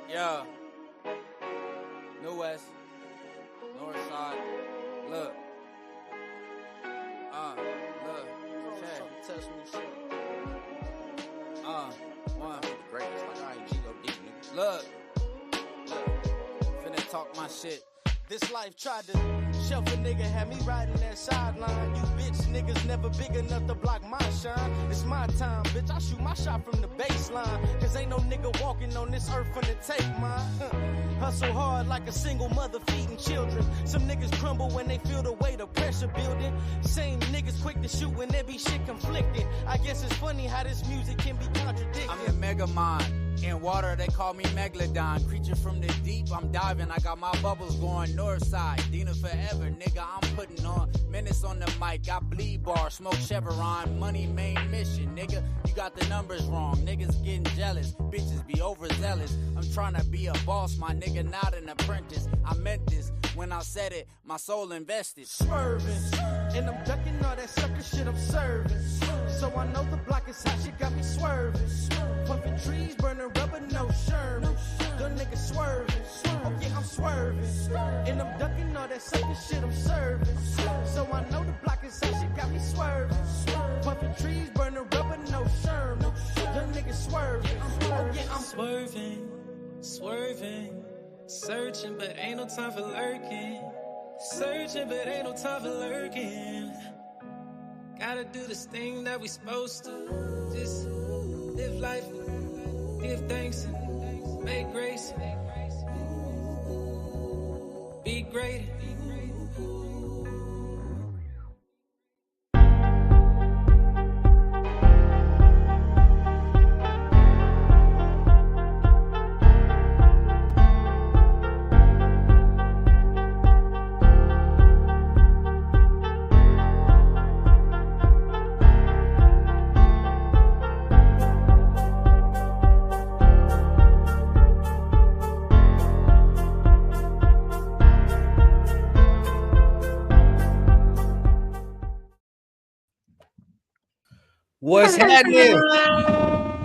Yeah. New West. North Side. Look. Look. Check. Touch me, shit. One. Greatest, like I ain't G.O.D. nigga. Look. Finna talk my shit. This life tried to shelf a nigga, had me riding that sideline. You bitch niggas never big enough to block my shine. It's my time, bitch. I shoot my shot from the baseline. Cause ain't no nigga walking on this earth finna take mine. Hustle hard like a single mother feeding children. Some niggas crumble when they feel the weight of pressure building. Same niggas quick to shoot when there be shit conflicted. I guess it's funny how this music can be contradicted. I'm the mega mind. In water, they call me Megalodon. Creature from the deep, I'm diving. I got my bubbles going north side. Dina forever, nigga, I'm putting on minutes on the mic. I bleed bar, smoke Chevron. Money main mission, nigga. You got the numbers wrong. Niggas getting jealous. Bitches be overzealous. I'm trying to be a boss, my nigga, not an apprentice. I meant this when I said it. My soul invested. Swerving, and I'm ducking all that sucker shit I'm serving. So I know the block is hot, shit got me swerving. Puffing trees, burning rubber, no Sherman. Them niggas swerving. Oh yeah, I'm swerving. And I'm ducking all that sucker shit I'm serving. So I know the block is hot, shit got me swerving. Puffing trees, burning rubber, no Sherman. Them niggas swerving. Oh yeah, I'm swerving. Searching, but ain't no time for lurking. Searching, but ain't no time for lurking. Gotta do this thing that we supposed to. Just live life, give thanks, and make grace. Be great. What's happening?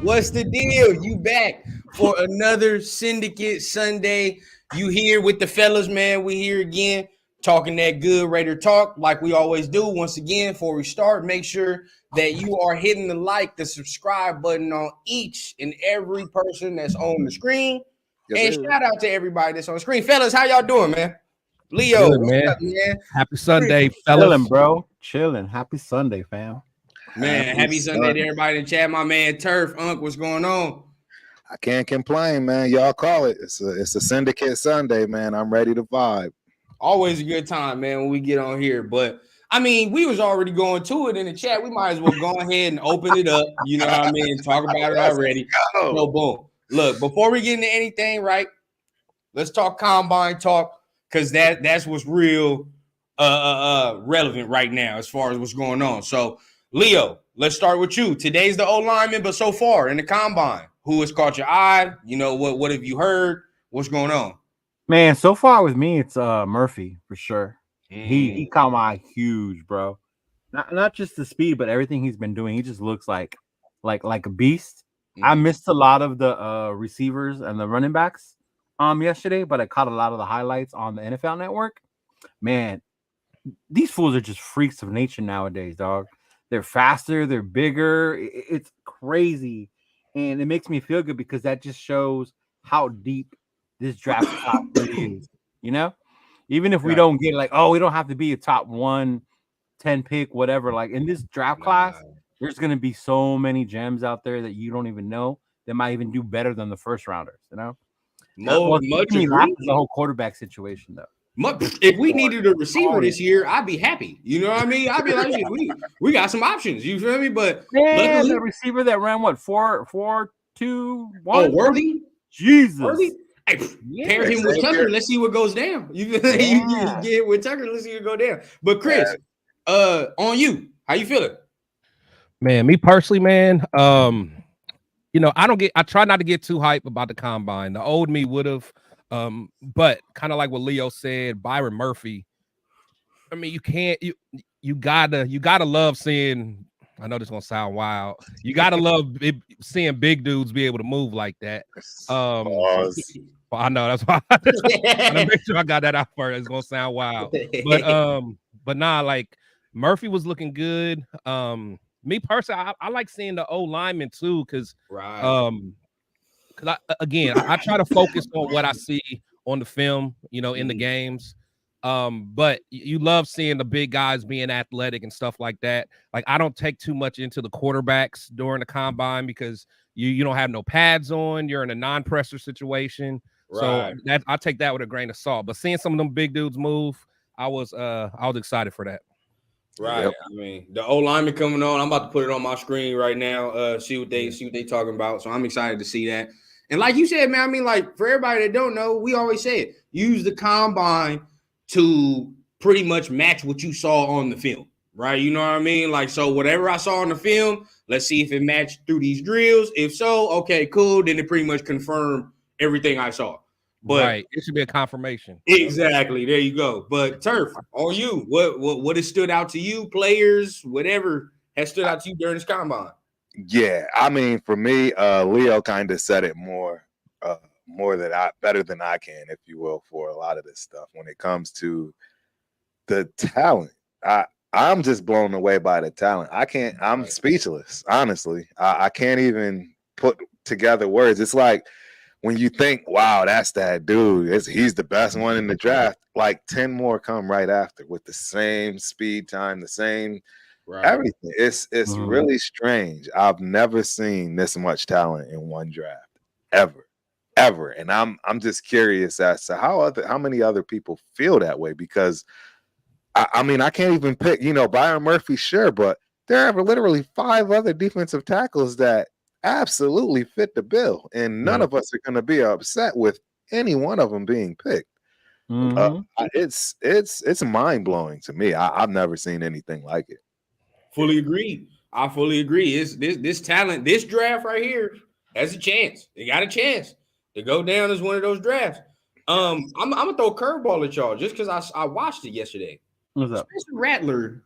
What's the deal? You back for another Syndicate Sunday. You here with the fellas, man. We here again talking that good Raider talk like we always do. Once again, before we start, make sure that you are hitting the like, the subscribe button on each and every person that's on the screen. Yes, and shout out to everybody that's on the screen. Fellas, how y'all doing, man? Leo, good, man. Up, man? Happy Sunday, fellas. Chilling, bro. Chilling. Happy Sunday, fam. Man, happy Sunday to everybody in chat. My man Turf, Unc, what's going on? I can't complain, man. Y'all call it. It's a Syndicate Sunday, man. I'm ready to vibe. Always a good time, man, when we get on here. But I mean, we was already going to it in the chat. We might as well go ahead and open it up. You know what I mean? Talk about it already. So boom. Look, before we get into anything, right? Let's talk combine talk, because that's what's real relevant right now as far as what's going on. So Leo, let's start with you. Today's the O-lineman, but so far in the combine, who has caught your eye? You know, what have you heard? What's going on? Man, so far with me, it's Murphy for sure. He caught my eye huge, bro. Not just the speed, but everything he's been doing. He just looks like a beast. I missed a lot of the receivers and the running backs yesterday, but I caught a lot of the highlights on the NFL Network. Man, these fools are just freaks of nature nowadays, dog. They're faster, they're bigger. It's crazy. And it makes me feel good because that just shows how deep this draft class really is. You know? Even if we don't get we don't have to be a top 110 pick, whatever. Like in this draft class, there's going to be so many gems out there that you don't even know that might even do better than the first rounders, you know? The whole quarterback situation, though. If we needed a receiver this year, I'd be happy. You know what I mean? I'd be like, we got some options. You feel me? But man, the receiver that ran what 4-4-2-1. Oh, Worthy, Jesus. Worthy. Hey, pair him with Tucker. Let's see what goes down. You get it with Tucker. Let's see what go down. But Chris, on you, how you feeling? Man, me personally, man. You know, I try not to get too hype about the combine. The old me would have. But kind of like what Leo said, Byron Murphy. I mean, you gotta love seeing. I know this is gonna sound wild. You gotta love seeing big dudes be able to move like that. Well, I know that's why I gotta make sure I got that out first. It's gonna sound wild, but nah, like Murphy was looking good. Me personally, I like seeing the O lineman too, because I try to focus on what I see on the film, in the games. But you love seeing the big guys being athletic and stuff like that. Like I don't take too much into the quarterbacks during the combine because you don't have no pads on. You're in a non-presser situation, so that I take that with a grain of salt. But seeing some of them big dudes move, I was excited for that. Right. Yep. I mean, the O lineman coming on. I'm about to put it on my screen right now. See what they talking about. So I'm excited to see that. And like you said, man, I mean, like for everybody that don't know, we always say it. Use the combine to pretty much match what you saw on the film, right? You know what I mean? Like, so whatever I saw on the film, let's see if it matched through these drills. If so, okay, cool. Then it pretty much confirmed everything I saw. But right, it should be a confirmation. Exactly. There you go. But Turf, on you, what has stood out to you, players, whatever has stood out to you during this combine? Yeah, I mean, for me, Leo kind of said it better than I can, if you will, for a lot of this stuff. When it comes to the talent, I'm just blown away by the talent. I'm speechless, honestly. I can't even put together words. It's like when you think, wow, that's that dude, he's the best one in the draft, like 10 more come right after with the same speed time, the same everything. It's really strange. I've never seen this much talent in one draft ever. And I'm just curious as to how many other people feel that way, because I mean, I can't even pick, Byron Murphy, sure, but there are literally 5 other defensive tackles that absolutely fit the bill, and none of us are going to be upset with any one of them being picked. It's mind blowing to me. I've never seen anything like it. Fully agree. I fully agree. It's this talent, this draft right here has a chance. They got a chance to go down as one of those drafts. I'm gonna throw a curveball at y'all just because I watched it yesterday. What's up? Spencer Rattler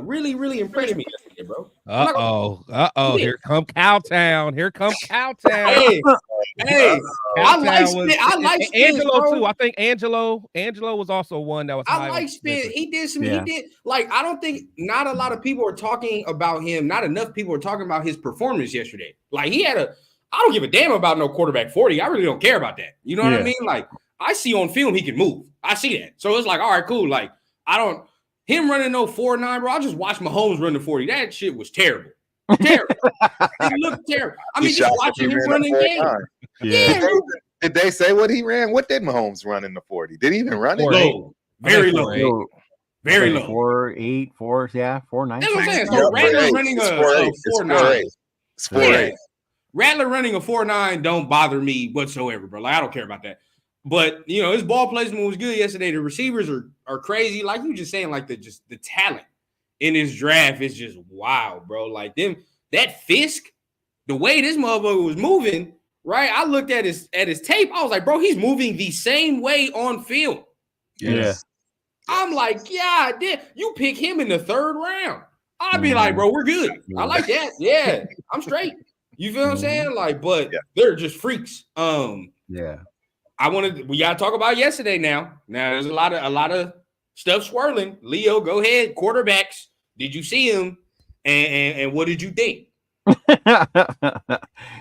really, really impressed me yesterday, bro. Here come Cowtown. Hey, I like Spence, Angelo bro. too. I think Angelo was also one that was high. I like Spence. He did like, I don't think not a lot of people are talking about him. Not enough people are talking about his performance yesterday. Like I don't give a damn about no quarterback 40. I really don't care about that. You know what I mean? Like I see on film he can move. I see that. So it's like, all right, cool. Like him running no 4.9, bro. I just watched Mahomes run the 40. That shit was terrible. Terrible. It looked terrible. I mean, just watching him run in game. Yeah. Did they say what he ran? What did Mahomes run in the 40? Did he even run it? Low. Very low. Very low. 4.8, 4, 4.9. That's what I'm saying. So Rattler running a 4.9. It's 4.8. Rattler running a 4.9 don't bother me whatsoever, bro. Like I don't care about that. But his ball placement was good yesterday. The receivers are crazy. Like you just saying, like the talent in this draft is just wild, bro. Like that Fisk, the way this motherfucker was moving, right? I looked at his tape. I was like, bro, he's moving the same way on film. Yes. I'm like, yeah, you pick him in the 3rd round. I'd be like, bro, we're good. I like that. Yeah, I'm straight. You feel what I'm saying? Like, but they're just freaks. Yeah. We gotta talk about yesterday now. Now there's a lot of stuff swirling. Leo, go ahead. Quarterbacks. Did you see him? And what did you think?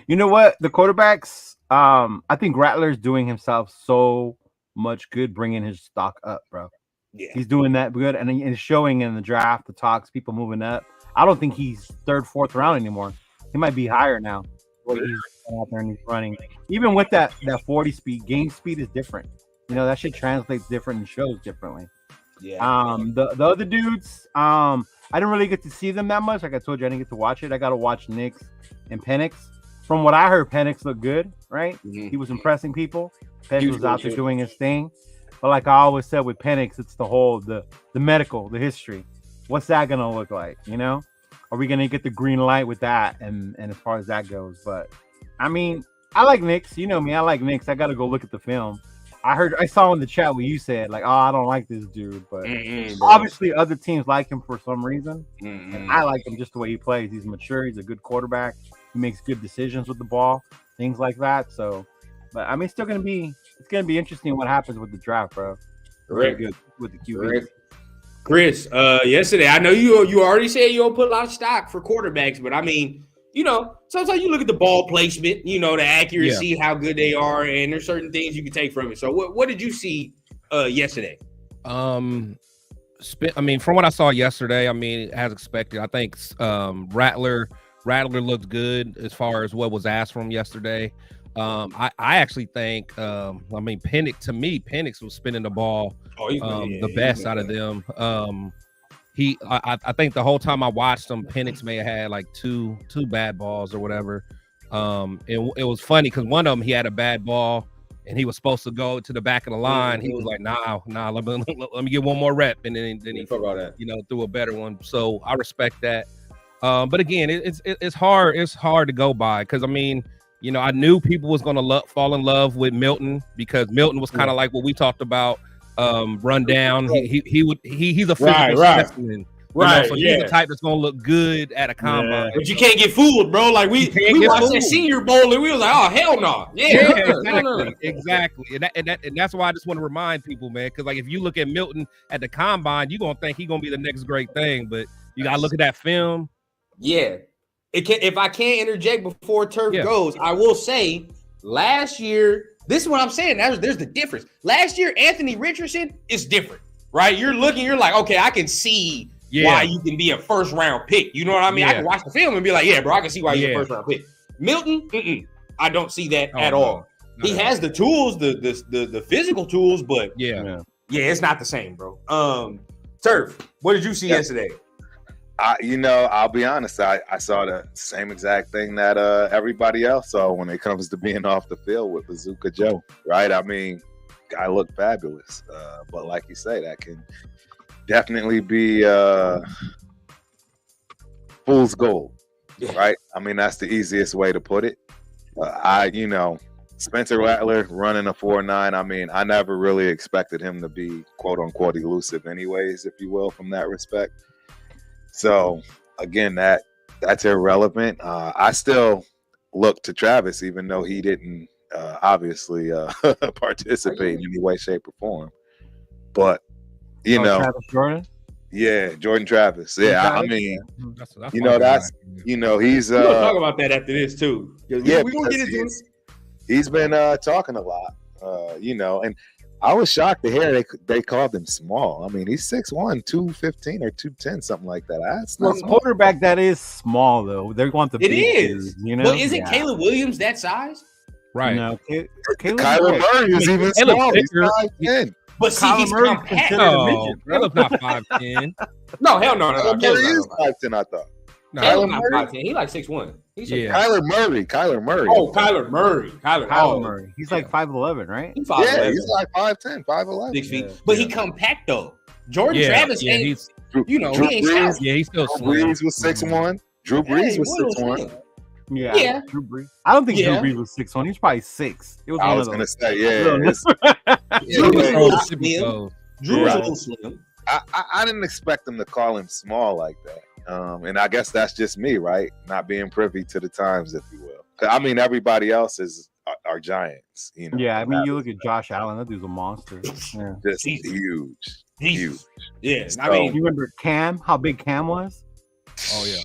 You know what? The quarterbacks, I think Rattler's doing himself so much good, bringing his stock up, bro. Yeah. He's doing that good, and it's showing in the draft, the talks, people moving up. I don't think he's 3rd, 4th round anymore. He might be higher now. He's out there and he's running. Even with that 40 speed, game speed is different. That shit translates different and shows differently. Yeah. The other dudes, I didn't really get to see them that much. Like I told you, I didn't get to watch it. I got to watch Nix and Penix. From what I heard, Penix looked good, right? Mm-hmm. He was impressing people. Penix was out there doing his thing. But like I always said with Penix, it's the whole, the medical, the history. What's that going to look like, Are we going to get the green light with that? And as far as that goes. But, I mean, I like Nix. You know me. I like Nix. I got to go look at the film. I saw in the chat what you said, like, oh, I don't like this dude. But obviously other teams like him for some reason. And I like him just the way he plays. He's mature. He's a good quarterback. He makes good decisions with the ball, things like that. So, But I mean, it's gonna be interesting what happens with the draft, bro. Correct. Good with the QB. Correct. Chris, yesterday, I know you already said you don't put a lot of stock for quarterbacks, but I mean, sometimes you look at the ball placement, the accuracy, how good they are, and there's certain things you can take from it. So what did you see yesterday? From what I saw yesterday, I mean, as expected, I think Rattler looked good as far as what was asked from yesterday. I actually think, Penix was spinning the ball the best out of them. I think the whole time I watched him, Penix may have had like two bad balls or whatever. It was funny because one of them, he had a bad ball and he was supposed to go to the back of the line. He was like, nah, let me get one more rep. And then he threw a better one. So I respect that. But again, it's hard to go by because, I mean, I knew people was going to fall in love with Milton because Milton was kind of like what we talked about, run down. He's a physical specimen. Right. So he's the type that's going to look good at a combine. But you can't get fooled, bro. Like we watched that Senior Bowl and we was like, oh, hell no. Yeah, exactly. And that's why I just want to remind people, man, because like if you look at Milton at the combine, you're going to think he's going to be the next great thing. But you got to look at that film. Yeah. If I can't interject before Turf goes, I will say last year, this is what I'm saying. There's the difference. Last year, Anthony Richardson is different, right? You're like, okay, I can see why you can be a first round pick. You know what I mean? I can watch the film and be like, yeah, bro, I can see why you're a first round pick. Milton, I don't see that at all. He has the tools, the physical tools, but it's not the same, bro. Turf, what did you see yesterday? I'll be honest. I saw the same exact thing that everybody else saw when it comes to being off the field with Bazooka Joe, right? I mean, guy looked fabulous, but like you say, that can definitely be fool's gold, right? I mean, that's the easiest way to put it. Spencer Rattler running a 4.9. I mean, I never really expected him to be quote unquote elusive, anyways, if you will, from that respect. So again, that's irrelevant. I still look to Travis, even though he didn't obviously participate in any way, shape, or form. But Travis Jordan. Yeah, Jordan Travis. Yeah, Travis? I mean, That's he's we'll talk about that after this too. Yeah, we gonna get into he's been talking a lot. And I was shocked to hear they called him small. I mean, he's 6'1", 215 or 210, something like that. That's not quarterback that is small though. They want the big dude, But isn't Caleb Williams that size? Right. No, Kyler Murray is even small. He's 5'10". But see, he's compact. Caleb's not 5'10". No, hell no. Kyler is 5'10", I thought. No, Kyler not 5'10". He like 6'1". Kyler Murray. Oh, Kyler Murray. Kyler Murray. He's like 5'11", right? He's 5'11". He's like 5'10", 5'11". 6 feet. But he compact though. Jordan Travis ain't. He's still Drew Brees was 6'1". Drew Brees was 6'1". Yeah. Drew Brees. I don't think Drew Brees was 6'1". He was probably 6. It was I was gonna say, Drew was a little slim. I didn't expect them to call him small like that. And I guess that's just me, right? Not being privy to the times, if you will. I mean, everybody else are giants. Yeah, I mean, you look at Josh Allen. That dude's a monster. Yeah. Just huge. Yeah, so, I mean, you remember Cam? How big Cam was? Oh yeah.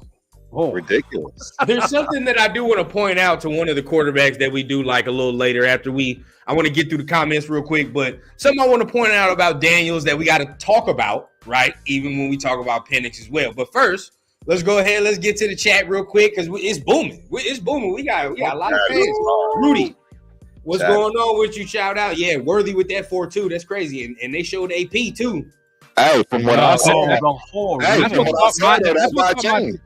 Oh, ridiculous. There's something that I do want to point out to one of the quarterbacks that we do like a little later after I want to get through the comments real quick, but something I want to point out about Daniels that we got to talk about, right? Even when we talk about Penix as well. But first, let's go ahead. Let's get to the chat real quick because it's booming. It's booming. We got a lot of fans. Rudy, what's going on with you? Shout out. Yeah, Worthy with that 4-2. That's crazy. And they showed AP too. Hey, from what I saw, that changed.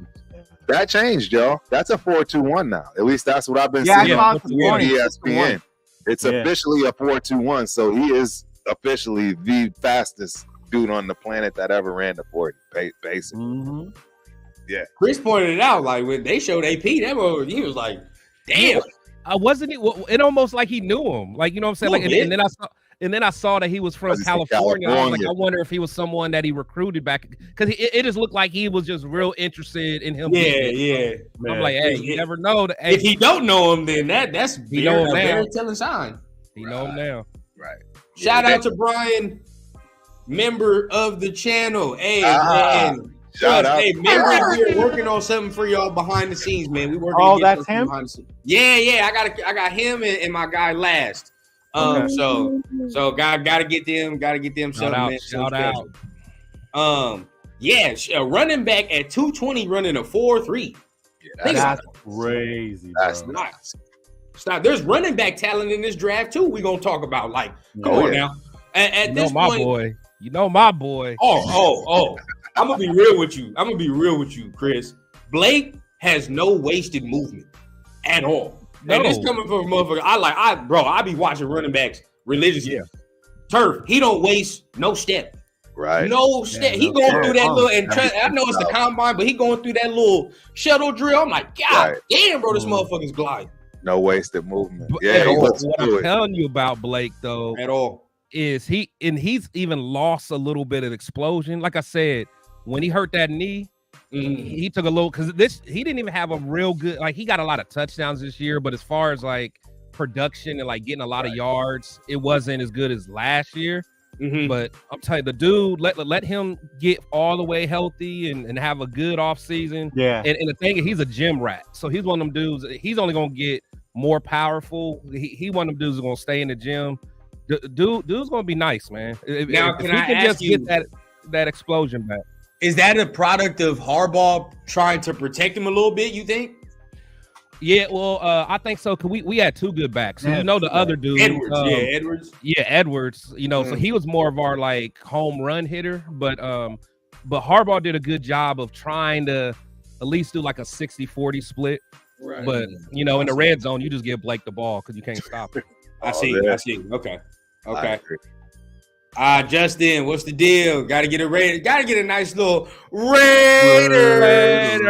That changed, y'all. That's a 4-2-1 now. At least that's what I've been seeing on ESPN. It's officially a 4-2-1, so he is officially the fastest dude on the planet that ever ran the 40, basically. Mm-hmm. Yeah. Chris pointed it out, like when they showed AP, he was like, damn. Wasn't it almost like he knew him? Like, you know what I'm saying? Like, and then And then I saw that he was from California. I was like, I wonder if he was someone that he recruited back because it just looked like he was just real interested in him. Yeah. I'm like, hey, you never know. If he don't know him, then that's a very telling sign. He know him now. Right. Shout out to Brian, member of the channel. Hey, man. Shout out. Hey, we're working on something for y'all behind the scenes, man. We working. Oh, that's him. Yeah. I got him and my guy last. So gotta get them. Shout out. Running back at 220, running a 4.3. Yeah, that's crazy. That's bro. nuts. Stop. There's running back talent in this draft too. We're gonna talk about come on now. At this point, you know my boy. Oh. I'm gonna be real with you, Chris. Blake has no wasted movement at all. No. And this coming from a motherfucker. I be watching running backs religiously. Yeah. Turf, he don't waste no step. Right. No step. He going through that little, and I know it's the combine, but he going through that little shuttle drill. I'm like, God damn, bro, this motherfucker's gliding. No wasted movement. What I'm telling you about Blake, though, at all, is he's even lost a little bit of explosion. Like I said, when he hurt that knee, he took a little he didn't even have a real good, like, he got a lot of touchdowns this year, but as far as like production and like getting a lot of yards, it wasn't as good as last year. But I'm telling you, the dude, let him get all the way healthy and have a good off season. Yeah. And the thing is, he's a gym rat. So he's one of them dudes, he's only gonna get more powerful. He one of them dudes who's gonna stay in the gym. Dude's gonna be nice, man. Now, can I ask you, get that explosion back? Is that a product of Harbaugh trying to protect him a little bit, you think? Yeah, well, I think so. Cause we had two good backs. So the other dude, Edwards. Edwards. So he was more of our like home run hitter, but Harbaugh did a good job of trying to at least do like a 60-40 split. Right. But in the red zone, you just give Blake the ball because you can't stop it. I see. Okay. Justin, what's the deal? Got to get a nice little Raiders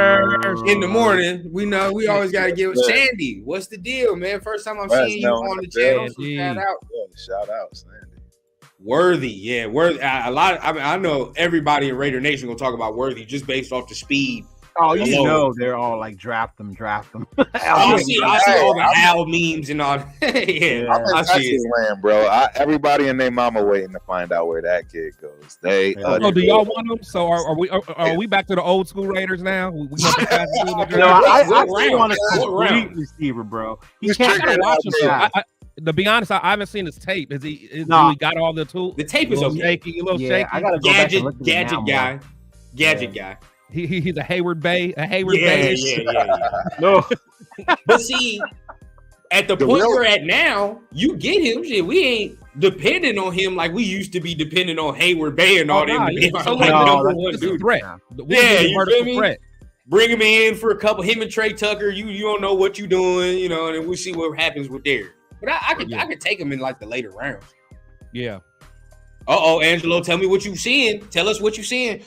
in the morning. We know we always got to give Sandy. What's the deal, man? First time I'm seeing you on the channel. Shout out, Sandy. Worthy. I know everybody in Raider Nation gonna talk about Worthy just based off the speed. Oh, they're all like draft them. I see all the Al memes and all. I see it, man, bro. Everybody and their mama waiting to find out where that kid goes. Do y'all want them? So are we back to the old school Raiders now? I want a complete receiver, bro. You can't watch him. To be honest, I haven't seen his tape. Has he got all the tools? The tape is okay. A little shaky. I gotta go back and look at gadget guy. Gadget guy. He's a Hayward Bay. Yeah. No. But see, at the point we're at now, you get him. Shit, we ain't depending on him like we used to be depending on Hayward Bay and all them. Number one dude. Threat. Yeah, you feel me? Threat. Bring him in for a couple. Him and Trey Tucker. You don't know what you're doing, and then we'll see what happens with there. But I could take him in like the later rounds. Yeah. Angelo, tell me what you've seen. Tell us what you've seen.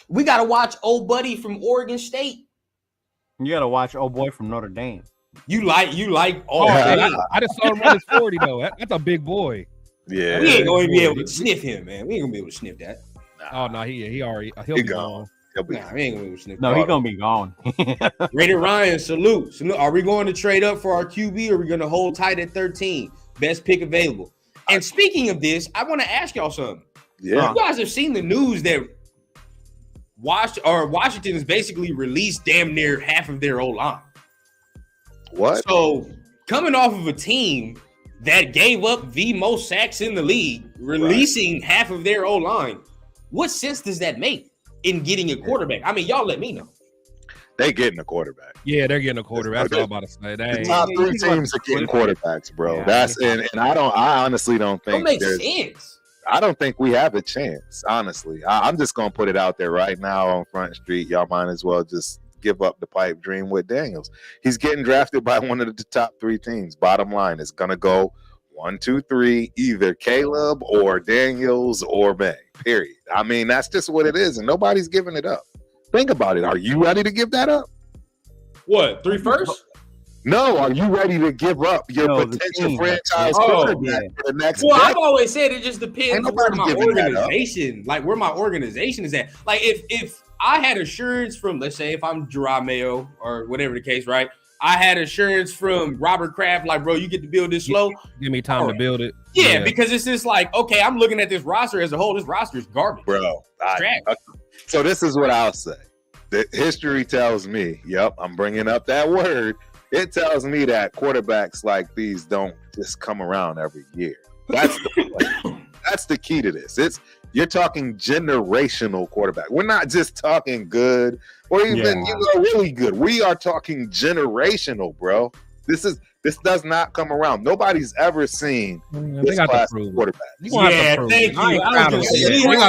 We got to watch old buddy from Oregon State. You got to watch old boy from Notre Dame. You like I just saw him run his 40, though. That's a big boy. Yeah. We ain't going to be able to sniff him, man. We ain't going to be able to sniff that. Oh, no, he'll be gone. We ain't going to be able to sniff that. No, he's going to be gone. Rated Ryan, salute. Are we going to trade up for our QB or are we going to hold tight at 13? Best pick available. And speaking of this, I want to ask y'all something. Yeah. You guys have seen the news that Washington has basically released damn near half of their O-line. What? So coming off of a team that gave up the most sacks in the league, releasing half of their O-line, what sense does that make in getting a quarterback? I mean, y'all let me know. They getting a quarterback. Yeah, they're getting a quarterback. That's all I'm about to say. The top three teams are getting quarterbacks, bro. Yeah, I honestly don't think it makes sense. I don't think we have a chance, honestly. I'm just gonna put it out there right now on Front Street. Y'all might as well just give up the pipe dream with Daniels. He's getting drafted by one of the top three teams. Bottom line, it's gonna go 1, 2, 3, either Caleb or Daniels or May. Period. I mean, that's just what it is, and nobody's giving it up. Think about it. Are you ready to give that up? What, 3 first? No, are you ready to give up your potential franchise quarterback for the next? Well, I've always said it just depends where my giving that up. organization, like where my organization is at. Like if I had assurance from, let's say, if I'm Gerard Mayo or whatever the case, right? I had assurance from Robert Kraft, like, bro, you get to build this slow. Give me time to build it. Yeah, because it's just like, okay, I'm looking at this roster as a whole. This roster is garbage, bro. Trash. So this is what I'll say. The history tells me, yep, I'm bringing up that word. It tells me that quarterbacks like these don't just come around every year. That's the key to this. You're talking generational quarterback. We're not just talking good or even really good. We are talking generational, bro. This does not come around. Nobody's ever seen this class of quarterback. Thank you. I have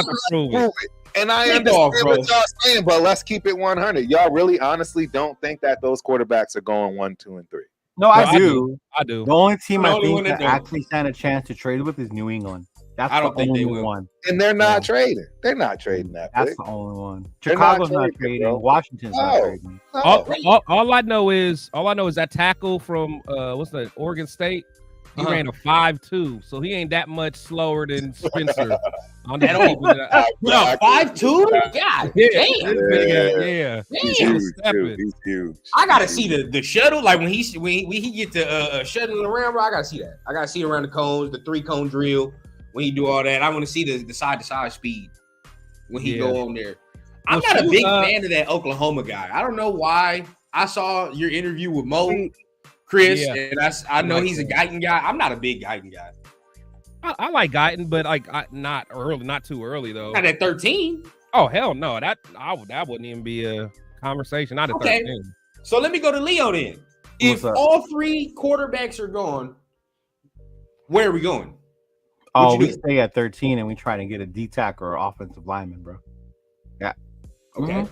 to prove it. And I understand what y'all saying, but let's keep it 100. Y'all really honestly don't think that those quarterbacks are going 1, 2, and 3? No, I do. The only team I think that don't. actually stand a chance to trade with is New England. That's I don't the think they only will. one. And they're not trading. They're not trading that. That's pick. the only one. They're Chicago's not not trading, trading. bro. Washington's not trading. All I know is that tackle from what's that, Oregon State. He ran a 5.2, so he ain't that much slower than Spencer. No, 5'2"? God damn. He's huge, dude. He's huge. I gotta see the shuttle, like when he get to shuttling around, bro. I gotta see that. I gotta see around the cones, the 3-cone drill. When he do all that, I want to see the side to side speed when he go on there. I'm not a big fan of that Oklahoma guy. I don't know why. I saw your interview with Mo, Chris, and I know he's a Guyton guy. I'm not a big Guyton guy. I like Guyton, but not too early though. Not at 13. Oh hell no, that wouldn't even be a conversation. Not at 13. So let me go to Leo then. If all 3 quarterbacks are gone, where are we going? We stay at 13 and we try to get a D-tack or offensive lineman, bro. Yeah. Okay.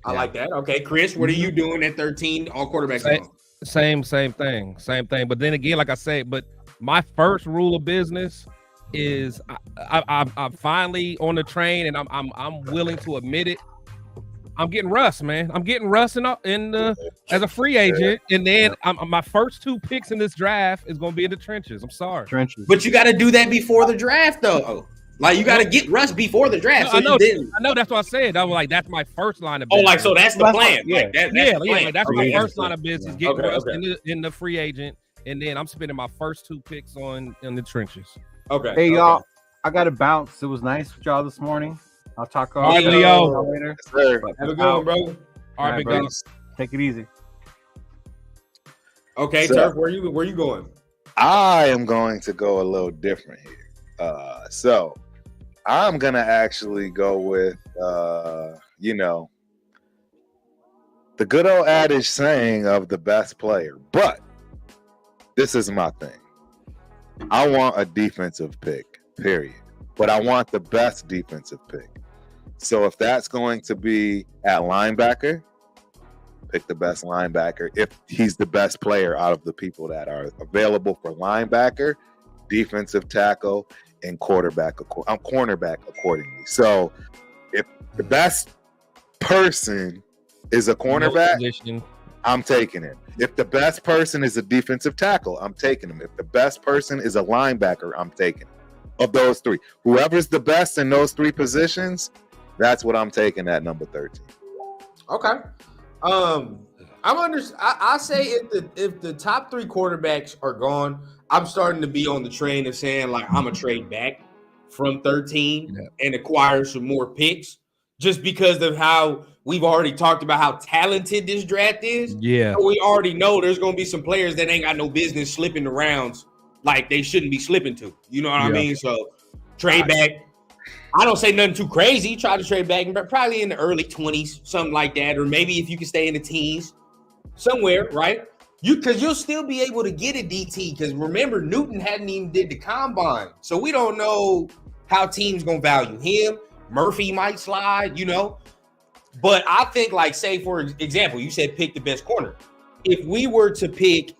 I like that. Okay, Chris, what are you doing at 13? All quarterbacks gone. Same thing. But then again, like I say, but my first rule of business is I'm finally on the train, and I'm willing to admit it. I'm getting Russ, man. I'm getting Russ as a free agent, and then my first 2 picks in this draft is going to be in the trenches. I'm sorry, trenches. But you got to do that before the draft, though. Like you got to get Russ before the draft. I know that's what I said. I was like, that's my first line of business. Oh, like so that's the plan. That's my first line of business. Get Russ in the free agent, and then I'm spending my first 2 picks in the trenches. Okay. Hey y'all, I got to bounce. It was nice with y'all this morning. I'll talk all right, Leo. Later. Yes, sir. Have a good one, bro. All right, big guys. Take it easy. Okay, Turf, where you going? I am going to go a little different here. So I'm gonna actually go with the good old adage saying of the best player. But this is my thing. I want a defensive pick, period. But I want the best defensive pick. So if that's going to be at linebacker, pick the best linebacker. If he's the best player out of the people that are available for linebacker, defensive tackle, and cornerback accordingly. So if the best person is a cornerback, I'm taking him. If the best person is a defensive tackle, I'm taking him. If the best person is a linebacker, I'm taking him. Of those 3, whoever's the best in those 3 positions, that's what I'm taking at number 13. Okay. I say if the top 3 quarterbacks are gone, I'm starting to be on the train of saying like I'm gonna trade back from 13 and acquire some more picks, just because of how we've already talked about how talented this draft is. Yeah, so we already know there's gonna be some players that ain't got no business slipping the rounds like they shouldn't be slipping to. You know what I mean? So trade back. I don't say nothing too crazy. Try to trade back, but probably in the early 20s, something like that, or maybe if you can stay in the teens, somewhere, right? Because you'll still be able to get a DT. Because remember, Newton hadn't even did the combine, so we don't know how teams gonna value him. Murphy might slide, But I think, like, say for example, you said pick the best corner. If we were to pick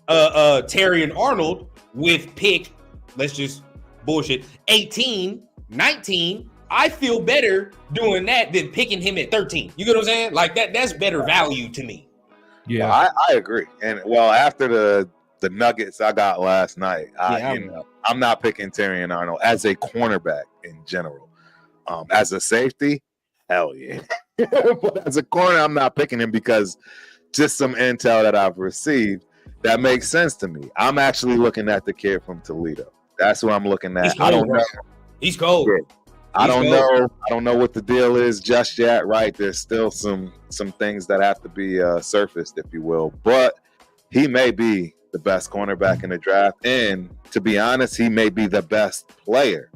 Terry and Arnold with pick, let's just bullshit 18, 19, I feel better doing that than picking him at 13. You get what I'm saying? Like that's better value to me. Yeah, I agree. And well, after the Nuggets I got last night, I'm not picking Terrion Arnold as a cornerback in general. As a safety, hell yeah. But as a corner, I'm not picking him because just some intel that I've received that makes sense to me. I'm actually looking at the kid from Toledo. That's who I'm looking at. I don't know. He's cold. Yeah. I don't know. I don't know what the deal is just yet. Right? There's still some things that have to be surfaced, if you will. But he may be the best cornerback in the draft, and to be honest, he may be the best player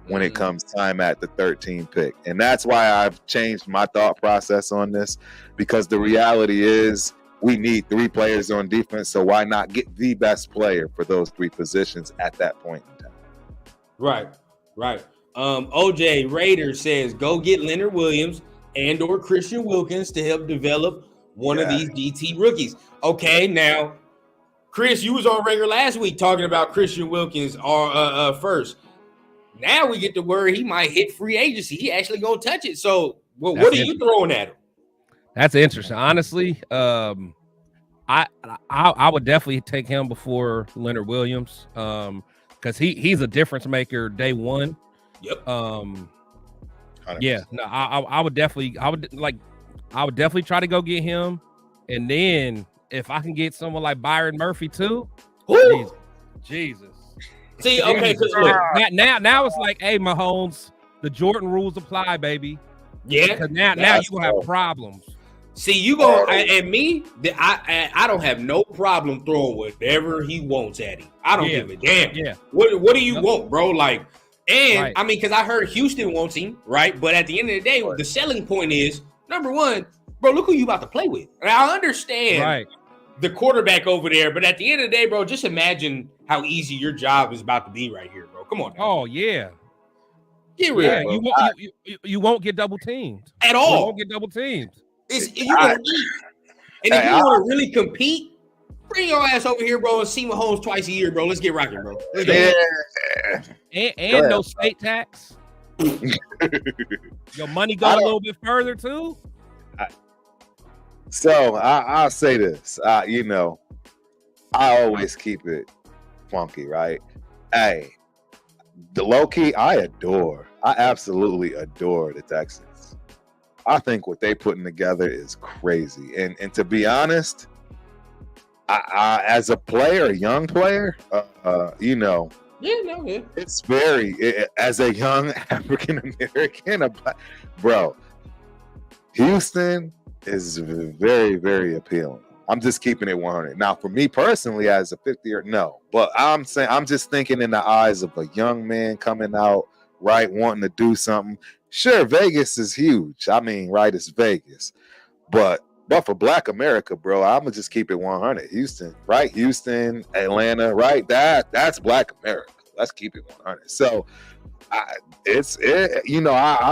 when it comes time at the 13 pick. And that's why I've changed my thought process on this, because the reality is we need 3 players on defense. So why not get the best player for those 3 positions at that point in time? Right. OJ Raider says, go get Leonard Williams and or Christian Wilkins to help develop one of these DT rookies. Okay, now, Chris, you was on regular last week talking about Christian Wilkins first. Now we get the word he might hit free agency. He actually gonna touch it. So, what are you throwing at him? That's interesting. Honestly, I would definitely take him before Leonard Williams, because he's a difference maker day one. Yep. 100%. Yeah. No, I would definitely try to go get him, and then if I can get someone like Byron Murphy too. Jesus. See, okay, because now it's like, hey, Mahomes, the Jordan rules apply, baby. Yeah. Because now you gonna have problems. See, you gonna and me, I don't have no problem throwing whatever he wants at him. I don't give a damn. Yeah. What do you want, bro? Like, and I mean, because I heard Houston wants him, right? But at the end of the day, the selling point is number one, bro. Look who you about to play with. And I understand the quarterback over there, but at the end of the day, bro, just imagine how easy your job is about to be right here, bro. Come on. Now. Oh yeah. Get real. Yeah, you won't get double teamed at all. You won't get double teamed. You're gonna eat. And if you want to really compete, bring your ass over here, bro, and see Mahomes twice a year, bro. Let's get rocking, bro. And no state tax. Your money go a little bit further too. So I'll say this. I always keep it funky, right? Hey, the low key, I absolutely adore the Texans. I think what they putting together is crazy. And to be honest, I as a player, a young player, it's as a young African American, bro, Houston is very, very appealing. I'm just keeping it 100. Now, for me personally, as a 50-year, no. But I'm just thinking in the eyes of a young man coming out, right, wanting to do something. Sure, Vegas is huge. I mean, right, it's Vegas. But for Black America, bro, I'm going to just keep it 100. Houston, right? Houston, Atlanta, right? That's Black America. Let's keep it 100. So, I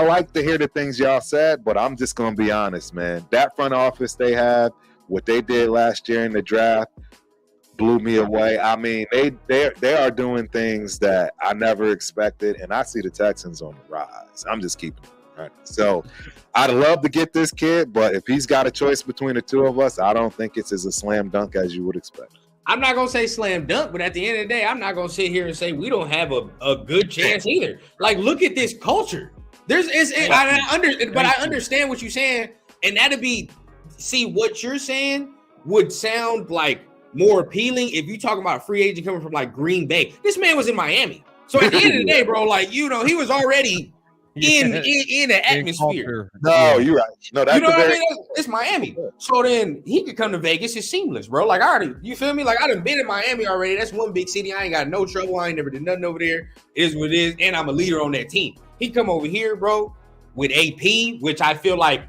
like to hear the things y'all said, but I'm just going to be honest, man. That front office they have, what they did last year in the draft, blew me away. I mean, they are doing things that I never expected, and I see the Texans on the rise. I'm just keeping it right. So I'd love to get this kid, but if he's got a choice between the two of us, I don't think it's as a slam dunk as you would expect. I'm not gonna say slam dunk, but at the end of the day, I'm not gonna sit here and say we don't have a good chance either. Like, look at this culture. I understand what you're saying, and that'd be what you're saying would sound like more appealing if you talking about a free agent coming from like Green Bay. This man was in Miami, so at the end of the day, bro, like he was already in the atmosphere. No, you're right. No, that's what I mean? It's Miami. So then he could come to Vegas. It's seamless, bro. Like you feel me? Like I done been in Miami already. That's one big city. I ain't got no trouble. I ain't never did nothing over there. It is what it is, and I'm a leader on that team. He come over here, bro, with AP, which I feel like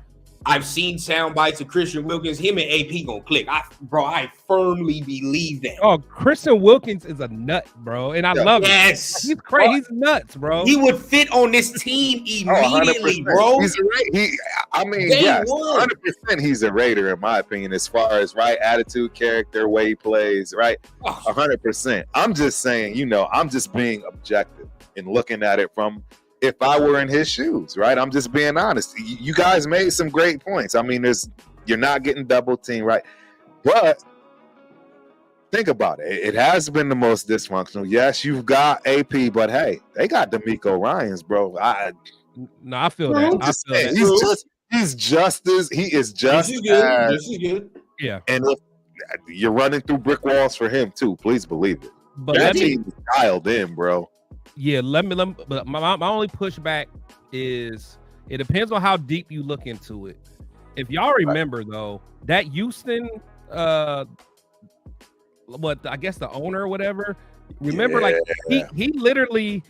I've seen sound bites of Christian Wilkins. Him and AP gonna click. I firmly believe that. Oh, Christian Wilkins is a nut, bro, and I love it. Yes, he's crazy. He's nuts, bro. He would fit on this team immediately, bro. He's a 100%. He's a Raider, in my opinion, as far as attitude, character, way he plays, right. 100%. I'm just saying, I'm just being objective and looking at it from. If I were in his shoes, right? I'm just being honest. You guys made some great points. I mean, there's, You're not getting double team, right? But think about it. It has been the most dysfunctional. Yes, you've got AP, but hey, they got D'Amico Ryans, bro. I feel that. I feel that. He's just as good. Yeah. And if you're running through brick walls for him too, please believe it. But that team is dialed in, bro. Yeah, but my only pushback is it depends on how deep you look into it. If y'all remember though, that Houston I guess the owner or whatever, remember like he literally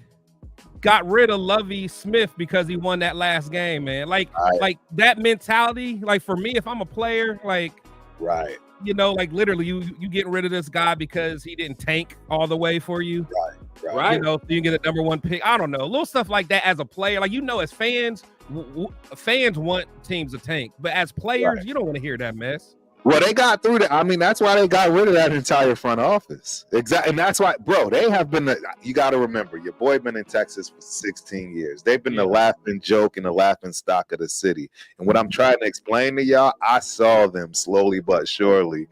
got rid of Lovie Smith because he won that last game, man. Like that mentality, like for me, if I'm a player, like you know, like literally you getting rid of this guy because he didn't tank all the way for you. Right. You know, so you get a number one pick. I don't know. Little stuff like that as a player. Like, you know, as fans, fans want teams to tank. But as players, you don't want to hear that mess. Well, they got through that. I mean, that's why they got rid of that entire front office. Exactly. And that's why, bro, they have been, you got to remember, your boy been in Texas for 16 years. They've been the laughing joke and the laughing stock of the city. And what I'm trying to explain to y'all, I saw them slowly but surely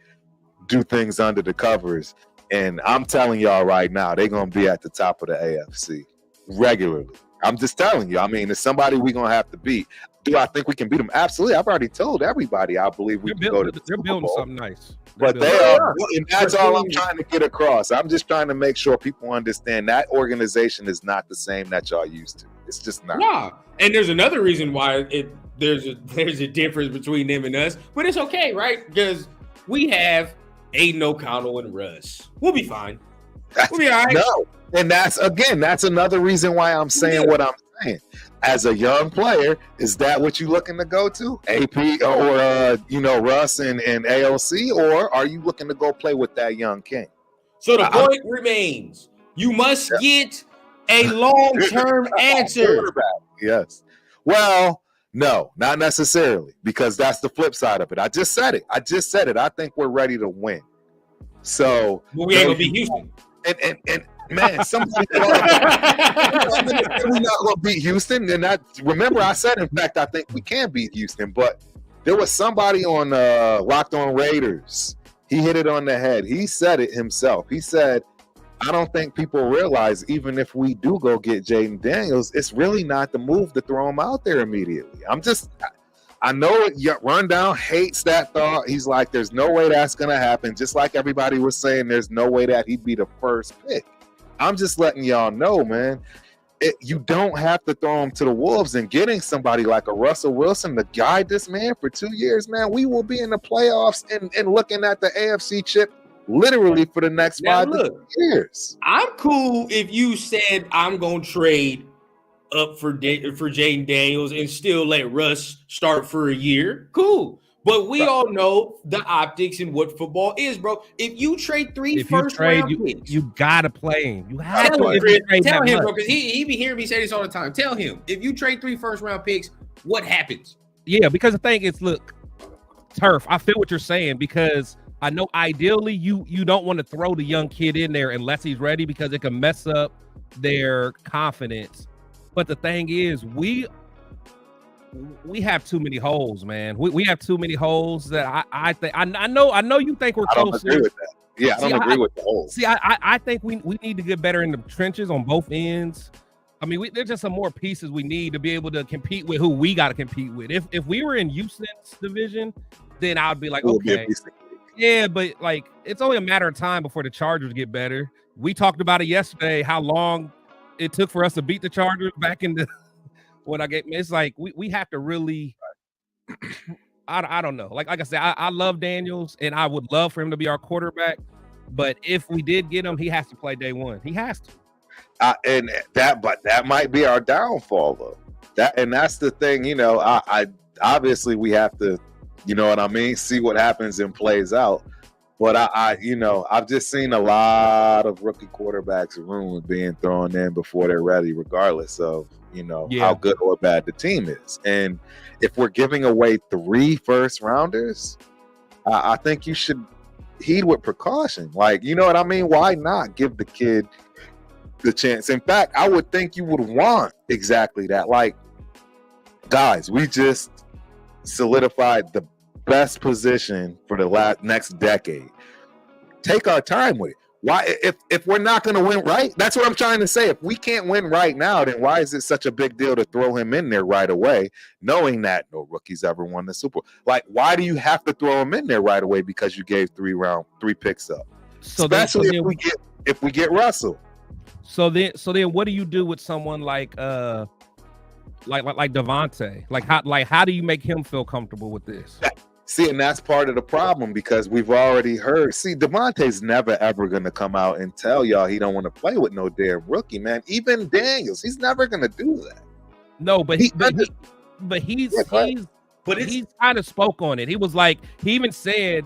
do things under the covers. And I'm telling y'all right now, they're going to be at the top of the AFC regularly. I'm just telling you. I mean, it's somebody we're going to have to beat. Do I think we can beat them? Absolutely. I've already told everybody I believe we can go to the They're building something nice. But they are, and that's all I'm trying to get across. I'm just trying to make sure people understand that organization is not the same that y'all used to. It's just not. Nah. And there's another reason why there's a difference between them and us, but it's okay, right? Because we have Aiden O'Connell and Russ. We'll be fine. We'll be all right. No. And that's another reason why I'm saying what I'm saying. As a young player, is that what you looking to go to? AP or Russ and AOC, or are you looking to go play with that young king? So the point remains, you must get a long-term answer. Yes. Well, no, not necessarily, because that's the flip side of it. I just said it. I think we're ready to win. So we ain't gonna beat Houston. And man, somebody we're not gonna beat Houston. And remember, I said, in fact, I think we can beat Houston. But there was somebody on Locked On Raiders. He hit it on the head. He said it himself. He said, I don't think people realize, even if we do go get Jaden Daniels, it's really not the move to throw him out there immediately. I know Rundown hates that thought. He's like, there's no way that's going to happen. Just like everybody was saying, there's no way that he'd be the first pick. I'm just letting y'all know, man, you don't have to throw him to the wolves. And getting somebody like a Russell Wilson to guide this man for 2 years, man, we will be in the playoffs and looking at the AFC chip literally for the next 5 to 6 years. I'm cool if you said I'm going to trade up for Jaden Daniels and still let Russ start for a year. Cool. But we all know the optics and what football is, bro. If you trade first round picks, you gotta play him. You have to tell him, bro, because he be hearing me say this all the time. Tell him, if you trade 3 first round picks, what happens? Yeah, because the thing is, look, Turf, I feel what you're saying, because I know ideally you don't want to throw the young kid in there unless he's ready, because it can mess up their confidence. But the thing is, we have too many holes, man. We have too many holes that I think I know you think we're close. I don't agree with that. Yeah, I don't agree with the holes. See, I think we need to get better in the trenches on both ends. I mean, there's just some more pieces we need to be able to compete with who we got to compete with. If we were in Houston's division, then I would be like, okay. Yeah, but like it's only a matter of time before the Chargers get better. We talked about it yesterday, how long it took for us to beat the Chargers back in the when I get. It's like we have to really. I don't know. Like I said, I love Daniels, and I would love for him to be our quarterback. But if we did get him, he has to play day one. He has to. But that might be our downfall, though. That's the thing. You know, I obviously we have to, you know what I mean, see what happens and plays out. But I've just seen a lot of rookie quarterbacks rumored being thrown in before they're ready, regardless of how good or bad the team is. And if we're giving away 3 first rounders, I think you should heed with precaution. Like, you know what I mean? Why not give the kid the chance? In fact, I would think you would want exactly that. Like, guys, we just solidified the best position for the next decade. Take our time with it. Why, if we're not going to win right, that's what I'm trying to say. If we can't win right now, then why is it such a big deal to throw him in there right away, knowing that no rookie's ever won the Super Bowl? Like, why do you have to throw him in there right away because you gave 3 picks up? So especially if we get Russell. So then, what do you do with someone like Devontae? Like how do you make him feel comfortable with this? See, and that's part of the problem because we've already heard. See, Devontae's never ever going to come out and tell y'all he don't want to play with no damn rookie, man. Even Daniels, he's never going to do that. No, but he's kind of spoke on it. He was like, he even said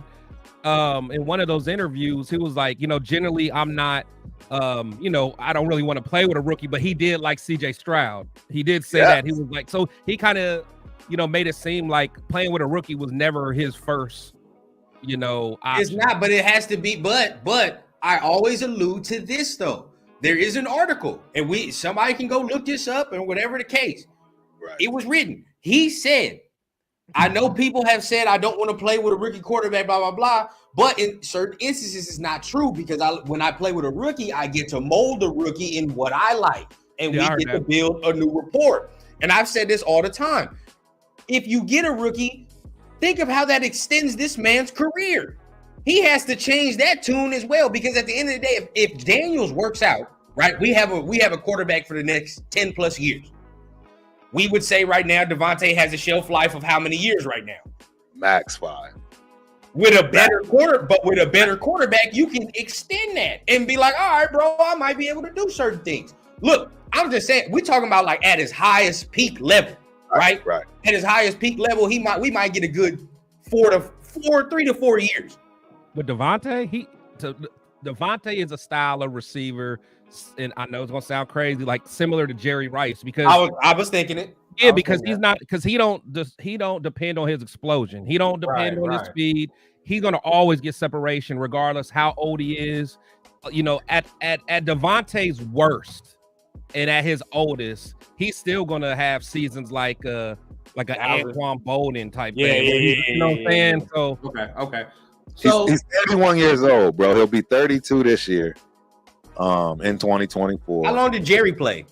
in one of those interviews, he was like, generally I'm not, I don't really want to play with a rookie, but he did like CJ Stroud. He did say that. He was like, so he kind of, made it seem like playing with a rookie was never his first, option. It's not, but it has to be. But I always allude to this though. There is an article, and somebody can go look this up, and whatever the case, right. It was written. He said, "I know people have said I don't want to play with a rookie quarterback, blah blah blah." But in certain instances, it's not true because when I play with a rookie, I get to mold the rookie in what I like, and we get to build a new rapport. And I've said this all the time. If you get a rookie, think of how that extends this man's career. He has to change that tune as well because at the end of the day, if Daniels works out, right, we have a quarterback for the next 10 plus years. We would say right now Devontae has a shelf life of how many years right now? Max 5. With a better quarterback, you can extend that and be like, all right, bro, I might be able to do certain things. Look, I'm just saying, we're talking about like at his highest peak level. Right. At his highest peak level, we might get a good 3 to 4 years. But Devontae is a style of receiver, and I know it's gonna sound crazy, like similar to Jerry Rice, because I was thinking it. Yeah, because he don't depend on his explosion. He don't depend on his speed. He's gonna always get separation, regardless how old he is. At Devontae's worst. And at his oldest, he's still gonna have seasons like an Anquan Bolden type thing. You know what I'm saying? So okay. So he's 31 years old, bro. He'll be 32 this year. In 2024. How long did Jerry play?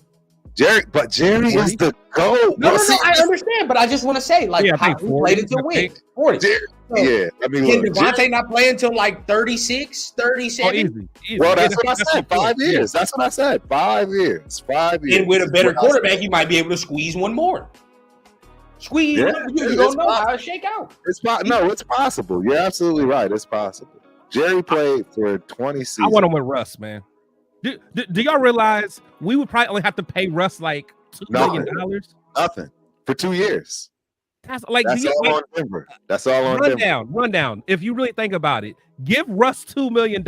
Jerry is the GOAT. No, I understand, but I just want to say, how he played it to win. 40. I mean, can Devontae not play until like 36, 37? Easy. Well, that's what I said. 5 years. That's what I said. 5 years. And with a better quarterback, you might be able to squeeze one more. You don't know how it shake out. It's possible. You're absolutely right. It's possible. Jerry played for 20 seasons. I want him with Russ, man. Do y'all realize we would probably only have to pay Russ like $2 million? Nothing for 2 years. That's all on Denver. That's all on Denver. Rundown. If you really think about it, give Russ $2 million.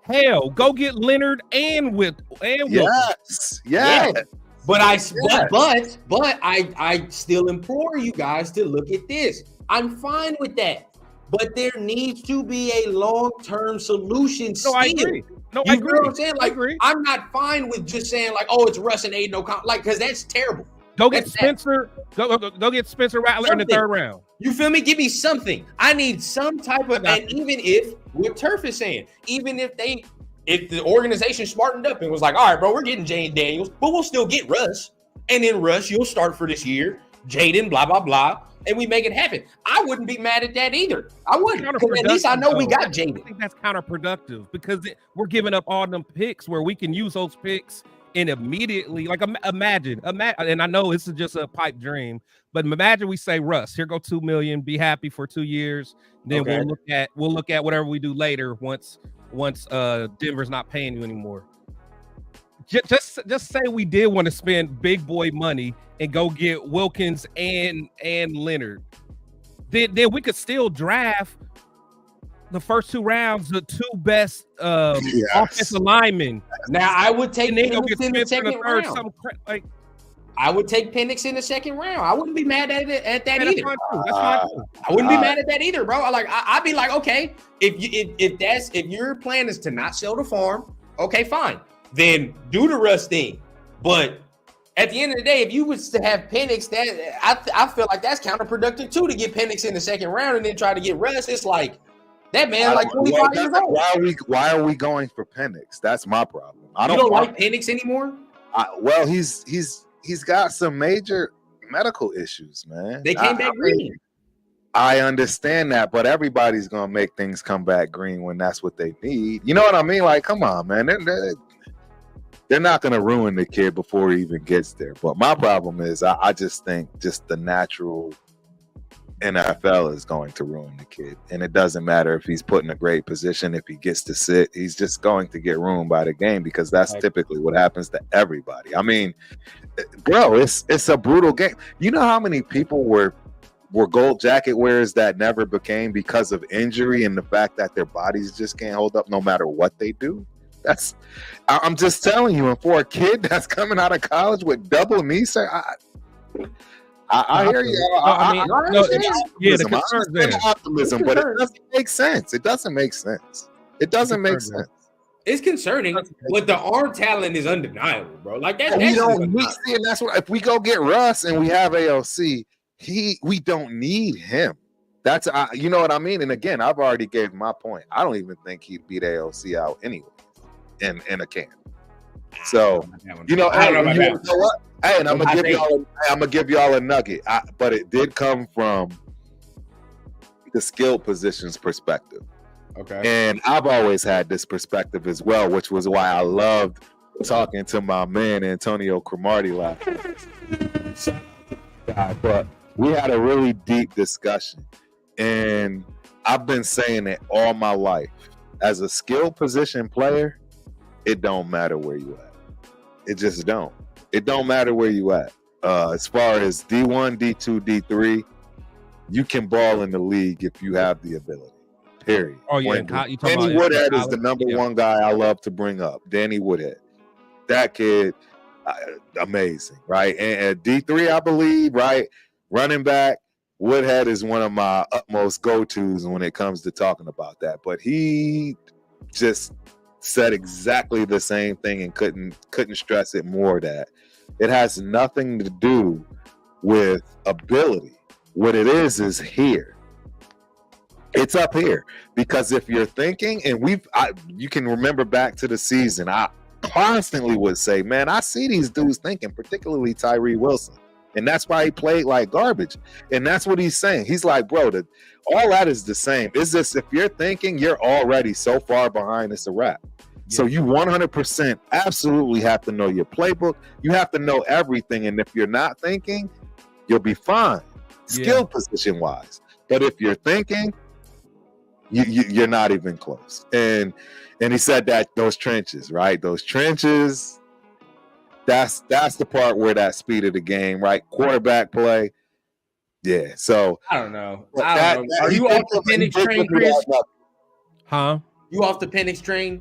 Hell, go get Leonard and Yes. But I still implore you guys to look at this. I'm fine with that. But there needs to be a long-term solution. No, I agree. I agree. Know what I'm saying? Like, I'm not fine with just saying like, oh, it's Russ and Aiden O'Connell, because that's terrible. Go get Spencer. Go get Spencer Rattler in the third round. You feel me? Give me something. I need some type of. And even if what Turf is saying, even if the organization smartened up and was like, all right, bro, we're getting Jaden Daniels, but we'll still get Russ, and then Russ, you'll start for this year. Jaden, blah blah blah. And we make it happen. I wouldn't be mad at that either. I wouldn't. Because at least I know we got Jaden. I think that's counterproductive because we're giving up all them picks where we can use those picks and immediately, like, imagine. And I know this is just a pipe dream, but imagine we say, Russ, here go $2 million. Be happy for 2 years. Then we'll look at whatever we do later once Denver's not paying you anymore. Just say we did want to spend big boy money and go get Wilkins and Leonard. Then we could still draft the first 2 rounds, the 2 best offensive linemen. Now I would take Penix in the second round. I would take Penix in the second round. I wouldn't be mad at that either. That's fine too. I wouldn't be mad at that either, bro. I'd be like, okay, if your plan is to not sell the farm, okay, fine. Then do the Russ thing. But at the end of the day, if you was to have Penix, I feel like that's counterproductive too to get Penix in the second round and then try to get Russ. It's like that man like 25 years old. Why are we going for Penix? That's my problem. You don't like Penix anymore? Well, he's got some major medical issues, man. They came back green. I understand that, but everybody's gonna make things come back green when that's what they need. You know what I mean? Like, come on, man. They're not gonna ruin the kid before he even gets there. But my problem is, I just think just the natural NFL is going to ruin the kid, and it doesn't matter if he's put in a great position. If he gets to sit, he's just going to get ruined by the game because that's typically what happens to everybody. I mean, bro, it's a brutal game. You know how many people were gold jacket wearers that never became because of injury and the fact that their bodies just can't hold up no matter what they do? I'm just telling you, and for a kid that's coming out of college with double knee surgery, I hear you. The concern there. Optimism, but it doesn't make sense. It doesn't make sense. It doesn't make sense. It's concerning, but the arm talent is undeniable, bro. Like that. We see, and that's what if we go get Russ and we have AOC. We don't need him. That's you know what I mean. And again, I've already gave my point. I don't even think he'd beat AOC out anyway in a can. So you know, I don't know you know what? Hey, and I'm gonna give y'all a nugget. But it did come from the skill positions perspective. Okay. And I've always had this perspective as well, which was why I loved talking to my man Antonio Cromartie last night. But we had a really deep discussion, and I've been saying it all my life. As a skill position player, it don't matter where you at. It just don't. It don't matter where you at. As far as D1, D2, D3, you can ball in the league if you have the ability. Period. Oh yeah, Danny Woodhead is the number one guy I love to bring up. Danny Woodhead, that kid, amazing, right? And D3, I believe, right, running back, Woodhead is one of my utmost go-tos when it comes to talking about that. But he just said exactly the same thing and couldn't stress it more. That it has nothing to do with ability. What it is here. It's up here, because if you're thinking, and you can remember back to the season, I constantly would say, man, I see these dudes thinking, particularly Tyree Wilson, and that's why he played like garbage. And that's what he's saying. He's like, bro, all that is the same. It's just if you're thinking, you're already so far behind, it's a wrap. Yeah. So you 100% absolutely have to know your playbook. You have to know everything, and if you're not thinking, you'll be fine, skill position wise. But if you're thinking, you're not even close. And he said that those trenches, right? Those trenches, that's the part where that speed of the game, right? Quarterback play. Yeah. So I don't know. Are you off the Penix train, Chris? Huh? You off the Penix train?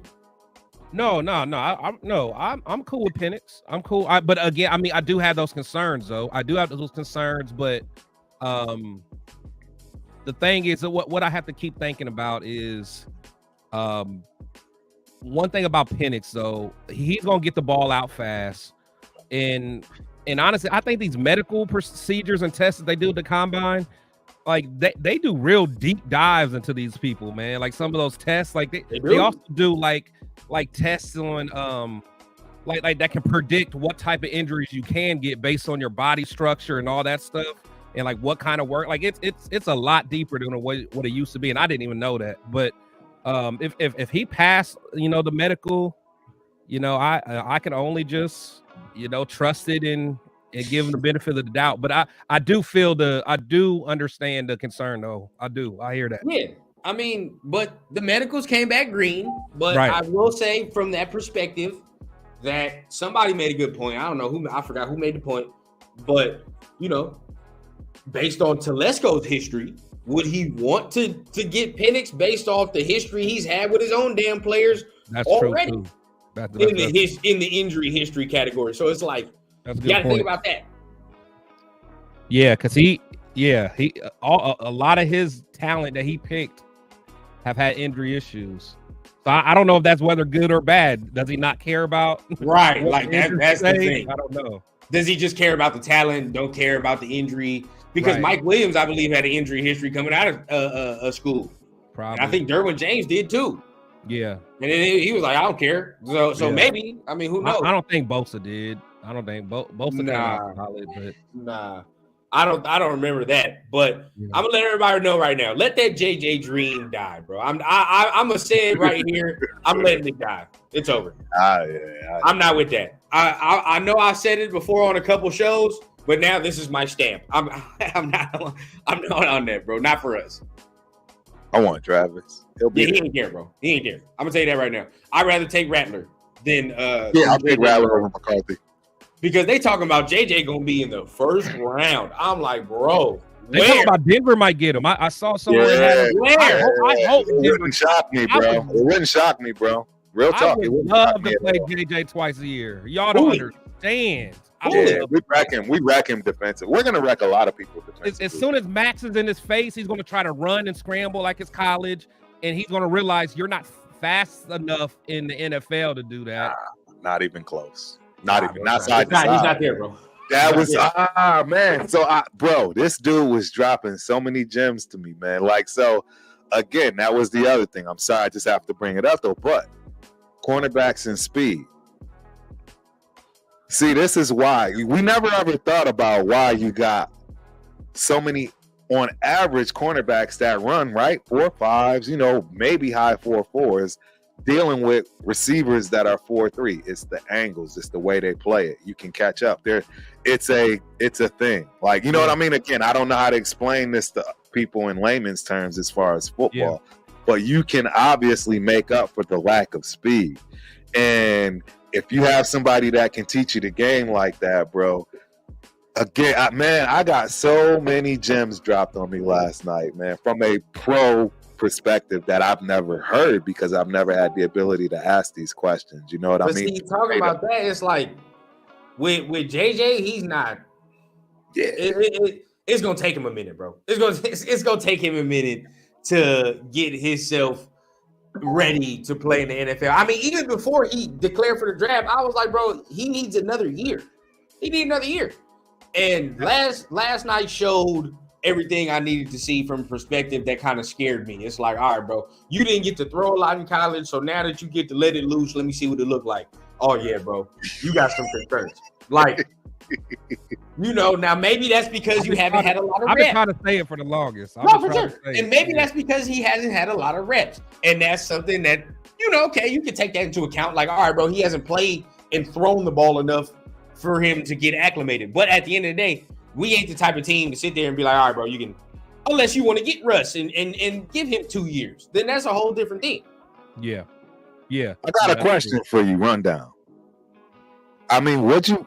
No. I'm cool with Penix. I'm cool. But again, I mean, I do have those concerns, though. I do have those concerns, but the thing is that what I have to keep thinking about is one thing about Penix, though, he's gonna get the ball out fast. And honestly, I think these medical procedures and tests that they do at the combine, like they do real deep dives into these people, man. Like some of those tests, like they also do like tests on like that can predict what type of injuries you can get based on your body structure and all that stuff. And like what kind of work, like it's a lot deeper than what it used to be, and I didn't even know that. But if he passed, the medical, I can only just trust it and give him the benefit of the doubt. But I do understand the concern, though. I hear that. Yeah, I mean, but the medicals came back green. But right. I will say from that perspective that somebody made a good point. I don't know I forgot who made the point, but based on Telesco's history, would he want to get Penix based off the history he's had with his own damn players? That's already true too. In the injury history category. So it's like you got to think about that. Yeah, because a lot of his talent that he picked have had injury issues. So I don't know if that's whether good or bad. Does he not care about? Right, like that's the thing. I don't know. Does he just care about the talent, don't care about the injury? Because Right. Mike Williams, I believe, had an injury history coming out of school. Probably. And I think Derwin James did too. Yeah. And then he was like, I don't care. So Yeah. maybe, I mean, who knows? I don't think Bosa did. I don't think Bosa came out solid, but Nah. I don't remember that, but Yeah. I'm gonna let everybody know right now. Let that JJ dream die, bro. I'm gonna say it right here. I'm letting it die. It's over. I'm not with that. I know I said it before on a couple shows, but now this is my stamp. I'm not on that, bro. Not for us. I want Travis. He'll be Yeah, he ain't there, bro. He ain't there. I'm gonna tell you that right now. I'd rather take Rattler than I'll take Rattler over McCarthy. because they talking about JJ gonna be in the first round. I'm like, bro, they talking about Denver might get him. I saw someone Yeah. I hope It wouldn't shock me, bro. It wouldn't shock me, bro. Real I talk. It would wouldn't shock love me to at play all. JJ twice a year. Y'all don't Who? understand. I Yeah, would. we wreck him defensive. We're gonna wreck a lot of people defensively. As soon as Max is in his face, he's going to try to run and scramble like it's college, and he's going to realize you're not fast enough in the NFL to do that. Not even close. Not even. Not He's side to not, he's side. not there, bro. That was Yeah. man. So bro, this dude was dropping so many gems to me, man. Like, so again, that was the other thing. I'm sorry, I just have to bring it up though. But cornerbacks and speed. See, this is why we never ever thought about why you got so many on average cornerbacks that run right 4.5s, maybe high 4.4s, dealing with receivers that are 4.3. It's the angles, it's the way they play it. You can catch up there. It's a thing. Like, you know what I mean? Again, I don't know how to explain this to people in layman's terms as far as football, but you can obviously make up for the lack of speed. And if you have somebody that can teach you the game like that, bro, again, I got so many gems dropped on me last night, man, from a pro perspective that I've never heard because I've never had the ability to ask these questions. You know what I mean? See, talking about that, it's like with JJ, he's not. Yeah, it's gonna take him a minute, bro. It's gonna take him a minute to get himself ready to play in the NFL. I mean, even before he declared for the draft, I was like, bro, he needs another year. He needs another year. And last night showed everything I needed to see from perspective that kind of scared me. It's like, all right, bro, you didn't get to throw a lot in college, so now that you get to let it loose, let me see what it look like. Oh yeah, bro, you got some concerns. Like, now maybe that's because you haven't had a lot of reps. I've been trying to say it for the longest. No, for sure. And maybe that's because he hasn't had a lot of reps. And that's something that, okay, you can take that into account. Like, all right, bro, he hasn't played and thrown the ball enough for him to get acclimated. But at the end of the day, we ain't the type of team to sit there and be like, all right, bro, you can, unless you want to get Russ and give him 2 years, then that's a whole different thing. Yeah. I got a question for you, Rundown. I mean,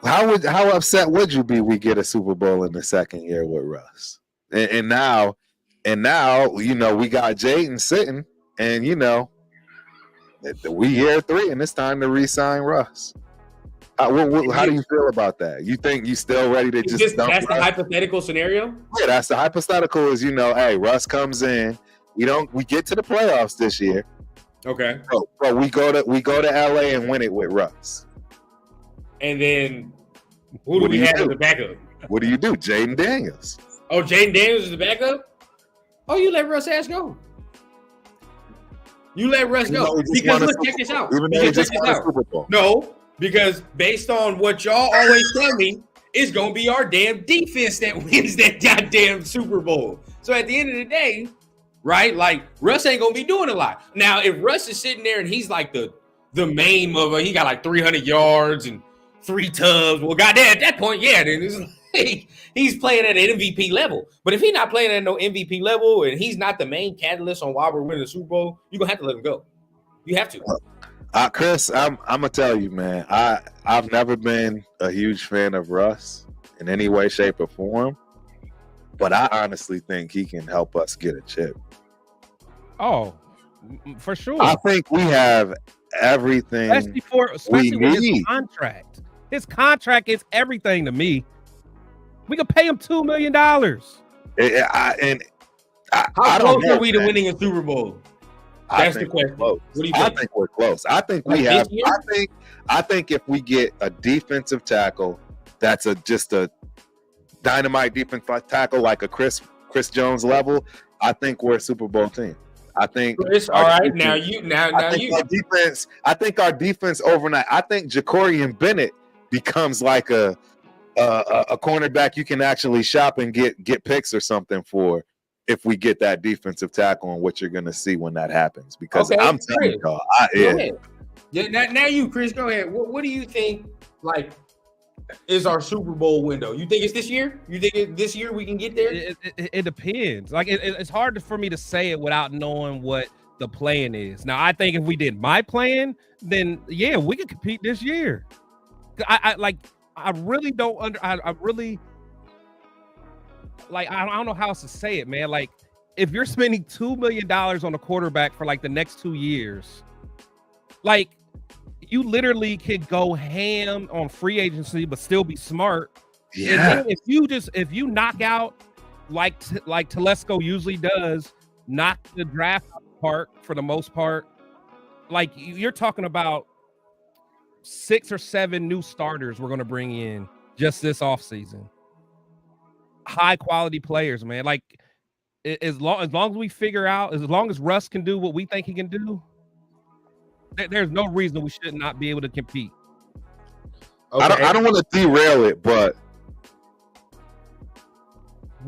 how upset would you be we get a Super Bowl in the second year with Russ? And now, we got Jaden sitting, and we year 3, and it's time to re-sign Russ. How do you feel about that? You think you still ready to just dump that's Russ? the hypothetical scenario? Yeah, that's the hypothetical. Is hey, Russ comes in, we get to the playoffs this year. Okay. But we go to LA and win it with Russ. And then who do we have as the backup? What do you do? Jaden Daniels. Oh, Jaden Daniels is the backup? Oh, you let Russ ass go. You let Russ go. Because look, check this out. No, because based on what y'all always tell me, it's going to be our damn defense that wins that goddamn Super Bowl. So at the end of the day, right, like Russ ain't going to be doing a lot. Now, if Russ is sitting there and he's like the main of he got like 300 yards and 3 tubs. Well, goddamn, at that point, yeah, then it's like he's playing at an MVP level. But if he's not playing at no MVP level and he's not the main catalyst on why we're winning the Super Bowl, you're gonna have to let him go. You have to. Chris, I'm gonna tell you, man. I've never been a huge fan of Russ in any way, shape, or form. But I honestly think he can help us get a chip. Oh, for sure. I think we have everything, especially with his contract. His contract is everything to me. We could pay him $2 million. How close are we to winning a Super Bowl? That's the question. What do you think? I think we're close. I think we have. I think if we get a defensive tackle that's just a dynamite defense tackle like a Chris Jones level, I think we're a Super Bowl team. I think Chris, all right. Now I think our defense overnight. I think Jacorian Bennett becomes like a cornerback you can actually shop and get picks or something for if we get that defensive tackle and what you're going to see when that happens. Because I'm telling y'all, now you, Chris, go ahead. What do you think? Like, is our Super Bowl window? You think it's this year? You think this year we can get there? It depends. Like it's hard for me to say it without knowing what the plan is. Now, I think if we did my plan, then yeah, we could compete this year. I really don't I don't know how else to say it, man. Like, if you're spending $2 million on a quarterback for like the next 2 years, like, you literally could go ham on free agency, but still be smart. Yeah. And then if you knock out like Telesco usually does, knock the draft part for the most part, like you're talking about 6 or 7 new starters we're going to bring in just this offseason. High quality players, man. Like as long as we figure out, as long as Russ can do what we think he can do, there's no reason we should not be able to compete. Okay. I don't want to derail it, but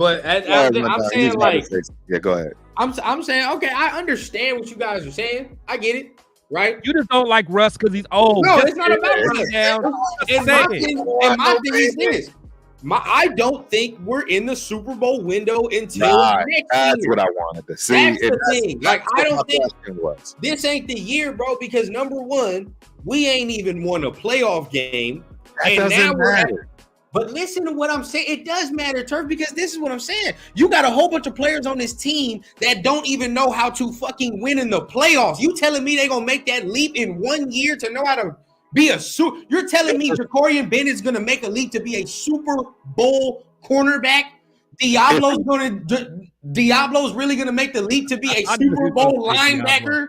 I'm saying, like, yeah, go ahead. I'm saying, okay, I understand what you guys are saying. I get it, right? You just don't like Russ because he's old. No, it's not about Russ. And my thing is this. I don't think we're in the Super Bowl window until next year. That's what I wanted to see. That's the thing. Like, I don't think this ain't the year, bro, because number one, we ain't even won a playoff game. That doesn't matter. But listen to what I'm saying. It does matter, Turf, because this is what I'm saying. You got a whole bunch of players on this team that don't even know how to fucking win in the playoffs. You telling me they're going to make that leap in 1 year to know how to be you're telling me Jacorian Bennett's going to make a leap to be a Super Bowl cornerback? Diablo's really going to make the leap to be a Super Bowl linebacker?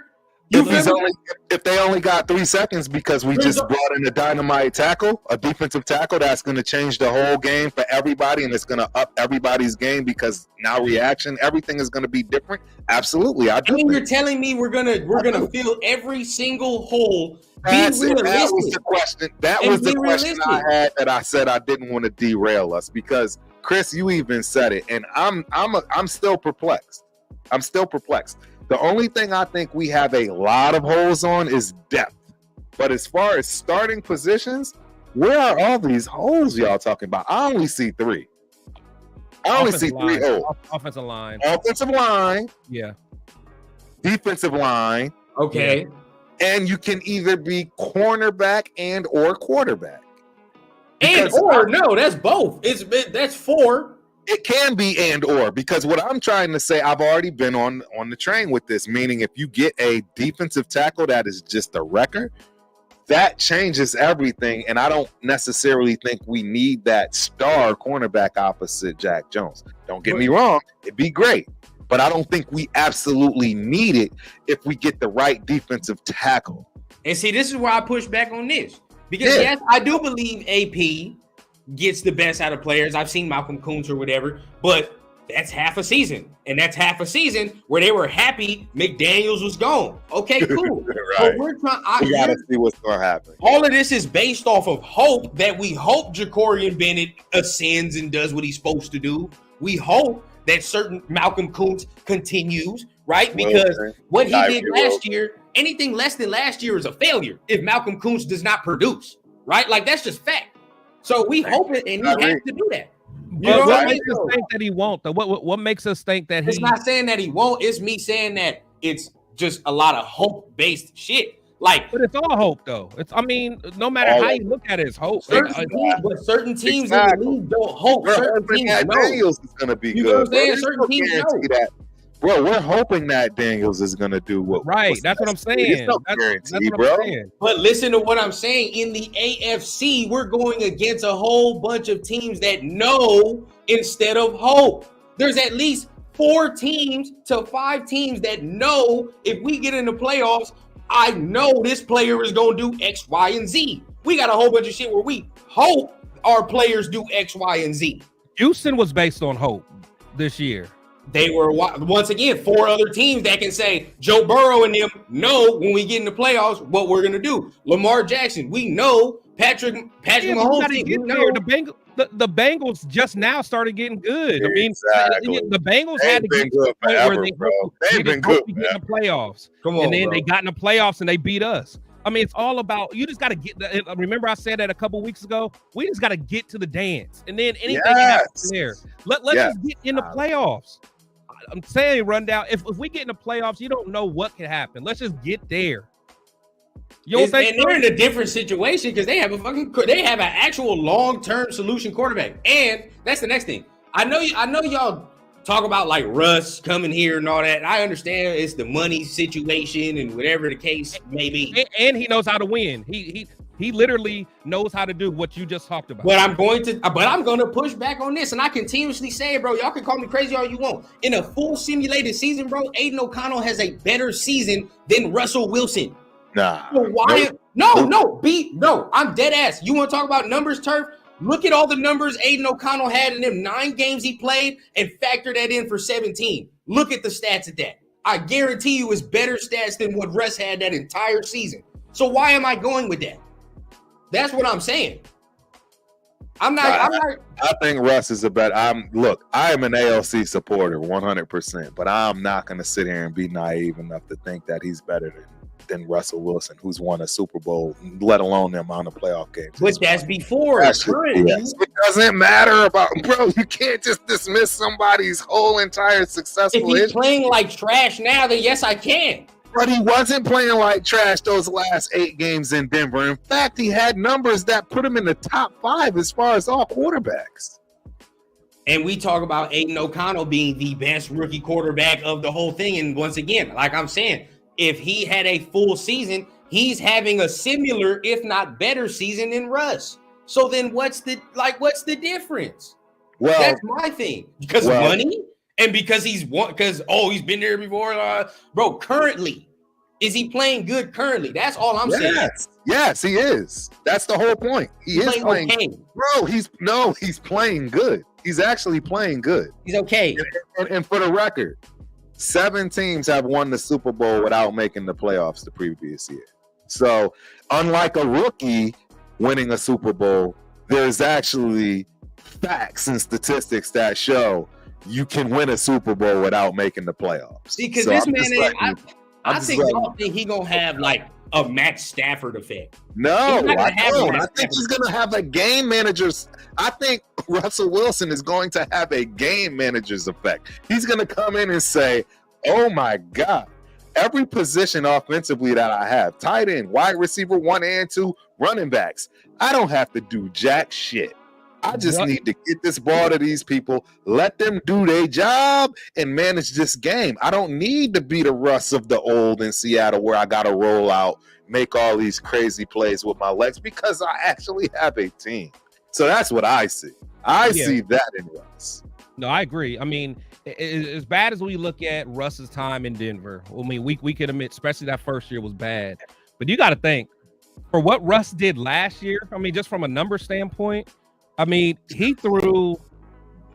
If they only got 3 seconds because we just brought in a dynamite tackle, a defensive tackle, that's going to change the whole game for everybody, and it's going to up everybody's game because now everything is going to be different. Absolutely, I do. I mean, you're telling me we're gonna fill every single hole. That was the question. That was the question I had that I said I didn't want to derail us because Chris, you even said it, and I'm still perplexed. The only thing I think we have a lot of holes on is depth. But as far as starting positions, where are all these holes y'all talking about? I only see 3. I only see 3 holes. Offensive line. Offensive line. Yeah. Defensive line. Okay. Yeah. And you can either be cornerback and or quarterback. No, that's both. That's 4. It can be and or, because what I'm trying to say, I've already been on the train with this, meaning if you get a defensive tackle that is just a wrecker, that changes everything. And I don't necessarily think we need that star cornerback opposite Jack Jones. Don't get me wrong. It'd be great. But I don't think we absolutely need it if we get the right defensive tackle. And see, this is where I push back on this. Because, yes, I do believe AP gets the best out of players. I've seen Malcolm Kuntz or whatever, but that's half a season. And that's half a season where they were happy McDaniels was gone. Okay, cool. Right. But we got to see what's going to happen. All of this is based off of hope that we hope Jacorian Bennett ascends and does what he's supposed to do. We hope that certain Malcolm Kuntz continues, right? Because what he did last year, anything less than last year is a failure if Malcolm Kuntz does not produce, right? Like, that's just fact. So we hope it, and he has to do that. What makes us think that he won't, though? What makes us think that It's not saying that he won't. It's me saying that it's just a lot of hope-based shit. Like, but it's all hope, though. No matter how you look at it, it's hope. Certain teams in the league don't hope. Certain teams Daniels is going to be good. You know what I'm saying? Certain teams know. Bro, we're hoping that Daniels is going to do what. Right, that's what I'm saying. That's what I'm saying. But listen to what I'm saying. In the AFC, we're going against a whole bunch of teams that know instead of hope. There's at least 4 teams to 5 teams that know if we get in the playoffs, I know this player is going to do X, Y, and Z. We got a whole bunch of shit where we hope our players do X, Y, and Z. Houston was based on hope this year. They were, once again, 4 other teams that can say Joe Burrow and them know when we get in the playoffs what we're going to do. Lamar Jackson, we know. Patrick Mahomes, we know. The Bengals just now started getting good. Exactly. I mean, the Bengals They've had to been get to the good point forever, where bro. They've been good to get in the playoffs. Come on, and then bro. they got in the playoffs and they beat us. I mean, it's all about, you just got to get, remember I said that a couple weeks ago? We just got to get to the dance. And then anything happens there. Let's just get in the playoffs. I'm saying, Rundown, if we get in the playoffs, you don't know what can happen. Let's just get there. You don't think? And they're in a different situation because they have an actual long-term solution quarterback. And that's the next thing. I know y'all talk about like Russ coming here and all that. And I understand it's the money situation and whatever the case may be. And he knows how to win. He literally knows how to do what you just talked about. But I'm going to push back on this, and I continuously say it, bro. Y'all can call me crazy all you want. In a full simulated season, bro, Aiden O'Connell has a better season than Russell Wilson. Nah. So why? No, I'm dead ass. You want to talk about numbers, Turf? Look at all the numbers Aiden O'Connell had in them 9 games he played and factor that in for 17. Look at the stats of that. I guarantee you it's better stats than what Russ had that entire season. So why am I going with that? That's what I'm saying. I think Russ is a better. I am an ALC supporter 100%, but I'm not going to sit here and be naive enough to think that he's better than Russell Wilson, who's won a Super Bowl, let alone the amount of playoff games. But that's before. It doesn't matter about, bro. You can't just dismiss somebody's whole entire successful. If he's playing like trash now, then yes, I can. But he wasn't playing like trash those last 8 games in Denver. In fact, he had numbers that put him in the top 5 as far as all quarterbacks. And we talk about Aiden O'Connell being the best rookie quarterback of the whole thing. And once again, like I'm saying, if he had a full season, he's having a similar, if not better season than Russ. So then what's the difference? Well, that's my thing. Because money? And because he's been there before, bro. Currently, is he playing good? Currently, that's all I'm saying. Yes, he is. That's the whole point. He is playing. Okay. Bro, he's playing good. He's actually playing good. He's okay. And for the record, 7 teams have won the Super Bowl without making the playoffs the previous year. So, unlike a rookie winning a Super Bowl, there's actually facts and statistics that show you can win a Super Bowl without making the playoffs. See, because this man, I think y'all think he gonna have like a Matt Stafford effect. No, I don't. I think he's gonna have a game manager's. I think Russell Wilson is going to have a game manager's effect. He's gonna come in and say, "Oh my God, every position offensively that I have, tight end, wide receiver 1 and 2, running backs, I don't have to do jack shit. I just need to get this ball to these people, let them do their job, and manage this game. I don't need to be the Russ of the old in Seattle where I got to roll out, make all these crazy plays with my legs because I actually have a team." So that's what I see. I see that in Russ. No, I agree. I mean, as bad as we look at Russ's time in Denver, I mean, we can admit, especially that first year was bad. But you got to think, for what Russ did last year, I mean, just from a number standpoint, I mean, he threw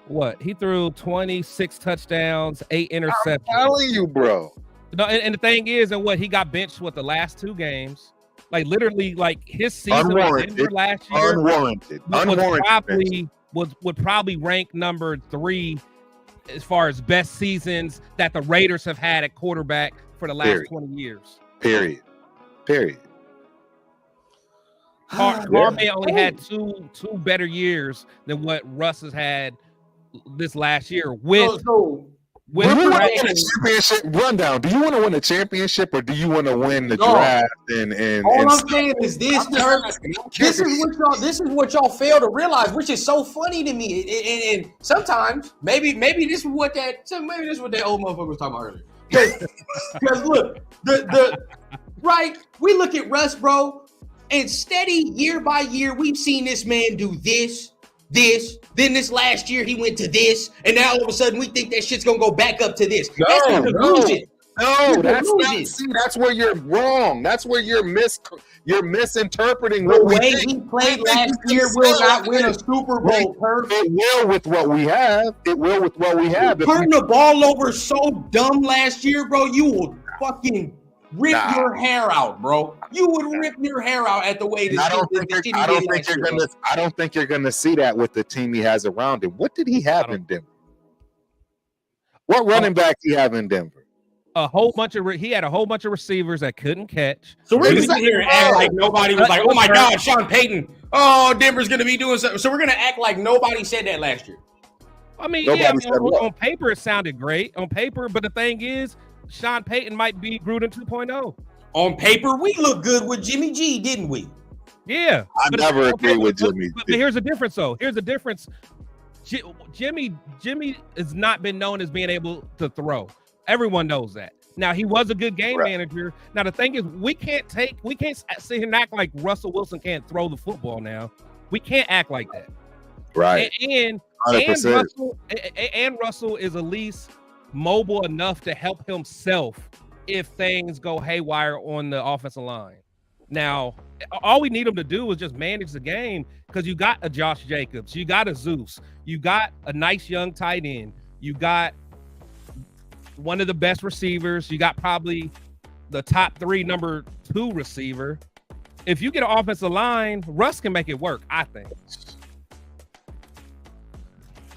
26 touchdowns, 8 interceptions. I'm telling you, bro. No, and the thing is, he got benched the last 2 games. Like literally, like his season in Denver last year would probably rank number 3 as far as best seasons that the Raiders have had at quarterback for the last 20 years. Period. Harbaugh only had two better years than what Russ has had this last year. Do you want to win a championship? Rundown. Do you want to win a championship or do you want to win the draft? All I'm saying is this. This is what y'all fail to realize, which is so funny to me. And sometimes maybe this is what that old motherfucker was talking about earlier. Because look, we look at Russ, bro. And steady year by year, we've seen this man do this. Then this last year, he went to this. And now all of a sudden, we think that shit's going to go back up to this. That's a delusion. No, that's not. See, that's where you're wrong. That's where you're misinterpreting The what we way think. he played last year will not win a Super Bowl. It will with what we have. It will with what we have. Turn the ball over so dumb last year, bro. You will fucking rip your hair out, bro. You would rip your hair out at the way this. I don't think you're gonna see that with the team he has around him. What did he have in Denver? What running back he have in Denver? He had a whole bunch of receivers that couldn't catch. So we're gonna sit here and act like nobody was like, "Oh my God, Sean Payton! Oh, Denver's gonna be doing something." So we're gonna act like nobody said that last year. I mean, on paper it sounded great on paper, but the thing is, Sean Payton might be Gruden 2.0. On paper, we look good with Jimmy G, didn't we? Yeah, I never agree with Jimmy G. But here's the difference, though. Here's the difference. Jimmy has not been known as being able to throw. Everyone knows that. Now, he was a good game manager. Now, the thing is, we can't sit here and act like Russell Wilson can't throw the football now. We can't act like that. Right. And Russell is at least mobile enough to help himself if things go haywire on the offensive line. Now, all we need him to do is just manage the game because you got a Josh Jacobs, you got a Zeus, you got a nice young tight end, you got one of the best receivers. You got probably the top 3 number 2 receiver. If you get an offensive line, Russ can make it work, I think.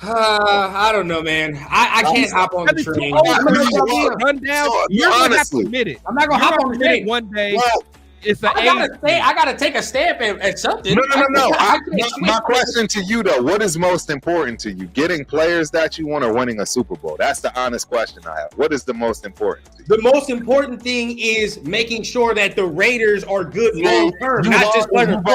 I don't know, man. I can't hop on the train. Run down. You're gonna have to admit it. I'm not gonna hop on the train one day. Well, I gotta take a stamp at something. No. My question to you though: what is most important to you? Getting players that you want or winning a Super Bowl? That's the honest question I have. What is the most important to you? The most important thing is making sure that the Raiders are good long term, not just and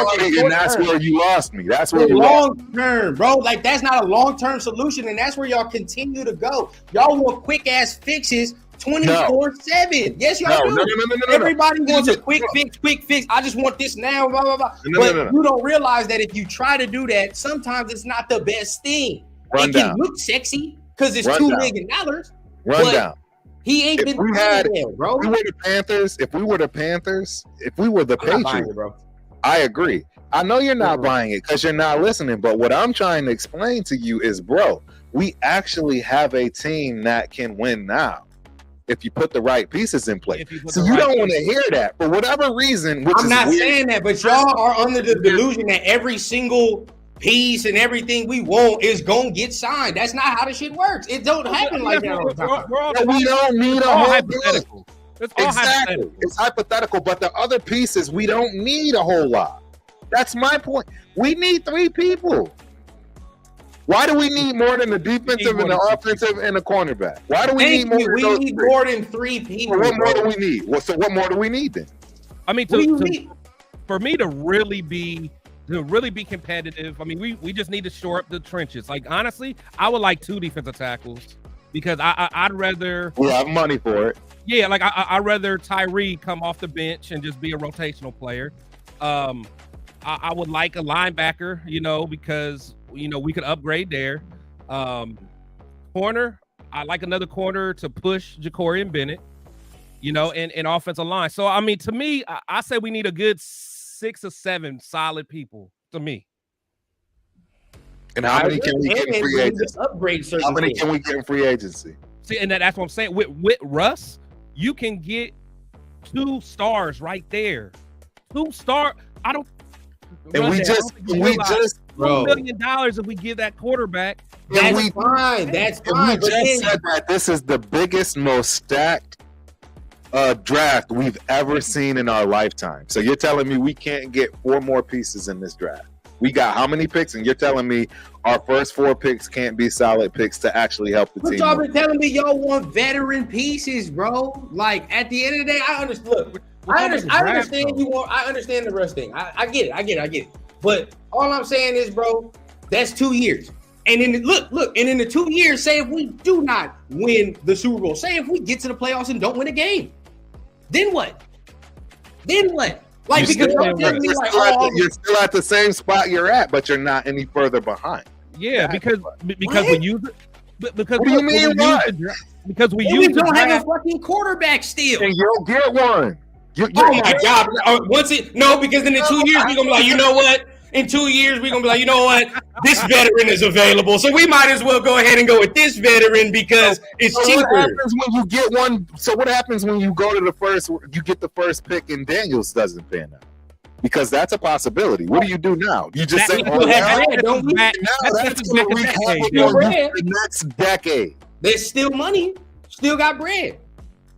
that's where you lost me. That's where you long term, bro. Like that's not a long term solution, and that's where y'all continue to go. Y'all want quick ass fixes. 24/7. Yes, y'all do. No. Everybody wants a quick fix. I just want this now, blah, blah, blah. But you don't realize that if you try to do that, sometimes it's not the best thing. It can look sexy because it's $2 million. Run down. He ain't been there, bro. If we were the Panthers, if we were the Patriots, bro. I agree. I know you're not buying it because you're not listening, but what I'm trying to explain to you is, bro, we actually have a team that can win now. If you put the right pieces in place. So you don't want to hear that for whatever reason. I'm not saying that, but y'all are under the delusion that every single piece and everything we want is going to get signed. That's not how the shit works. It don't happen like that all the time. We don't need a whole hypothetical. Exactly. It's hypothetical, but the other pieces, we don't need a whole lot. That's my point. We need 3 people. Why do we need more than the defensive and the offensive and the cornerback? Why do we need more? We need more than 3 people. What more do we need? So what more do we need then? I mean, for me to really be competitive, I mean, we just need to shore up the trenches. Like honestly, I would like 2 defensive tackles because I'd rather. We have money for it. Yeah, like I'd rather Tyree come off the bench and just be a rotational player. I would like a linebacker, because. We could upgrade there. Corner, I like another corner to push Ja'Cory Bennett, in offensive line. So, I mean, to me, I say we need a good 6 or 7 solid people, to me. And how many can we get in free agency? How many can we get in free agency? See, and that's what I'm saying. With Russ, you can get 2 stars right there. 2 star. I don't. And we just $1 million if we give that quarterback. That's fine. That's fine. We just said that this is the biggest, most stacked draft we've ever seen in our lifetime. So you're telling me we can't get 4 more pieces in this draft? We got how many picks? And you're telling me our first 4 picks can't be solid picks to actually help the team. But y'all been telling me y'all want veteran pieces, bro. Like at the end of the day, I understand. Look, I understand you want. I understand the Russ thing. I get it. But all I'm saying is, bro, that's 2 years. And then look, and in the 2 years, say if we do not win the Super Bowl, say if we get to the playoffs and don't win a game, then what? Like because you're still at the same spot you're at, but you're not any further behind. Yeah, because we use it. Because what do you mean? What? because we We use the don't have draft. a fucking quarterback still. And you'll get one. Oh my God! Because then in 2 years we're gonna be like, you know what? In 2 years we're gonna be like, you know what? This veteran is available, so we might as well go ahead and go with this veteran because it's cheaper. What happens when you get one? So what happens when you go to the first? You get the first pick and Daniels doesn't pan out because that's a possibility. What do you do now? You just say, "Oh, now bread, don't we?" that's going to wreak havoc on the next decade. There's still money. Still got bread.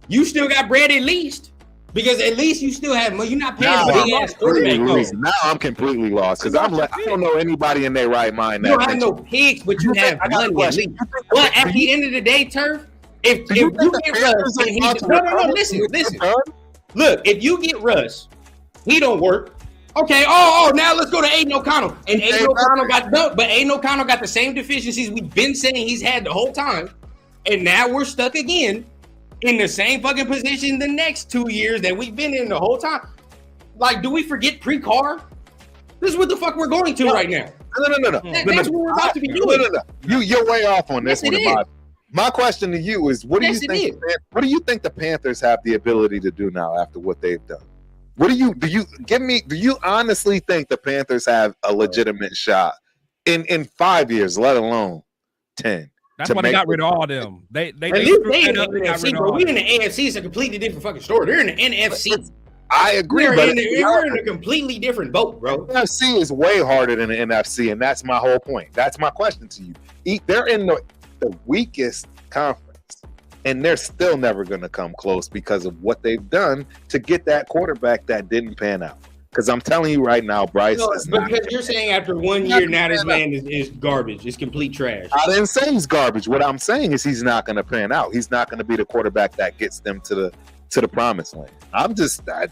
You still got bread at least. Because at least you still have money. You're not paying a big ass quarterback. Now I'm completely lost because I don't know anybody in their right mind. You don't have no picks, but you have money. But at the end of the day, Turf, if you get Russ, and no, listen. Look, if you get Russ, he don't work. Okay, now let's go to Aiden O'Connell. And Aiden O'Connell got the same deficiencies we've been saying he's had the whole time. And now we're stuck again in the same fucking position the next 2 years that we've been in the whole time. Like, do we forget pre-Carr? This is what the fuck we're going to right now. No. That's what we're about to be doing. You're way off on this one. My question to you is, what do you think? What do you think the Panthers have the ability to do now after what they've done? Do you honestly think the Panthers have a legitimate shot in 5 years, let alone 10? That's why they got rid of all them. They in the NFC, bro. We in the AFC. It's a completely different fucking story. They're in the NFC. I agree, we're in a completely different boat, bro. The NFC is way harder than the NFC, and that's my whole point. That's my question to you. They're in the weakest conference, and they're still never going to come close because of what they've done to get that quarterback that didn't pan out. Because I'm telling you right now, Bryce. Because you're saying after 1 year now this man is garbage. It's complete trash. I didn't say he's garbage. What I'm saying is he's not going to pan out. He's not going to be the quarterback that gets them to the promised land.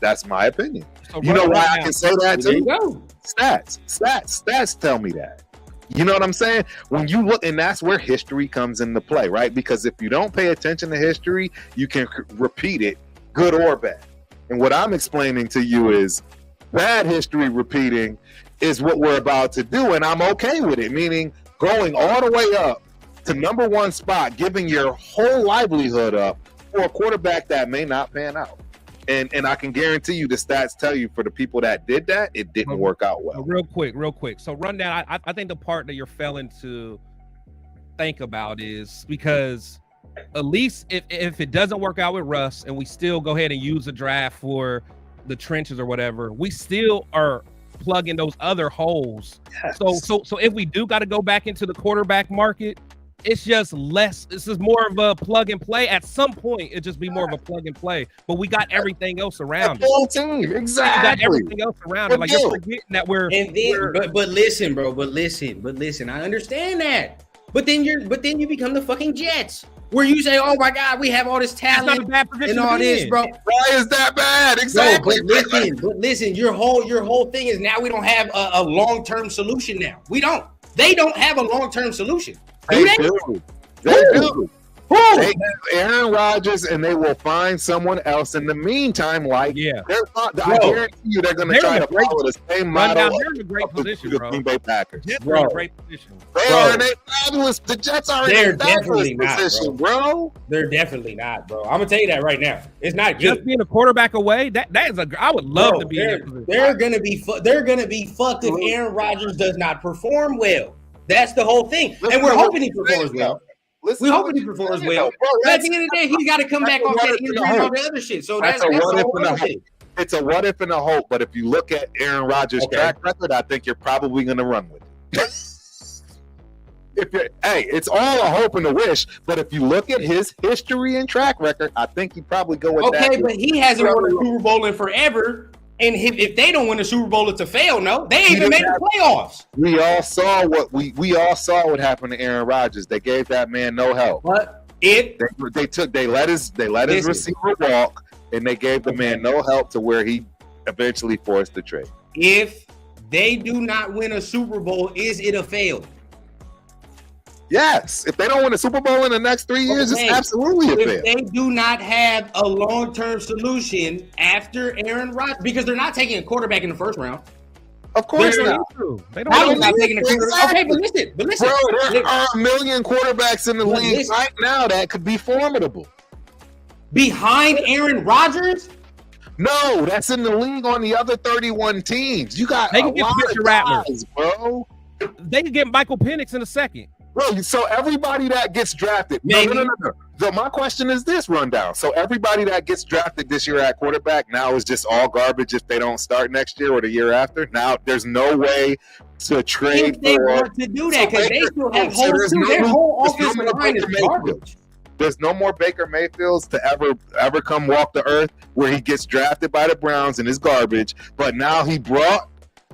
That's my opinion. So you know why I can say that too? There you go. Stats tell me that. You know what I'm saying? When you look, and that's where history comes into play, right? Because if you don't pay attention to history, you can repeat it, good or bad. And what I'm explaining to you is bad history repeating is what we're about to do, and I'm okay with it, meaning going all the way up to number one spot, giving your whole livelihood up for a quarterback that may not pan out. And I can guarantee you the stats tell you for the people that did that, it didn't work out well. Real quick. So rundown, I think the part that you're failing to think about is because at least if it doesn't work out with Russ and we still go ahead and use the draft for the trenches or whatever, we still are plugging those other holes. Yes. So if we do got to go back into the quarterback market, it's just less. This is more of a plug and play. At some point, it just be more of a plug and play. But we got everything else around it. Whole team, exactly. We got everything else around it. Like you're forgetting that we're. And then, but listen, bro. But listen. I understand that. But then you become the fucking Jets, where you say, "Oh my God, we have all this talent and all this, bro." Why is that bad? Exactly. But listen. Your whole thing is now we don't have a long-term solution. Now we don't. They don't have a long-term solution. They do. They have Aaron Rodgers, and they will find someone else in the meantime. I guarantee you, they're going to try to follow the same model. They're in a great position, bro. Green Bay Packers. They're in a great position. They are in a fabulous. The Jets are in a fabulous position, bro. They're definitely not, bro. I'm gonna tell you that right now. It's not good. Just being a quarterback away. That is I would love to be in that position. They're gonna be fucked if Aaron Rodgers does not perform well. That's the whole thing, and we're hoping he performs well. We're hoping he performs well. But at the end of the day, he's got to come back off that injury and all the other shit. So that's a what if and a hope. It's a what if and a hope. But if you look at Aaron Rodgers' track record, I think you're probably going to run with it. It's all a hope and a wish. But if you look at his history and track record, I think you probably go with that. Okay, but he hasn't won a Super Bowl in forever. And if they don't win a Super Bowl, it's a fail. No, they ain't even made the playoffs. We all saw what happened to Aaron Rodgers. They gave that man no help. But they let his receiver walk, and they gave the man no help to where he eventually forced the trade. If they do not win a Super Bowl, is it a fail? Yes. If they don't win a Super Bowl in the next 3 years, it's absolutely a fail. If they do not have a long-term solution after Aaron Rodgers, because they're not taking a quarterback in the first round. Of course not. They Probably don't not taking a quarterback. Exactly. Okay, but listen. Bro, there are a million quarterbacks in the But league listen. right now that could be formidable. Behind Aaron Rodgers, No, that's in the league on the other 31 teams. You got They a can get lot Spencer of Rattler. guys, bro. They can get Michael Penix in a second. Bro, so everybody that gets drafted. Maybe. No. So my question is this rundown. So everybody that gets drafted this year at quarterback now is just all garbage if they don't start next year or the year after. Now there's no way to trade if they for. want to do that, because they still have So holes there's too. no Their more- whole there's no offensive more line is Baker Mayfield. garbage. There's no more Baker Mayfields to ever come walk the earth where he gets drafted by the Browns and is garbage. But now he brought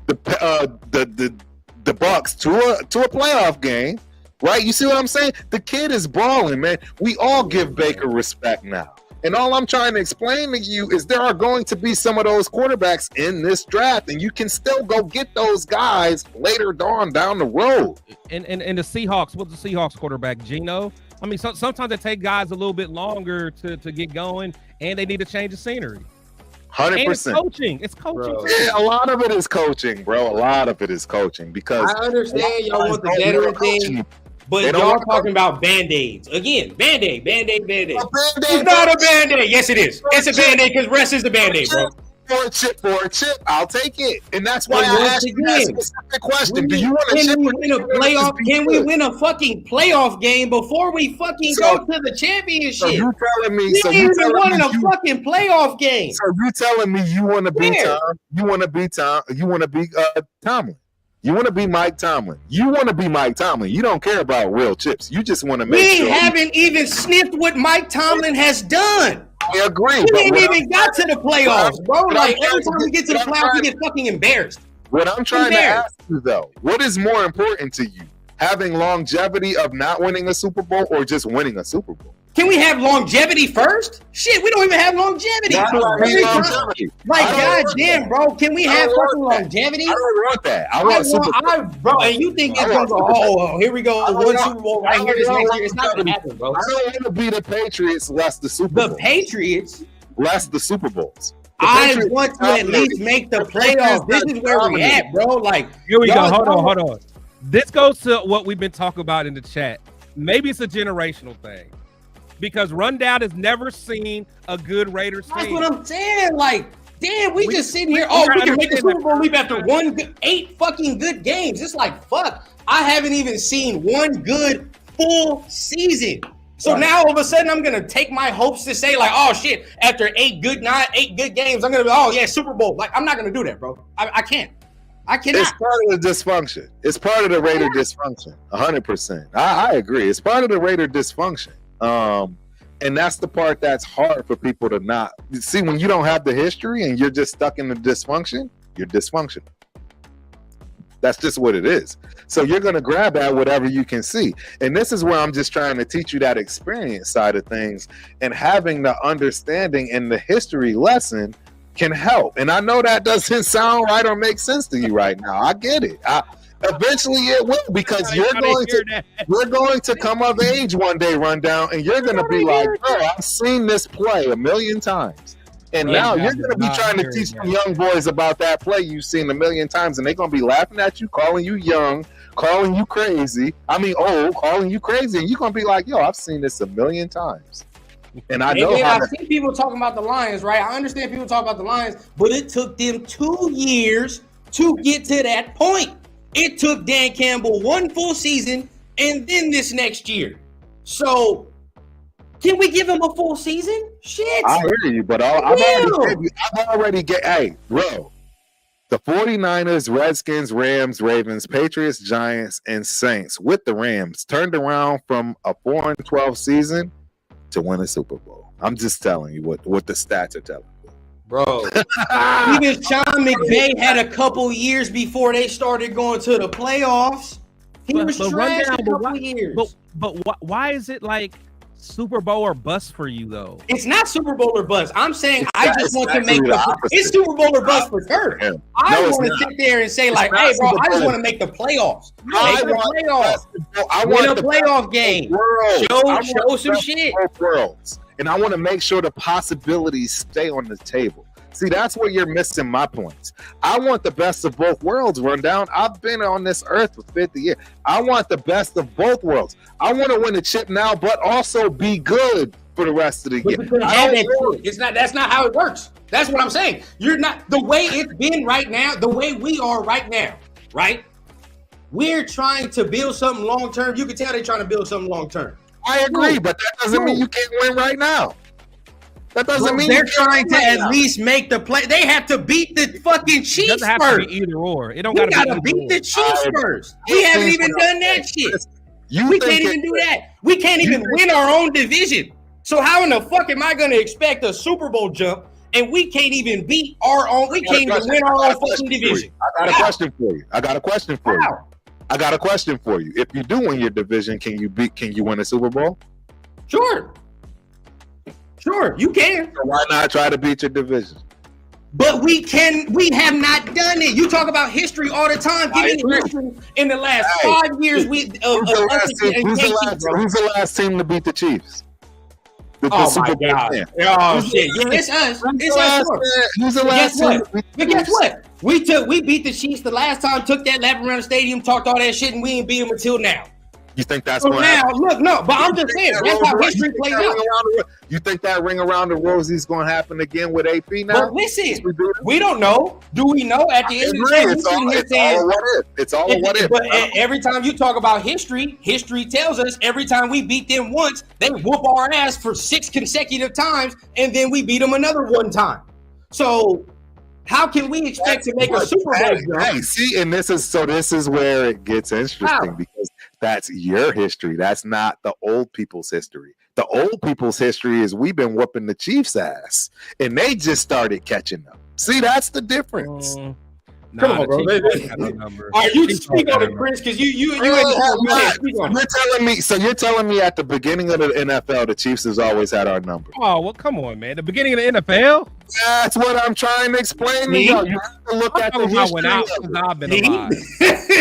the Bucks to a playoff game, right? You see what I'm saying? The kid is balling, man. We all give Baker respect now. And all I'm trying to explain to you is there are going to be some of those quarterbacks in this draft, and you can still go get those guys later on down the road. And the Seahawks, what's the Seahawks quarterback, Geno? I mean, sometimes it take guys a little bit longer to get going, and they need to change the scenery. 100%. And it's coaching. It's coaching. Bro. Yeah, a lot of it is coaching, bro. A lot of it is coaching because I understand y'all want the veteran thing, but They don't y'all want talking about Band-Aids. Again, Band-Aid. A It's Band-Aid, not a Band-Aid. Yes, it is. It's a Band-Aid because rest is the Band-Aid, bro. for a chip, I'll take it. And that's why But I once asked you that again, specific question. Do you want a Can chip? we or win do a you want playoff? to just be Can we good? win a fucking playoff game before we fucking So- go to the So championship? you telling me? We So ain't you even telling won me? a fucking playoff game. So you telling me you want to be Where? Tom? You want to be Tom? You want to be Tomlin? You want to be Mike Tomlin? You want to be Mike Tomlin? You don't care about real chips. You just want to make We sure. haven't even sniffed what Mike Tomlin has done. I agree. We but ain't what even got to the playoffs, bro. but I'm Like trying every to time we get to the but I'm playoffs, trying we get fucking embarrassed. What I'm trying to Compared. ask you though, what is more important to you? Having longevity of not winning a Super Bowl or just winning a Super Bowl? Can we have longevity first? Shit, we don't even have longevity. That's what I mean, Every time- longevity. Like, I don't want goddamn, that. bro, can we I have don't fucking want that. longevity? I don't want that. I want Super Bowl. Bro, and you think it's I gonna want go, Super Bowl. oh, here we go, I don't one want- Super Bowl I right don't here this want next year. It's not gonna longevity. happen, bro. I don't want to be the Patriots less the Super The Bowl. Patriots, Less the Super Bowls. The I Patriots want to at least make the playoffs. This is where we at, bro. Like, Here we go. y'all Hold don't- on. This goes to what we've been talking about in the chat. Maybe it's a generational thing because Rundown has never seen a good Raiders That's team. what I'm saying. Like, damn, we just sitting here. we Oh, we gotta can make the understand Super Bowl leap after 8 fucking good games. It's like, fuck. I haven't even seen one good full season. So now all of a sudden I'm gonna take my hopes to say like, oh shit, after 8 good games, I'm gonna be, oh yeah, Super Bowl. Like, I'm not gonna do that, bro. I can't. I cannot. It's part of the dysfunction. It's part of the Raider dysfunction. 100%. I agree. It's part of the Raider dysfunction. And that's the part that's hard for people to not see. When you don't have the history and you're just stuck in the dysfunction, you're dysfunctional. That's just what it is. So you're going to grab at whatever you can see. And this is where I'm just trying to teach you that experience side of things, and having the understanding and the history lesson can help. And I know that doesn't sound right or make sense to you right now. I get it. Eventually it will, because you're going to come of age one day, Rundown, and you're going to be like, bro, I've seen this play a million times. And now you're going to be trying to teach the young boys about that play you've seen a million times, and they're going to be laughing at you, calling you young, calling you crazy. I mean, old, calling you crazy. And you're going to be like, yo, I've seen this a million times. And I know And how I've seen people talking about the Lions, right? I understand people talk about the Lions, but it took them 2 years to get to that point. It took Dan Campbell 1 full season and then this next year. So can we give him a full season? Shit. I hear you, but I've already get. Hey, bro, the 49ers, Redskins, Rams, Ravens, Patriots, Giants, and Saints with the Rams turned around from a 4-12 season to win a Super Bowl. I'm just telling you what the stats are telling you. Bro, even Sean McVay had a couple years before they started going to the playoffs. He was trash a couple years. But why is it like Super Bowl or bust for you though? It's not Super Bowl or bust. I'm saying I just want to actually make the opposite. it's Super Bowl or bust for Kurt. Yeah. I No, it's want to not. sit there and say It's like, not hey, bro, Super I just Bowl. want to make the playoffs. I Make the want playoffs. I Win a want the playoff game. world. Show- I want show some the shit. both worlds. And I want to make sure the possibilities stay on the table. See, that's where you're missing my points. I want the best of both worlds, Rundown. I've been on this earth for 50 years. I want the best of both worlds. I want to win a chip now, but also be good for the rest of the year. That's not how it works. That's what I'm saying. You're not the way it's been right now, the way we are right now, right? We're trying to build something long term. You can tell they're trying to build something long term. I agree, but that doesn't mean you can't win right now. That doesn't mean they're trying to at least make the play. They have to beat the fucking Chiefs It doesn't have first. to be either or. It don't We gotta gotta beat the Chiefs first. We haven't even done that shit. We can't even do that. We can't even win our own division. So how in the fuck am I gonna expect a Super Bowl jump and we can't even beat our own? We can't even win our own fucking division. I got a question for you. I got a question for you. If you do win your division, can you win a Super Bowl? Sure, you can. So why not try to beat your division? But we have not done it. You talk about history all the time. Give me history in the last 5 years. Who's the last team to beat the Chiefs? Oh my God! Oh shit! Yeah, it's us. It's us. Who's the last team? But guess what? We beat the Chiefs the last time. Took that lap around the stadium, talked all that shit, and we ain't beat them until now. You think that's going to happen? Look, no, but I'm just saying that's how history plays out. You think that ring around the rosy is going to happen again with AP now? But listen, we don't know. Do we know? At the end of the day, it's all a what if. But every time you talk about history, history tells us every time we beat them once, they whoop our ass for 6 consecutive times, and then we beat them another one time. So how can we expect to make a Super Bowl? Hey, see, and this is where it gets interesting because that's your history. That's not the old people's history. The old people's history is we've been whooping the Chiefs' ass, and they just started catching them. See, that's the difference. Come on, bro. All right, you speak on it, Prince, because you you're telling me. So you're telling me at the beginning of the NFL, the Chiefs has always had our number. Oh well, come on, man. The beginning of the NFL. That's what I'm trying to explain to you. You have to look at the history. I've been alive.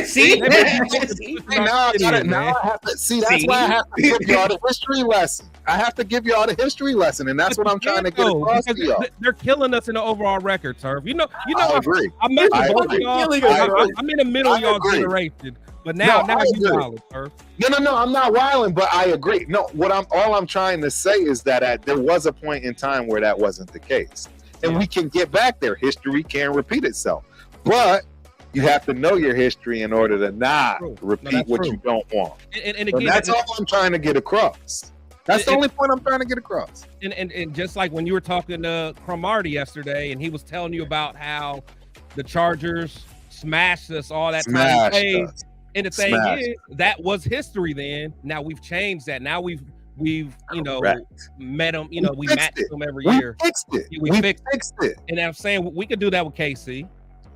See, now I have to see. That's why I have to give y'all the history lesson. I have to give y'all the history lesson, and that's what I'm trying to get across to y'all. They're killing us in the overall record, Turf. You know. I agree. I'm in the middle of y'all generation, but now you wild, Turf. No, I'm not wilding, but I agree. No, all I'm trying to say is that there was a point in time where that wasn't the case, and we can get back there. History can repeat itself, but you have to know your history in order to not repeat what you don't want. And again, that's all I'm trying to get across. That's the only point I'm trying to get across. And just like when you were talking to Cromartie yesterday, and he was telling you about how the Chargers smashed us all that time. And the thing is, that was history then. Now we've changed that. Now we've met them. We match them every year. We fixed it. And I'm saying we could do that with KC.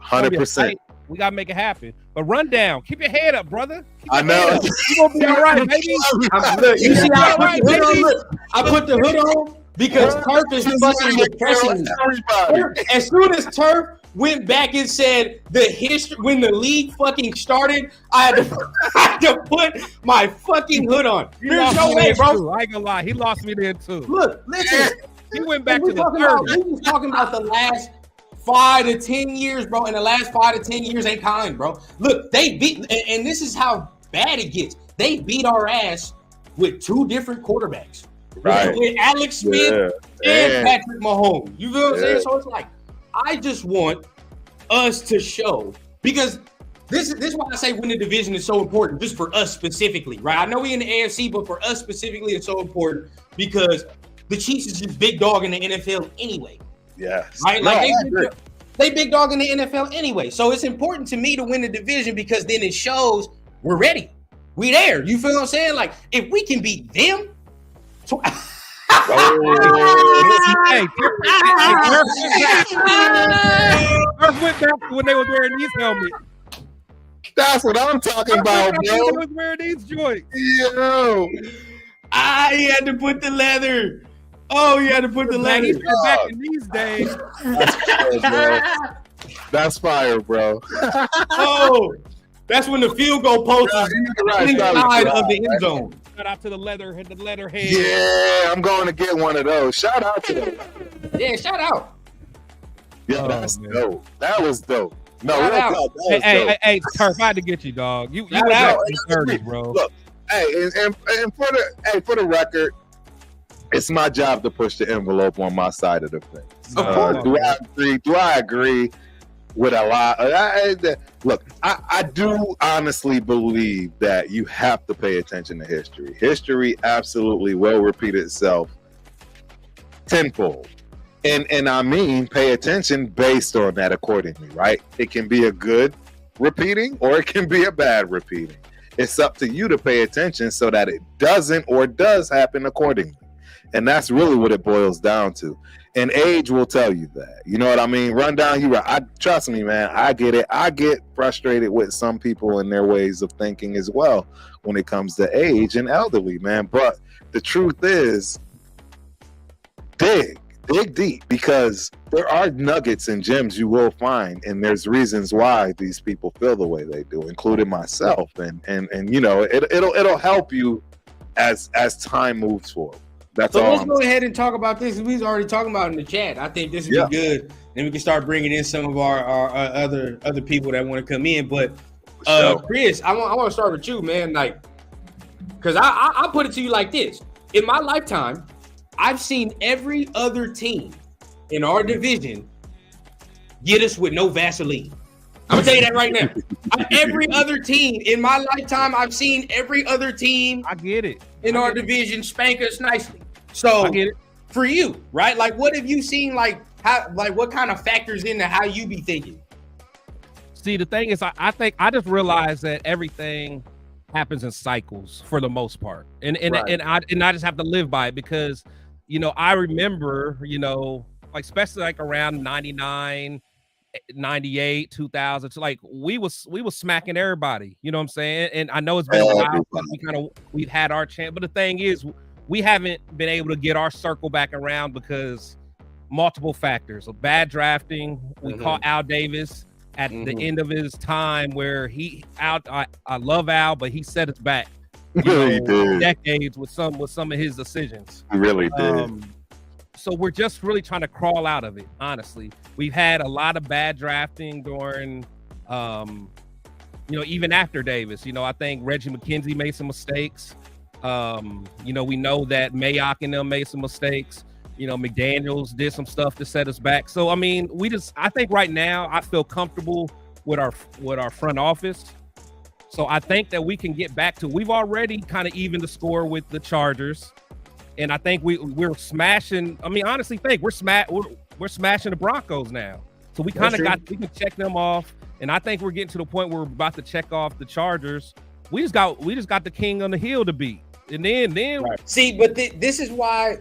100%. We gotta make it happen. But run down. Keep your head up, brother. I know. You gonna be all right, baby. Look, you see how I put the hood on because Turf is fucking depressing me. As soon as Turf went back and said the history when the league fucking started, I had to put my fucking hood on. There's no way, bro. I ain't gonna lie, he lost me there too. Look, listen. He went back to the 30s. We was talking about the last 5 to 10 years, bro. And the last 5 to 10 years ain't kind, bro. Look, they beat, and this is how bad it gets. They beat our ass with 2 different quarterbacks. Right. With Alex Smith and Patrick Mahomes. You feel what I'm saying? So it's like, I just want us to show, because this is why I say win the division is so important, just for us specifically, right? I know we in the AFC, but for us specifically, it's so important because the Chiefs is just big dog in the NFL anyway. Yes. Right? Like they big dog in the NFL anyway. So it's important to me to win the division because then it shows we're ready. We there. You feel what I'm saying? Like if we can beat them. Hey, went back when they were wearing these helmets. That's what I'm talking about, bro. They was wearing these joints. Yo. He had to put the leather. Oh, you had to put the leather. Back in these days. That's fire, bro. Oh, that's when the field goal post is inside of the end zone. Shout out to the leather head. Yeah, I'm going to get one of those. Shout out to them. Yeah, shout out. Yeah, that's dope. That was dope. No, Shout real out. talk, that was dope. Hey, Turf, I had to get you, dog. You Shout went back out. to the 30s, bro. Look, hey, and for the record, it's my job to push the envelope on my side of the fence. Of course. Do I agree with a lot? Look, I do honestly believe that you have to pay attention to history. History absolutely will repeat itself tenfold. And I mean, pay attention based on that accordingly, right? It can be a good repeating or it can be a bad repeating. It's up to you to pay attention so that it doesn't or does happen accordingly. And that's really what it boils down to. And age will tell you that. You know what I mean? Rundown, trust me, man, I get it. I get frustrated with some people and their ways of thinking as well when it comes to age and elderly, man. But the truth is, dig deep, because there are nuggets and gems you will find, and there's reasons why these people feel the way they do, including myself. And you know, it'll help you as time moves forward. That's so all. Let's go ahead and talk about this. We was already talking about it in the chat. I think this would be good. Then we can start bringing in some of our other people that want to come in. But Chris, I want to start with you, man. Like, because I put it to you like this: in my lifetime, I've seen every other team in our division get us with no Vaseline. I'm gonna tell you that right now. Every other team in my lifetime, I've seen every other team. I get it. In our division, spank us nicely. So I get it. For you, right? Like, what have you seen? Like, how? Like, what kind of factors into how you be thinking? See, the thing is, I think I just realized that everything happens in cycles for the most part, and I just have to live by it because, you know, I remember, you know, like especially like around 99, 98, 2000, so like we was smacking everybody, you know what I'm saying? And I know it's been a while, but we've had our chance. But the thing is, we haven't been able to get our circle back around because multiple factors of bad drafting. We caught Al Davis at the end of his time where I love Al, but he set us back decades with some of his decisions. He really did. So we're just really trying to crawl out of it, honestly. We've had a lot of bad drafting during, you know, even after Davis. You know, I think Reggie McKenzie made some mistakes. You know, we know that Mayock and them made some mistakes. You know, McDaniels did some stuff to set us back. So, I mean, I think right now I feel comfortable with our front office. So I think that we can get back to, we've already kind of evened the score with the Chargers. And I think we're smashing. I mean, honestly, we're smashing the Broncos now. So we kind of we can check them off. And I think we're getting to the point where we're about to check off the Chargers. We just got the king on the hill to beat. And then right. See, but this is why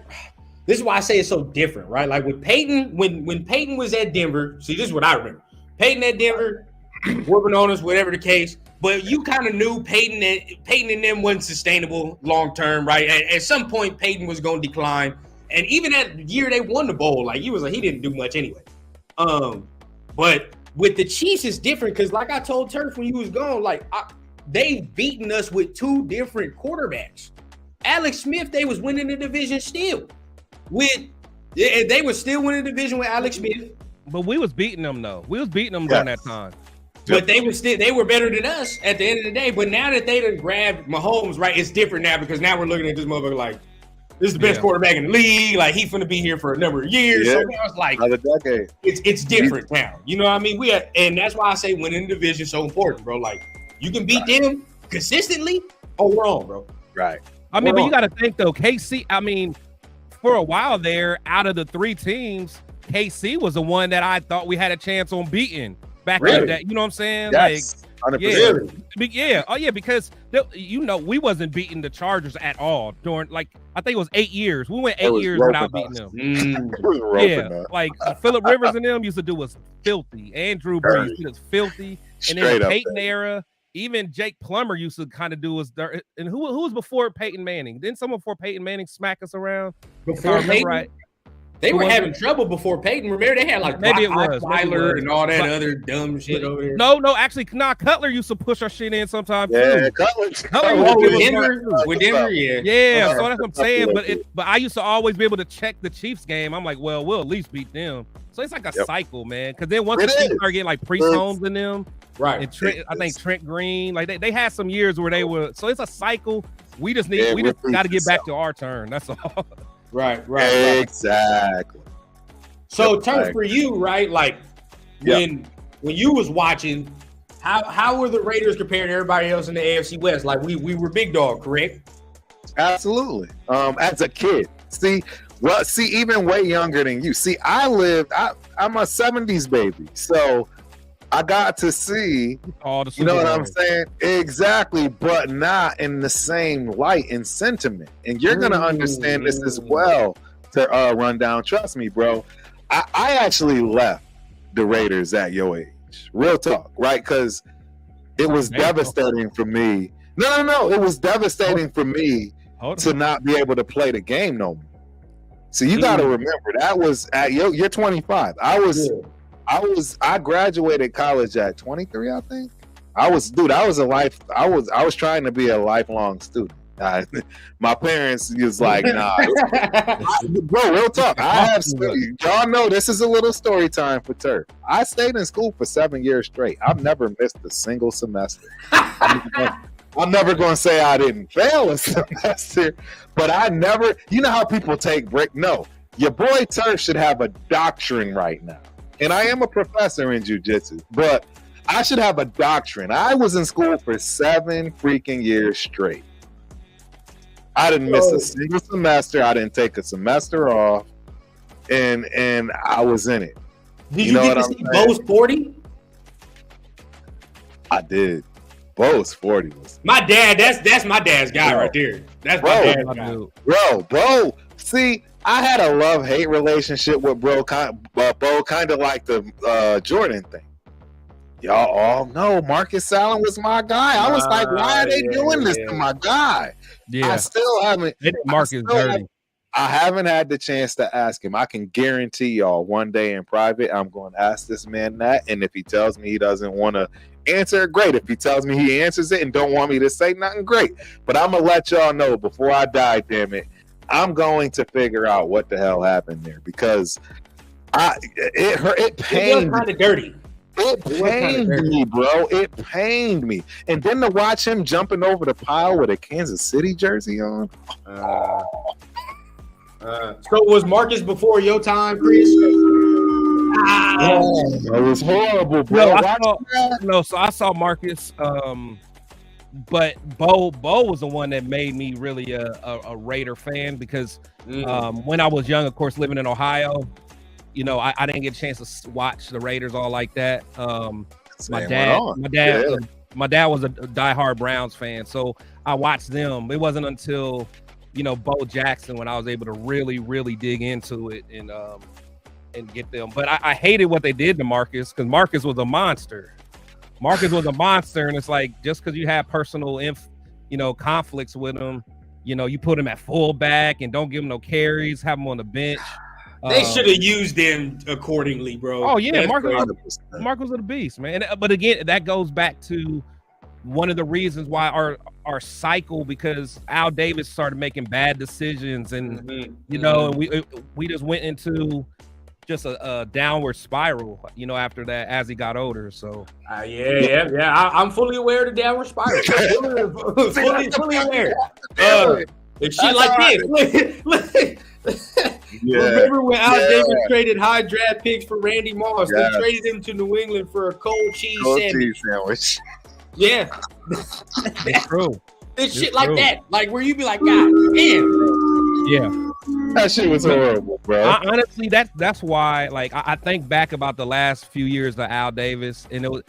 I say it's so different, right? Like with Peyton, when Peyton was at Denver, see, this is what I remember. Peyton at Denver, working on us, whatever the case. But you kind of knew Peyton and them wasn't sustainable long term, right? At some point, Peyton was going to decline. And even that year they won the bowl, like he didn't do much anyway. But with the Chiefs, it's different because, like I told Turf when he was gone, like they've beaten us with two different quarterbacks. Alex Smith, they was winning the division still. They were still winning the division with Alex Smith. But we was beating them though. We was beating them during that time. But they were better than us at the end of the day. But now that they done grabbed Mahomes, right, it's different now because now we're looking at this motherfucker like, this is the best quarterback in the league. Like, he's going to be here for a number of years. So now it's like, another decade. It's different now. You know what I mean? And that's why I say winning the division is so important, bro. Like, you can beat them consistently or we're on, bro. Right. I mean, but you got to think, though, KC, I mean, for a while there, out of the three teams, KC was the one that I thought we had a chance on beating. Back in that, you know what I'm saying? Yes, like, 100%. Yeah. Oh, yeah, because, you know, we wasn't beating the Chargers at all during, like, I think it was 8 years. We went 8 years without beating them. Like, Phillip Rivers and them used to do us filthy. Andrew Brees did us filthy. And then the Peyton era, even Jake Plummer used to kind of do us dirt. And who was before Peyton Manning? Didn't someone before Peyton Manning smack us around? Before Peyton? Right. They were having trouble before Peyton. Remember, they had like maybe it was Osweiler and all that other dumb shit over there. No, actually, Cutler used to push our shit in sometimes too. With Denver, yeah. Yeah, so that's what I'm saying. But I used to always be able to check the Chiefs game. I'm like, well, we'll at least beat them. So it's like a cycle, man. Because then once the Chiefs start getting like Priest Holmes in them, right? And I think Trent Green, like they had some years where they were. So it's a cycle. We just got to get back to our turn. That's all. Right. Exactly. So, Turf, for you, right? Like when you was watching, how were the Raiders compared to everybody else in the AFC West? Like we were big dog, correct? Absolutely. As a kid, even way younger than you. See, I'm a 70s baby, so I got to see all the, you know what I'm saying? Exactly, but not in the same light and sentiment. And you're gonna understand this as well to run down. Trust me, bro. I actually left the Raiders at your age. Real talk, right? Because it was devastating for me. No. It was devastating for me to not be able to play the game no more. So you got to remember that was at you're 25. I graduated college at 23, I think. I was trying to be a lifelong student. My parents was like, nah. Bro, real talk. Y'all know this is a little story time for Turf. I stayed in school for 7 years straight. I've never missed a single semester. I'm never going to say I didn't fail a semester, but I never, you know how people take break? No, your boy Turf should have a doctrine right now. And I am a professor in jiu-jitsu, but I should have a doctrine. I was in school for 7 freaking years straight. I didn't miss a single semester. I didn't take a semester off, and I was in it. Did you get to see Bo's 40? I did. Bo's 40 was my dad. That's my dad's guy right there. That's my dad's guy. Bro. See, I had a love-hate relationship with Bo, kind of like the Jordan thing. Y'all all know Marcus Allen was my guy. I was like, why are they doing this to my guy? Yeah, I still haven't. Marcus dirty. I haven't had the chance to ask him. I can guarantee y'all one day in private, I'm going to ask this man that. And if he tells me he doesn't want to answer it, great. If he tells me he answers it and don't want me to say nothing, great. But I'm going to let y'all know before I die, damn it. I'm going to figure out what the hell happened there because it pained me. It was kind of dirty. It pained me, bro. It pained me. And then to watch him jumping over the pile with a Kansas City jersey on. So was Marcus before your time, Chris? It was horrible, bro. So I saw Marcus, but Bo was the one that made me really a Raider fan because when I was young, of course, living in Ohio, you know, I didn't get a chance to watch the Raiders all like that. My dad was a diehard Browns fan, so I watched them. It wasn't until, you know, Bo Jackson when I was able to really, really dig into it and get them. But I hated what they did to Marcus because Marcus was a monster. And it's like just because you have personal, conflicts with him, you know, you put him at fullback and don't give him no carries, have him on the bench. They should have used them accordingly, bro. Oh yeah, Marcus was a beast, man. But again, that goes back to one of the reasons why our cycle, because Al Davis started making bad decisions, and we just went into just a downward spiral, you know, after that as he got older. So I'm fully aware of the downward spiral. fully aware. If shit like this. Remember when Al Davis traded high draft picks for Randy Moss? They traded him to New England for a cold cheese sandwich. Yeah. It's true. It's shit true. Like that. Like where you be like, God damn. Yeah. That shit was horrible, bro. Honestly, that's why, like, I think back about the last few years of Al Davis, and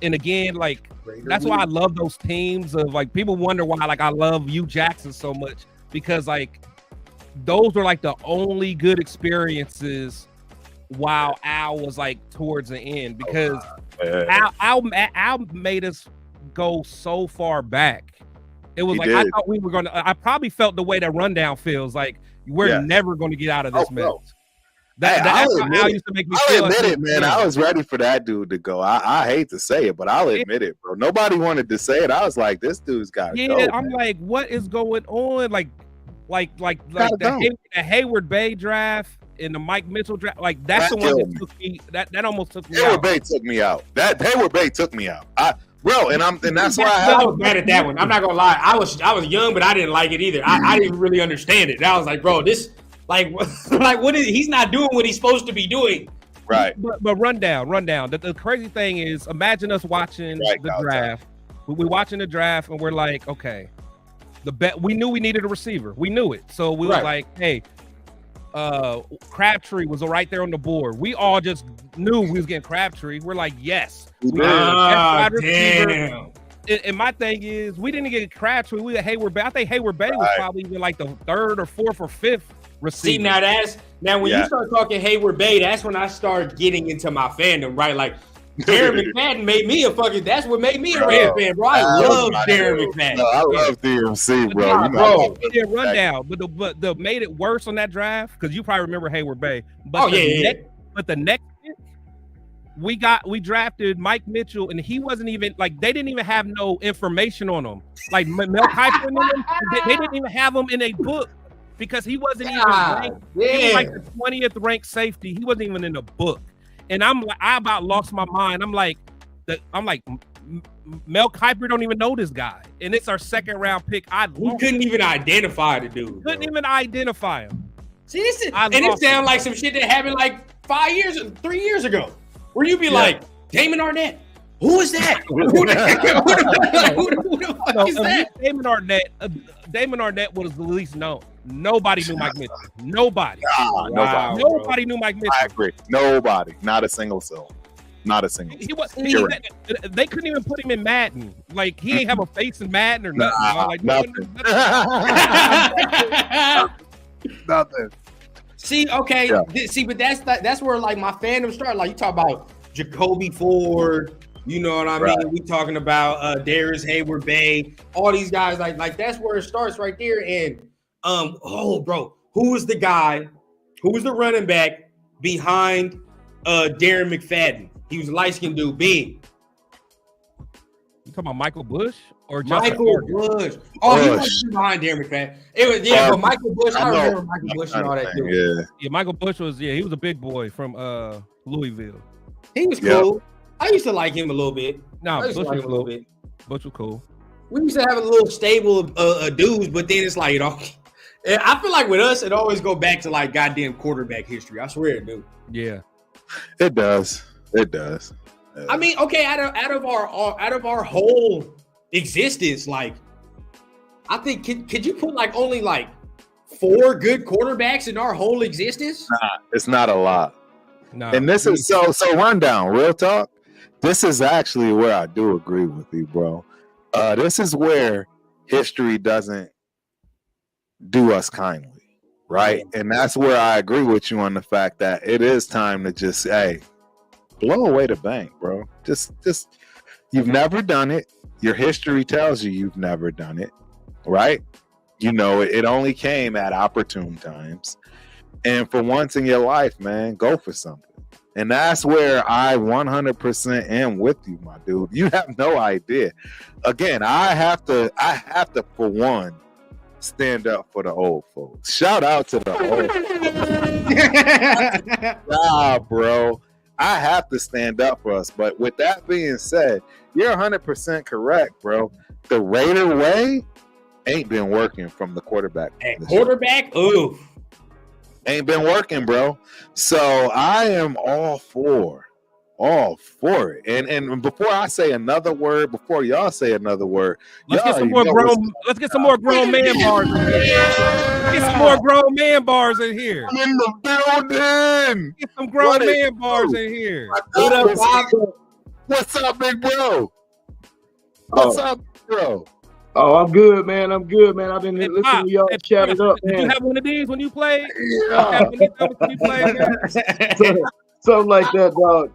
again, like, that's why I love those teams of, like, people wonder why, like, I love Hugh Jackson so much, because, like, those were, like, the only good experiences while Al was, like, towards the end, because Al made us go so far back. It was I thought we were I probably felt the way that Rundown feels, like, we're never going to get out of this mess. I'll Al used to make me I'll feel admit like it, man. I was ready for that dude to go. I hate to say it, but I'll admit it, bro. Nobody wanted to say it. I was like, this dude's got to go. I'm like, what is going on? Like Gotta the Hayward Bay draft and the Mike Mitchell draft. Like that's That the one killed that took me. That almost took me Hayward out. Bay took me out. That Hayward Bay took me out. And that's why I was mad at that one. I'm not gonna lie. I was young, but I didn't like it either. I didn't really understand it. I was like, bro, this like what is he's not doing what he's supposed to be doing. Right. But rundown. The crazy thing is, imagine us watching the draft. We watching the draft and we're like, okay, we knew we needed a receiver. We knew it. So we was like, hey, Crabtree was right there on the board. We all just knew we was getting Crabtree. We're like, yes. Damn. And my thing is, we didn't get Crabtree. We got Hayward Bay. I think Hayward Bay was probably even like the third or fourth or fifth receiver. See, now when you start talking Hayward Bay, that's when I start getting into my fandom, right? Like Darren McFadden made me that's what made me a Red fan, bro. I love Darren McFadden. No, I love DMC, bro. Rundown, but the made it worse on that draft because you probably remember Hayward Bay. But but the next pick, we drafted Mike Mitchell, and he wasn't even like they didn't even have no information on him. Like Mel Kiper and them, they didn't even have him in a book because he wasn't even ranked. He was like the 20th ranked safety. He wasn't even in the book. And I about lost my mind. I'm like, Mel Kiper don't even know this guy, and it's our second round pick. We couldn't even identify the dude. Couldn't even identify him. See, it sounds like some shit that happened like 3 years ago, where you be like, Damon Arnett. Who is that? Who the fuck is that? Damon Arnett was the least known. Nobody knew Mike Mitchell. Nobody. Nobody knew Mike Mitchell. I agree. Nobody. Not a single soul. Not a single soul. They couldn't even put him in Madden. Like, he ain't have a face in Madden or nothing. Nothing. Nothing. See, okay. Yeah. See, but that's where, like, my fandom started. Like, you talk about Jacoby Ford. You know what I mean? We talking about Darius Hayward Bay. All these guys, like that's where it starts right there. And bro, who was the guy? Who was the running back behind Darren McFadden? He was a light-skinned dude. Bean. You talking about Michael Bush or Michael Bush? Oh, he was behind Darren McFadden. It was but Michael Bush. I remember Michael Bush and all that dude. Yeah, Michael Bush was he was a big boy from Louisville. He was cool. I used to like him a little bit. Bush was like him a little bit. Bush was cool. We used to have a little stable of dudes, but then it's like, you know, I feel like with us, it always go back to like goddamn quarterback history. I swear it do. Yeah, it does. It does. I mean, okay, out of our whole existence, like, I think could you put like only like 4 good quarterbacks in our whole existence? Nah, it's not a lot. No, and this is so rundown. Real talk. This is actually where I do agree with you, bro. This is where history doesn't do us kindly, right? And that's where I agree with you on the fact that it is time to just blow away the bank, bro. Just you've never done it. Your history tells you you've never done it, right? You know, it only came at opportune times. And for once in your life, man, go for something. And that's where I 100% am with you, my dude. You have no idea. Again, I have to for one, stand up for the old folks. Shout out to the old folks. Nah, bro. I have to stand up for us. But with that being said, you're 100% correct, bro. The Raider way ain't been working from the quarterback. Quarterback? Ooh. Ain't been working, bro. So I am all for it. And before I say another word, before y'all say another word, let's get some more grown man bars in here. Get some more grown man bars in here. I'm in the building. Get some grown man bars in here. What's up, big bro? What's up, bro? Oh, I'm good, man. I've been listening to y'all chat it up, man. Did you have one of these when you played? Yeah. Something like that, dog.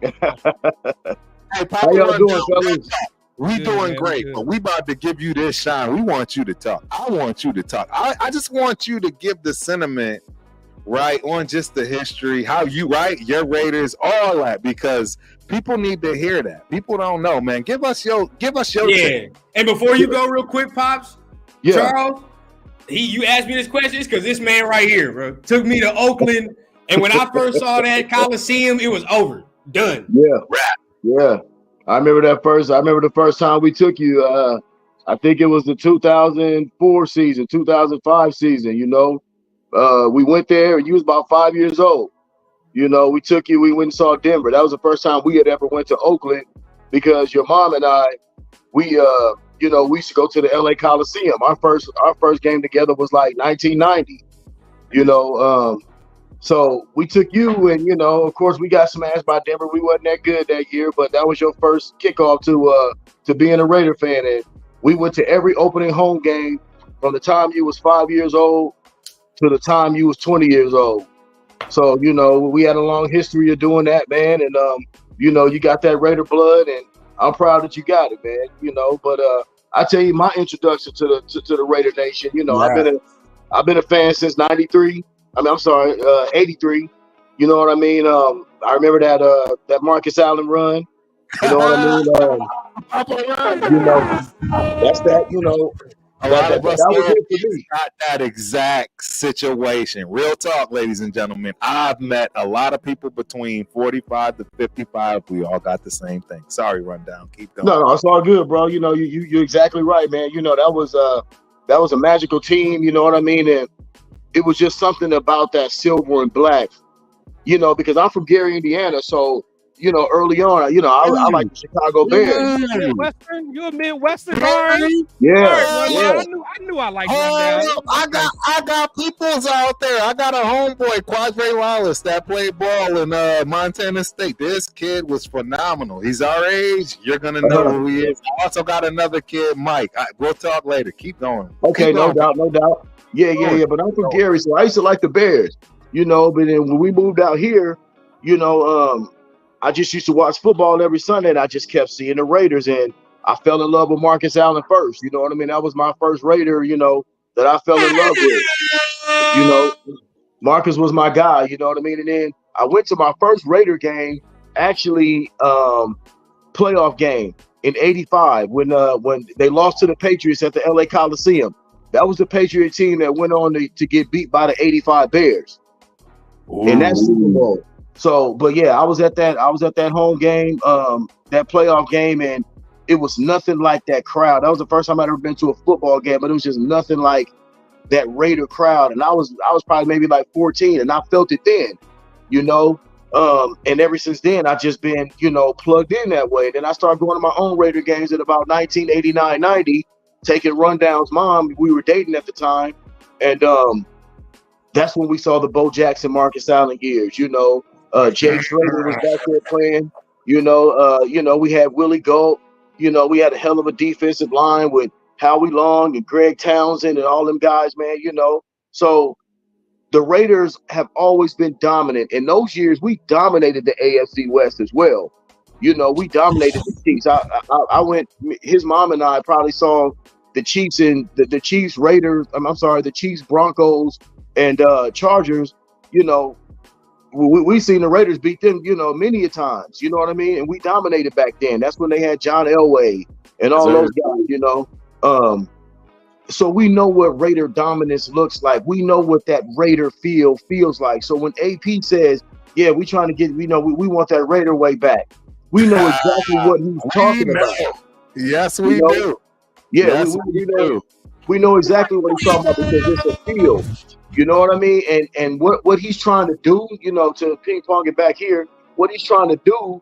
Hey, how y'all doing, fellas? We doing great, but we about to give you this shine. We want you to talk. I want you to talk. I just want you to give the sentiment right? On just the history, how you right, your Raiders, all that, because people need to hear that. People don't know, man. Give us your take. And before you go, real quick, Pops, Charles, you asked me this question because this man right here, bro, took me to Oakland, and when I first saw that Coliseum, it was over, done. Yeah. I remember the first time we took you. I think it was the 2004 season, 2005 season. You know, we went there. You was about 5 years old. You know, we took you. We went and saw Denver. That was the first time we had ever went to Oakland because your mom and I, we used to go to the LA Coliseum. Our first game together was like 1990. You know, so we took you, and you know, of course, we got smashed by Denver. We wasn't that good that year, but that was your first kickoff to being a Raider fan. And we went to every opening home game from the time you was 5 years old to the time you was 20 years old. So, you know, we had a long history of doing that, man. And, you know, you got that Raider blood, and I'm proud that you got it, man. You know, but I tell you, my introduction to the Raider Nation, you know, I've been a fan since 93. I'm sorry, 83. You know what I mean? I remember that Marcus Allen run. You know what I mean? You know, that's that, you know. A lot of us got that exact situation. Real talk, ladies and gentlemen. I've met a lot of people between 45 to 55. We all got the same thing. Sorry, Rundown. Keep going. No, it's all good, bro. You know, you're exactly right, man. You know, that was a magical team. You know what I mean? And it was just something about that silver and black. You know, because I'm from Gary, Indiana, so. You know, early on, you know, I like the Chicago Bears. You're a Midwestern, right? Yeah. I knew I liked Rundown. I got peoples out there. I got a homeboy, Quadre Wallace, that played ball in Montana State. This kid was phenomenal. He's our age. You're gonna know who he is. I also got another kid, Mike. We'll talk later. Keep going. Okay, no doubt. Yeah. But I'm from Gary, so I used to like the Bears. You know, but then when we moved out here, you know, I just used to watch football every Sunday, and I just kept seeing the Raiders, and I fell in love with Marcus Allen first. You know what I mean? That was my first Raider, you know, that I fell in love with. You know, Marcus was my guy, you know what I mean? And then I went to my first Raider game, actually playoff game in '85 when they lost to the Patriots at the LA Coliseum. That was the Patriot team that went on to get beat by the '85 Bears in that Super Bowl. So, but yeah, I was at that home game, that playoff game, and it was nothing like that crowd. That was the first time I'd ever been to a football game, but it was just nothing like that Raider crowd. And I was probably maybe like 14, and I felt it then, you know. And ever since then, I've just been, you know, plugged in that way. Then I started going to my own Raider games in about 1989, 90, taking Rundown's mom. We were dating at the time, and that's when we saw the Bo Jackson, Marcus Allen years, you know. Jay Schrader was back there playing, you know, we had Willie Gold, you know, we had a hell of a defensive line with Howie Long and Greg Townsend and all them guys, man, you know. So the Raiders have always been dominant. In those years, we dominated the AFC West as well. You know, we dominated the Chiefs. I went, his mom and I probably saw the Chiefs and the Chiefs Raiders, the Chiefs Broncos and Chargers, you know. We seen the Raiders beat them, you know, many a times, you know what I mean? And we dominated back then. That's when they had John Elway and all those guys, you know. So we know what Raider dominance looks like. We know what that Raider feels like. So when AP says, yeah, we trying to get, we want that Raider way back. We know exactly what he's talking about. Yes, we do. Yeah, yes, we do. We know exactly what he's talking about because it's a feel. You know what I mean? And what he's trying to do, you know, to ping pong it back here, what he's trying to do,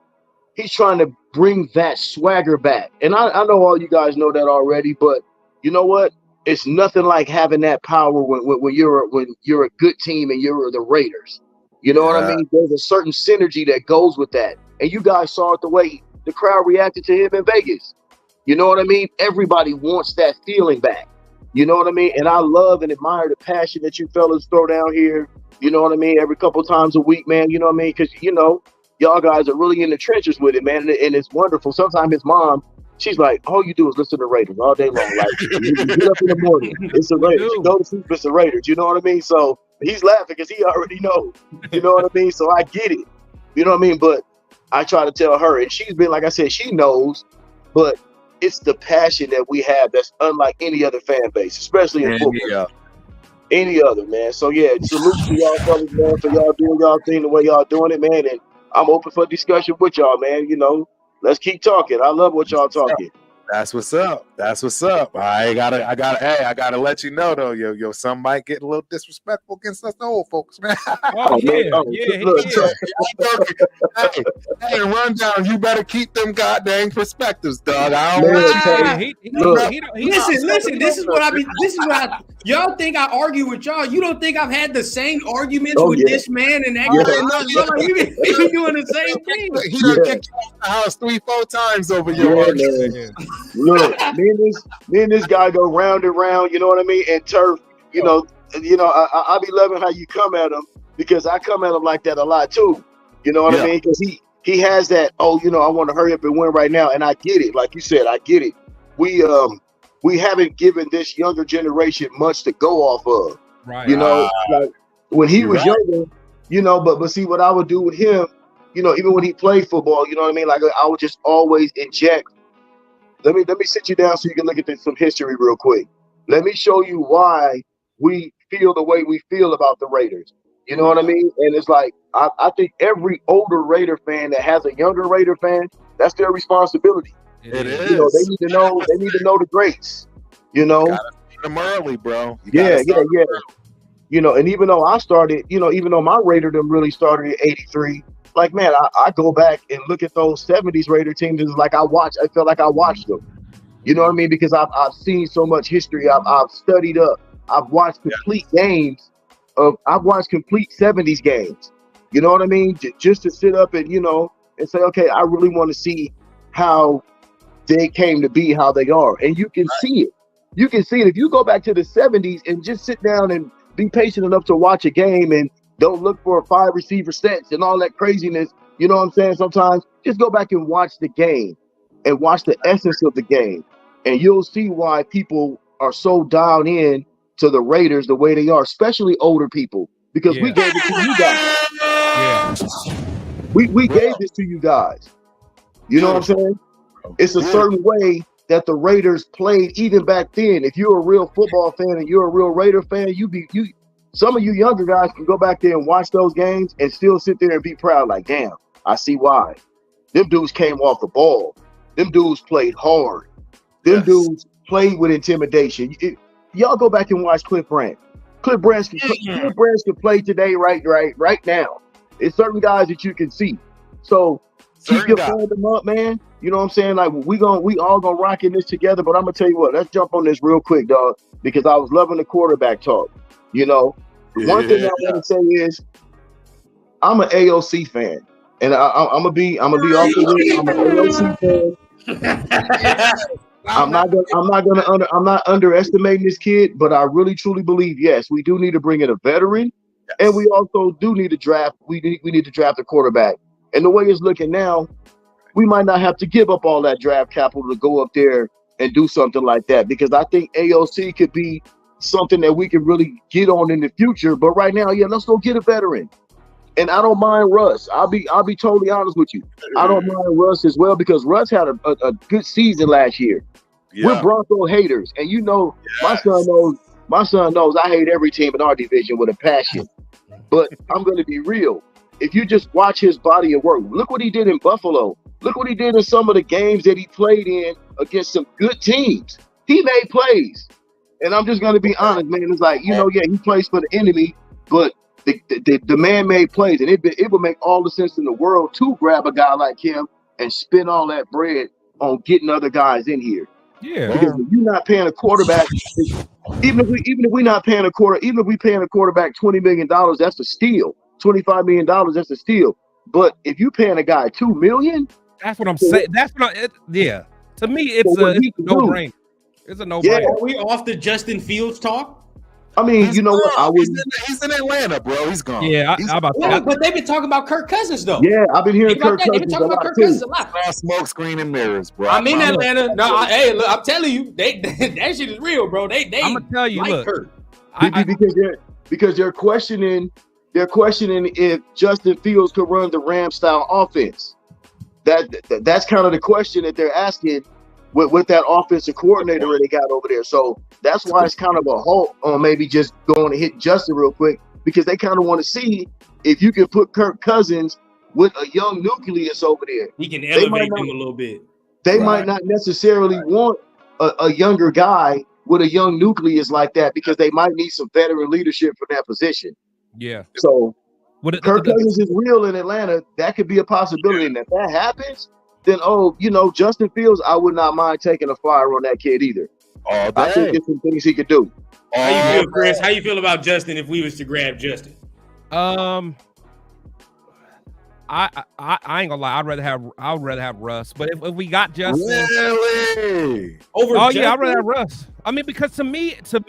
he's trying to bring that swagger back. And I know all you guys know that already, but you know what? It's nothing like having that power when you're a good team and you're the Raiders. You know what I mean? There's a certain synergy that goes with that. And you guys saw it the way the crowd reacted to him in Vegas. You know what I mean? Everybody wants that feeling back. You know what I mean? And I love and admire the passion that you fellas throw down here. You know what I mean? Every couple times a week, man. You know what I mean? Because, you know, y'all guys are really in the trenches with it, man. And it's wonderful. Sometimes his mom, she's like, all you do is listen to Raiders all day long. Like, you get up in the morning, it's the Raiders. You go to sleep, it's the Raiders. You know what I mean? So He's laughing because he already knows. You know what I mean? So I get it. You know what I mean? But I try to tell her, and she's been, like I said, she knows, but it's the passion that we have that's unlike any other fan base, especially in football. Any other, man. So yeah, salute to y'all fellas, man, for y'all doing y'all thing the way y'all doing it, man. And I'm open for discussion with y'all, man. You know, let's keep talking. I love what y'all talking. That's what's up. That's what's up. I gotta let you know though, yo, some might get a little disrespectful against us old folks, man. Hey, rundown. You better keep them goddamn perspectives, dog. I don't listen. This is what I. Y'all think I argue with y'all? You don't think I've had the same arguments with this man and that guy? You been doing the same thing. He done kicked you out the house 3-4 times over your argument. Look, me and this guy go round and round, you know what I mean? And Turf, you know, I be loving how you come at him because I come at him like that a lot too. You know what I mean? Because he has that, I want to hurry up and win right now. And I get it. Like you said, I get it. We haven't given this younger generation much to go off of. Right. You know, like when he was younger, you know, but see what I would do with him, you know, even when he played football, you know what I mean? Like I would just always inject. Let me sit you down so you can look at some history real quick. Let me show you why we feel the way we feel about the Raiders. You know what I mean? And it's like I think every older Raider fan that has a younger Raider fan, that's their responsibility. It is. You know, they need to know. They need to know the greats. You know, you gotta start them early, bro. Yeah. You know, and even though I started, you know, even though my Raiderdom really started in '83. Like, man, I go back and look at those 70s Raider teams. It's like I feel like I watched them. You know what I mean? Because I've seen so much history. I've studied up. I've watched complete games. I've watched complete 70s games. You know what I mean? Just to sit up and, you know, and say, okay, I really want to see how they came to be how they are. And you can see it. You can see it. If you go back to the 70s and just sit down and be patient enough to watch a game and don't look for 5 receiver sets and all that craziness. You know what I'm saying? Sometimes just go back and watch the game and watch the essence of the game. And you'll see why people are so dialed in to the Raiders the way they are, especially older people, because we gave it to you guys. Yeah. We gave this to you guys. You know what I'm saying? It's a certain way that the Raiders played even back then. If you're a real football fan and you're a real Raider fan, some of you younger guys can go back there and watch those games and still sit there and be proud. Like, damn, I see why. Them dudes came off the ball. Them dudes played hard. Them dudes played with intimidation. Y'all go back and watch Cliff Branch. Cliff Branch can play today, right now. It's certain guys that you can see. So keep your them up, man. You know what I'm saying? Like we all gonna rock in this together. But I'm gonna tell you what. Let's jump on this real quick, dog, because I was loving the quarterback talk. You know, one thing I want to say is I'm an AOC fan, and I'm gonna be off the I'm an AOC fan. I'm not underestimating this kid, but I really truly believe yes, we do need to bring in a veteran, and we also do need to draft. We need to draft a quarterback. And the way it's looking now, we might not have to give up all that draft capital to go up there and do something like that, because I think AOC could be something that we can really get on in the future. But right now, let's go get a veteran. And I don't mind Russ. I'll be totally honest with you. I don't mind Russ as well, because Russ had a good season last year. Yeah. We're Bronco haters, and you know, my son knows I hate every team in our division with a passion. But I'm going to be real. If you just watch his body of work, look what he did in Buffalo. Look what he did in some of the games that he played in against some good teams. He made plays. And I'm just going to be honest, man. It's like, he plays for the enemy, but the man made plays. And it would make all the sense in the world to grab a guy like him and spend all that bread on getting other guys in here. Yeah. Because if you're not paying a quarterback, even if we're not paying even if we paying a quarterback $20 million, that's a steal. $25 million, that's a steal. But if you paying a guy $2 million, that's what I'm saying. To me, it's a no-brainer. It's a no-brainer. Yeah, are we off the Justin Fields talk? I mean, you know what? He's in Atlanta, bro. He's gone. Yeah, but they've been talking about Kirk Cousins, though. Yeah, I've been hearing Kirk Cousins. They've been talking about Kirk Cousins a lot. Smoke screen and mirrors, bro. I'm in Atlanta. No, hey, look, I'm telling you, that shit is real, bro. They I'm gonna tell you, like look, Kirk. because they're questioning if Justin Fields could run the Ram style offense. That's kind of the question that they're asking with that offensive coordinator that they got over there. So that's why it's kind of a halt on maybe just going to hit Justin real quick, because they kind of want to see if you can put Kirk Cousins with a young nucleus over there. He can elevate them a little bit. They might not necessarily want a younger guy with a young nucleus like that, because they might need some veteran leadership for that position. Yeah. So Kirk Cousins is real in Atlanta. That could be a possibility. And if that happens, then, Justin Fields, I would not mind taking a flyer on that kid either. I think there's some things he could do. How you feel, Chris? How you feel about Justin if we was to grab Justin? I ain't gonna lie. I'd rather have Russ. But if we got Justin, really? Justin? I'd rather have Russ. I mean, because to me, it's the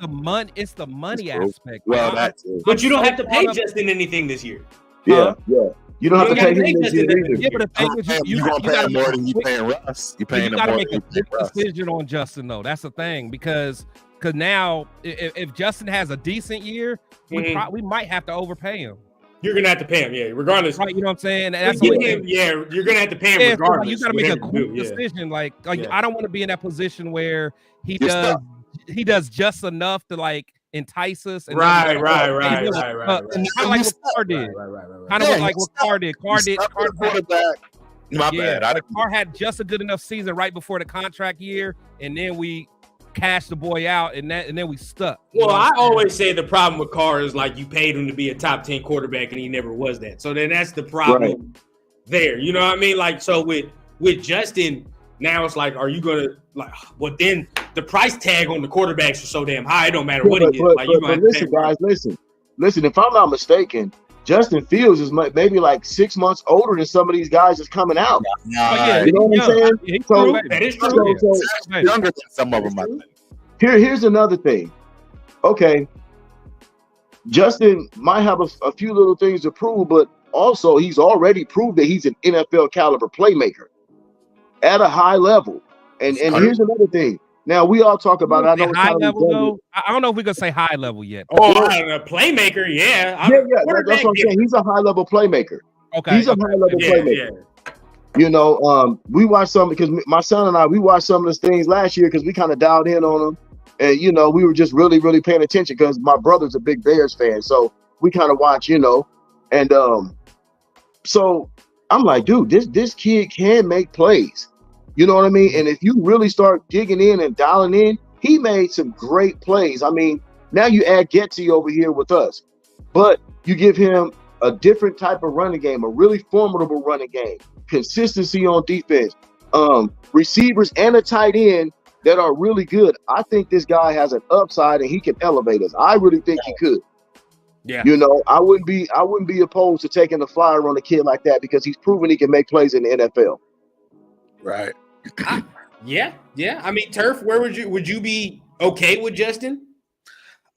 money. It's the money aspect. Well, that's it. But you don't have to pay Justin anything this year. Yeah. You don't have to pay him this year either. Yeah, but the thing is, you gonna pay him more than you paying Russ. You paying him more than you paying Russ. Decision on Justin though. That's the thing, because now if Justin has a decent year, we might have to overpay him. You're gonna have to pay him, yeah, regardless. Right, you know what I'm saying? That's you're gonna have to pay him regardless. So you gotta make a quick decision. Like I don't want to be in that position where he does just enough to like entice us. And right. Kind of like what Carr did. Kind of like what Carr did. Carr had just a good enough season right before the contract year, and then we cashed the boy out, and then we stuck. Well, I always say the problem with Carr is like you paid him to be a top 10 quarterback, and he never was that. So then that's the problem there. You know what I mean? Like, so with Justin, now it's like, are you gonna like? Well, then the price tag on the quarterbacks is so damn high. It don't matter what he is. Like, but listen, guys, listen. If I'm not mistaken, Justin Fields is maybe like 6 months older than some of these guys that's coming out. You know what I'm saying? That is true. So younger than some of them, I think. Here's another thing. Okay, Justin might have a few little things to prove, but also he's already proved that he's an NFL caliber playmaker at a high level. And here's another thing. Now we all talk about. I know high level though. I don't know if we're gonna say high level yet. A playmaker, yeah. That's what I'm saying. He's a high level playmaker. Okay, he's a high level playmaker. Yeah. You know, we watched some because my son and I watched some of those things last year because we kind of dialed in on them, and you know we were just really paying attention because my brother's a big Bears fan, so we kind of watch, and so I'm like, dude, this kid can make plays. You know what I mean? And if you really start digging in and dialing in, he made some great plays. I mean, now you add Getsy over here with us, but you give him a different type of running game, a really formidable running game, consistency on defense, receivers and a tight end that are really good. I think this guy has an upside and he can elevate us. I really think he could. Yeah. You know, I wouldn't be opposed to taking a flyer on a kid like that because he's proven he can make plays in the NFL. Right. Yeah. I mean, Turf, would you be okay with Justin?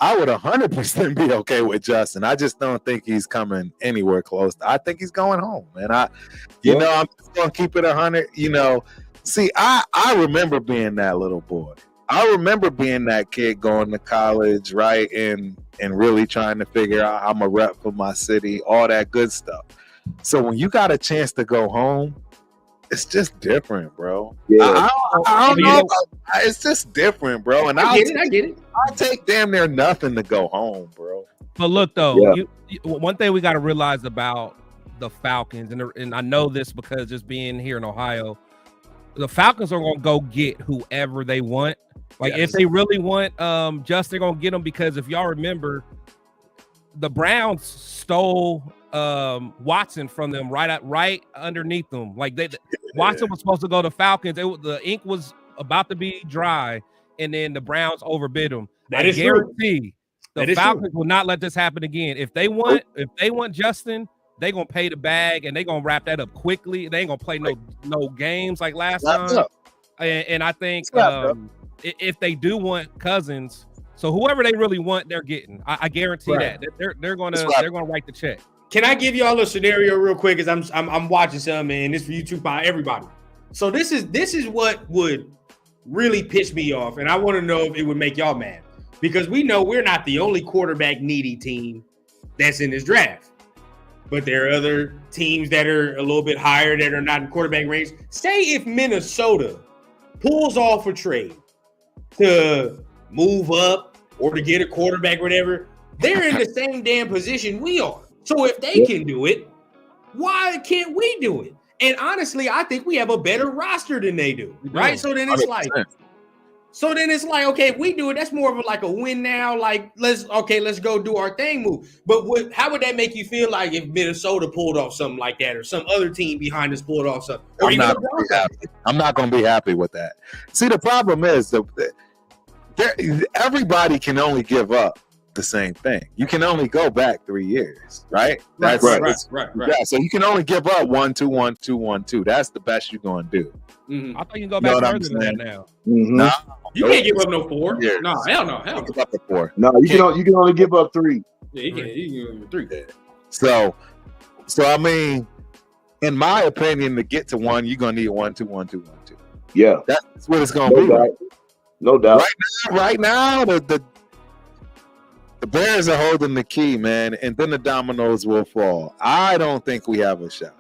I would 100% be okay with Justin. I just don't think he's coming anywhere close. I think he's going home, and I'm just gonna keep it 100. You know, see, I remember being that little boy. I remember being that kid going to college, right, and really trying to figure out I'm a rep for my city, all that good stuff. So when you got a chance to go home, it's just different, bro. Yeah. I don't know. It's just different, bro. And I get it. I'll take damn near nothing to go home, bro. But look, though, one thing we got to realize about the Falcons, and I know this because just being here in Ohio, the Falcons are going to go get whoever they want. Like, if they really want Justin, they're going to get them because if y'all remember, the Browns stole Watson from them right underneath them. Like Watson was supposed to go to Falcons. The ink was about to be dry, and then the Browns overbid them. I guarantee the Falcons will not let this happen again. If they want Justin, they're gonna pay the bag and they're gonna wrap that up quickly. They ain't gonna play no games like last time. And I think if they do want Cousins, so whoever they really want, they're getting. I guarantee that they're gonna write the check. Can I give y'all a scenario real quick? Because I'm watching some, and it's for YouTube by everybody. So this is what would really piss me off, and I want to know if it would make y'all mad. because we know we're not the only quarterback needy team that's in this draft. But there are other teams that are a little bit higher that are not in quarterback range. Say if Minnesota pulls off a trade to move up or to get a quarterback, or whatever, they're in the same damn position we are. So if they can do it, why can't we do it? And honestly, I think we have a better roster than they do, right? So then it's 100%. Okay, if we do it, that's more of a win now. Let's go do our thing move. But how would that make you feel like if Minnesota pulled off something like that, or some other team behind us pulled off something? I'm not going to be happy with that. See, the problem is everybody can only give up the same thing. You can only go back 3 years, right? That's right. Yeah, so you can only give up 1, 2, 1, 2, 1, 2. That's the best you're going to do. Mm-hmm. I thought you can go back further than that now. Mm-hmm. No, you can't give up no 4. No, hell no. Give up 4. No, you can only give up 3. Yeah, you can give up 3. So I mean, in my opinion, to get to 1, you're gonna need 1, 2, 1, 2, 1, 2. Yeah, that's what it's gonna be. No doubt. Right now, the Bears are holding the key, man, and then the dominoes will fall. I don't think we have a shot.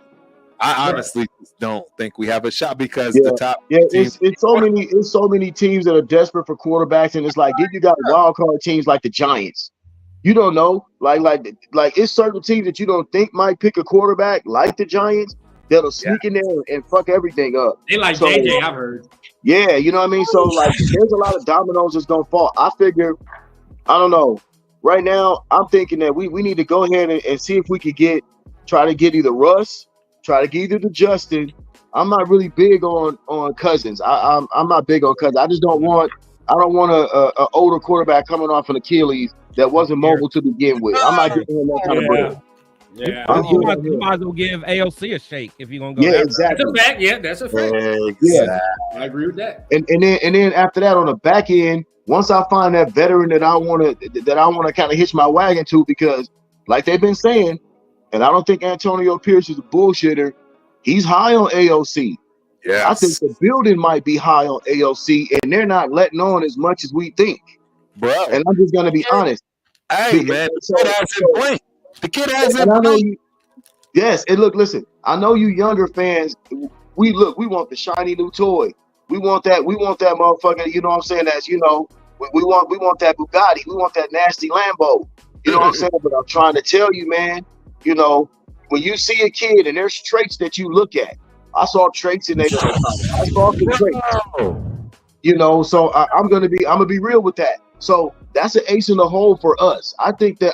I honestly don't think we have a shot because the top. Yeah, it's so many teams that are desperate for quarterbacks, and it's like if you got wild card teams like the Giants, you don't know, like it's certain teams that you don't think might pick a quarterback like the Giants that'll sneak in there and fuck everything up. They like JJ, I've heard. Yeah, you know what I mean. So there's a lot of dominoes that's gonna fall. I figure, I don't know. Right now, I'm thinking that we need to go ahead and see if we could try to get either Russ. Try to get either to Justin. I'm not really big on Cousins. I'm not big on Cousins. I don't want a older quarterback coming off an Achilles that wasn't mobile to begin with. I'm not giving him that kind of bread. Yeah, you might as well give AOC a shake if you're gonna go. Yeah, exactly. That's a fact. Yeah, that's a fact. Exactly. Yeah, I agree with that. And then after that, on the back end, once I find that veteran that I want to kind of hitch my wagon to, because like they've been saying. And I don't think Antonio Pierce is a bullshitter. He's high on AOC. Yeah, I think the building might be high on AOC, and they're not letting on as much as we think. Bro, and I'm just gonna be honest. Hey, man, the kid has it blink. Yes, and look, listen. I know you younger fans. We want the shiny new toy. We want that motherfucker. You know what I'm saying? That's we want that Bugatti. We want that nasty Lambo. You know what I'm saying? But I'm trying to tell you, man. You know, when you see a kid and there's traits that you look at, I saw traits in there. I saw the traits. You know, so I'm gonna be real with that. So that's an ace in the hole for us. I think they're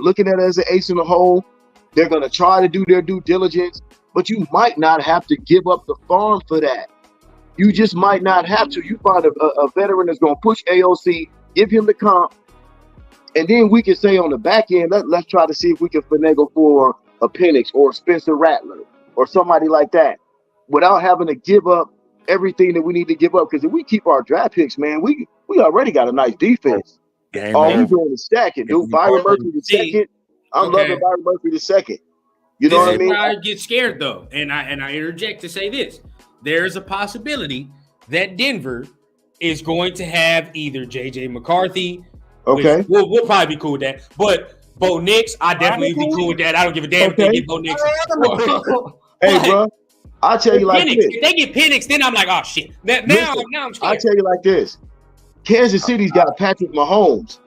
looking at it as an ace in the hole. They're gonna try to do their due diligence, but you might not have to give up the farm for that. You just might not have to. You find a veteran that's gonna push AOC, give him the comp. And then we can say on the back end, let's try to see if we can finagle for a Penix or Spencer Rattler or somebody like that without having to give up everything that we need to give up. Because if we keep our draft picks, man, we already got a nice defense. All we doing is stacking, dude. Byron Murphy the second. I'm loving Byron Murphy the second. You know what I mean? I get scared though, and I interject to say this: there's a possibility that Denver is going to have either JJ McCarthy. Okay, we'll probably be cool with that. But Bo Nix, I definitely be cool with that. I don't give a damn if they get Bo Nix. Hey, bro, I'll tell you like this. If they get Penix, then I'm like, oh shit. Now I'm scared. I'll tell you like this. Kansas City's got Patrick Mahomes.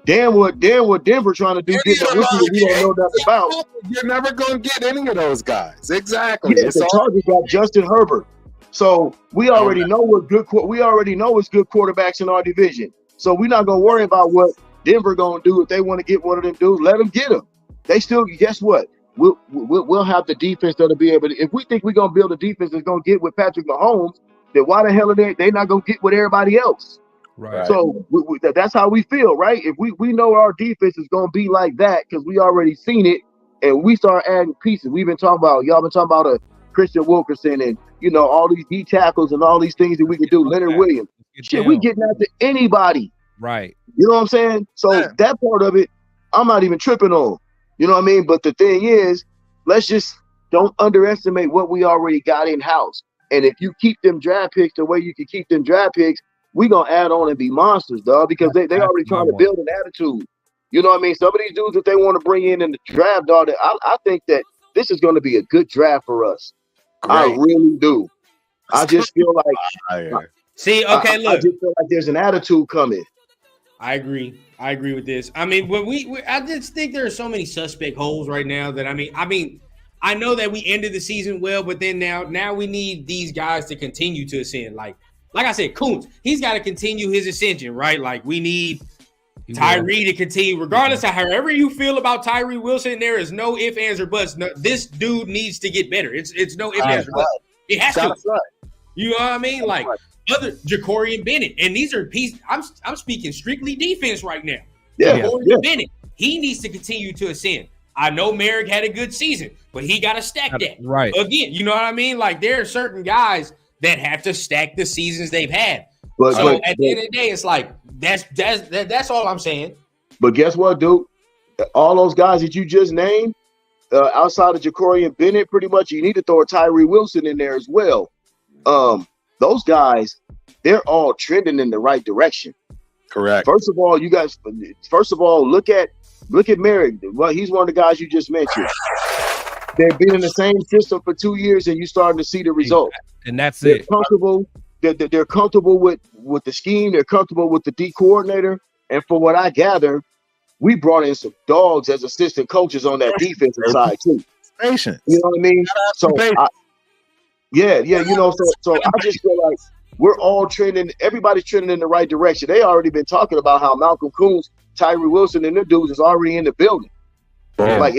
Damn what Denver trying to do we don't know nothing about. You're never going to get any of those guys. Exactly. Yeah, the Chargers got Justin Herbert. So we already know it's good quarterbacks in our division. So we're not gonna worry about what Denver gonna do if they want to get one of them dudes. Let them get them. They still, guess what? We'll have the defense that'll be able to. If we think we're gonna build a defense that's gonna get with Patrick Mahomes, then why the hell are they not gonna get with everybody else? Right. So that's how we feel, right? If we know our defense is gonna be like that because we already seen it, and we start adding pieces. Y'all been talking about a Christian Wilkerson and all these D tackles and all these things that we can do. Leonard Williams. Shit, we getting after anybody. Right. You know what I'm saying? So that part of it, I'm not even tripping on. You know what I mean? But the thing is, let's just don't underestimate what we already got in house. And if you keep them draft picks the way you can keep them draft picks, we gonna add on and be monsters, dog, because they already trying to build an attitude. You know what I mean? Some of these dudes that they want to bring in the draft, dog, I think that this is going to be a good draft for us. Great. I really do. I just feel like see, okay, look, I just feel like there's an attitude coming. I agree with this. I mean, when I just think there are so many suspect holes right now that I mean, I know that we ended the season well, but then now we need these guys to continue to ascend. Like I said, Kuntz, he's got to continue his ascension, right? Like we need Tyree to continue, regardless of however you feel about Tyree Wilson. There is no ifs, ands, or buts. No, this dude needs to get better. It's no ifs, ands, or buts. It has to. You know what I mean? Like other Jacorian Bennett, and these are pieces. I'm speaking strictly defense right now. Jacorian Bennett, he needs to continue to ascend. I know Merrick had a good season, but he got to stack that right again. You know what I mean? Like there are certain guys that have to stack the seasons they've had. But at the end of the day, it's like that's all I'm saying. But guess what, dude? All those guys that you just named, outside of Jacorian Bennett, pretty much you need to throw a Tyree Wilson in there as well. Those guys, they're all trending in the right direction. Correct. First of all, look at Merrick. Well, he's one of the guys you just mentioned. They've been in the same system for 2 years, and you're starting to see the results. And that's they're comfortable. They're comfortable with the scheme. They're comfortable with the D coordinator. And from what I gather, we brought in some dogs as assistant coaches on that defensive side too. Patience. You know what I mean? So, you know, so I just feel like we're all trending. Everybody's trending in the right direction. They already been talking about how Malcolm Kuntz, Tyree Wilson, and their dudes is already in the building. Yeah. Like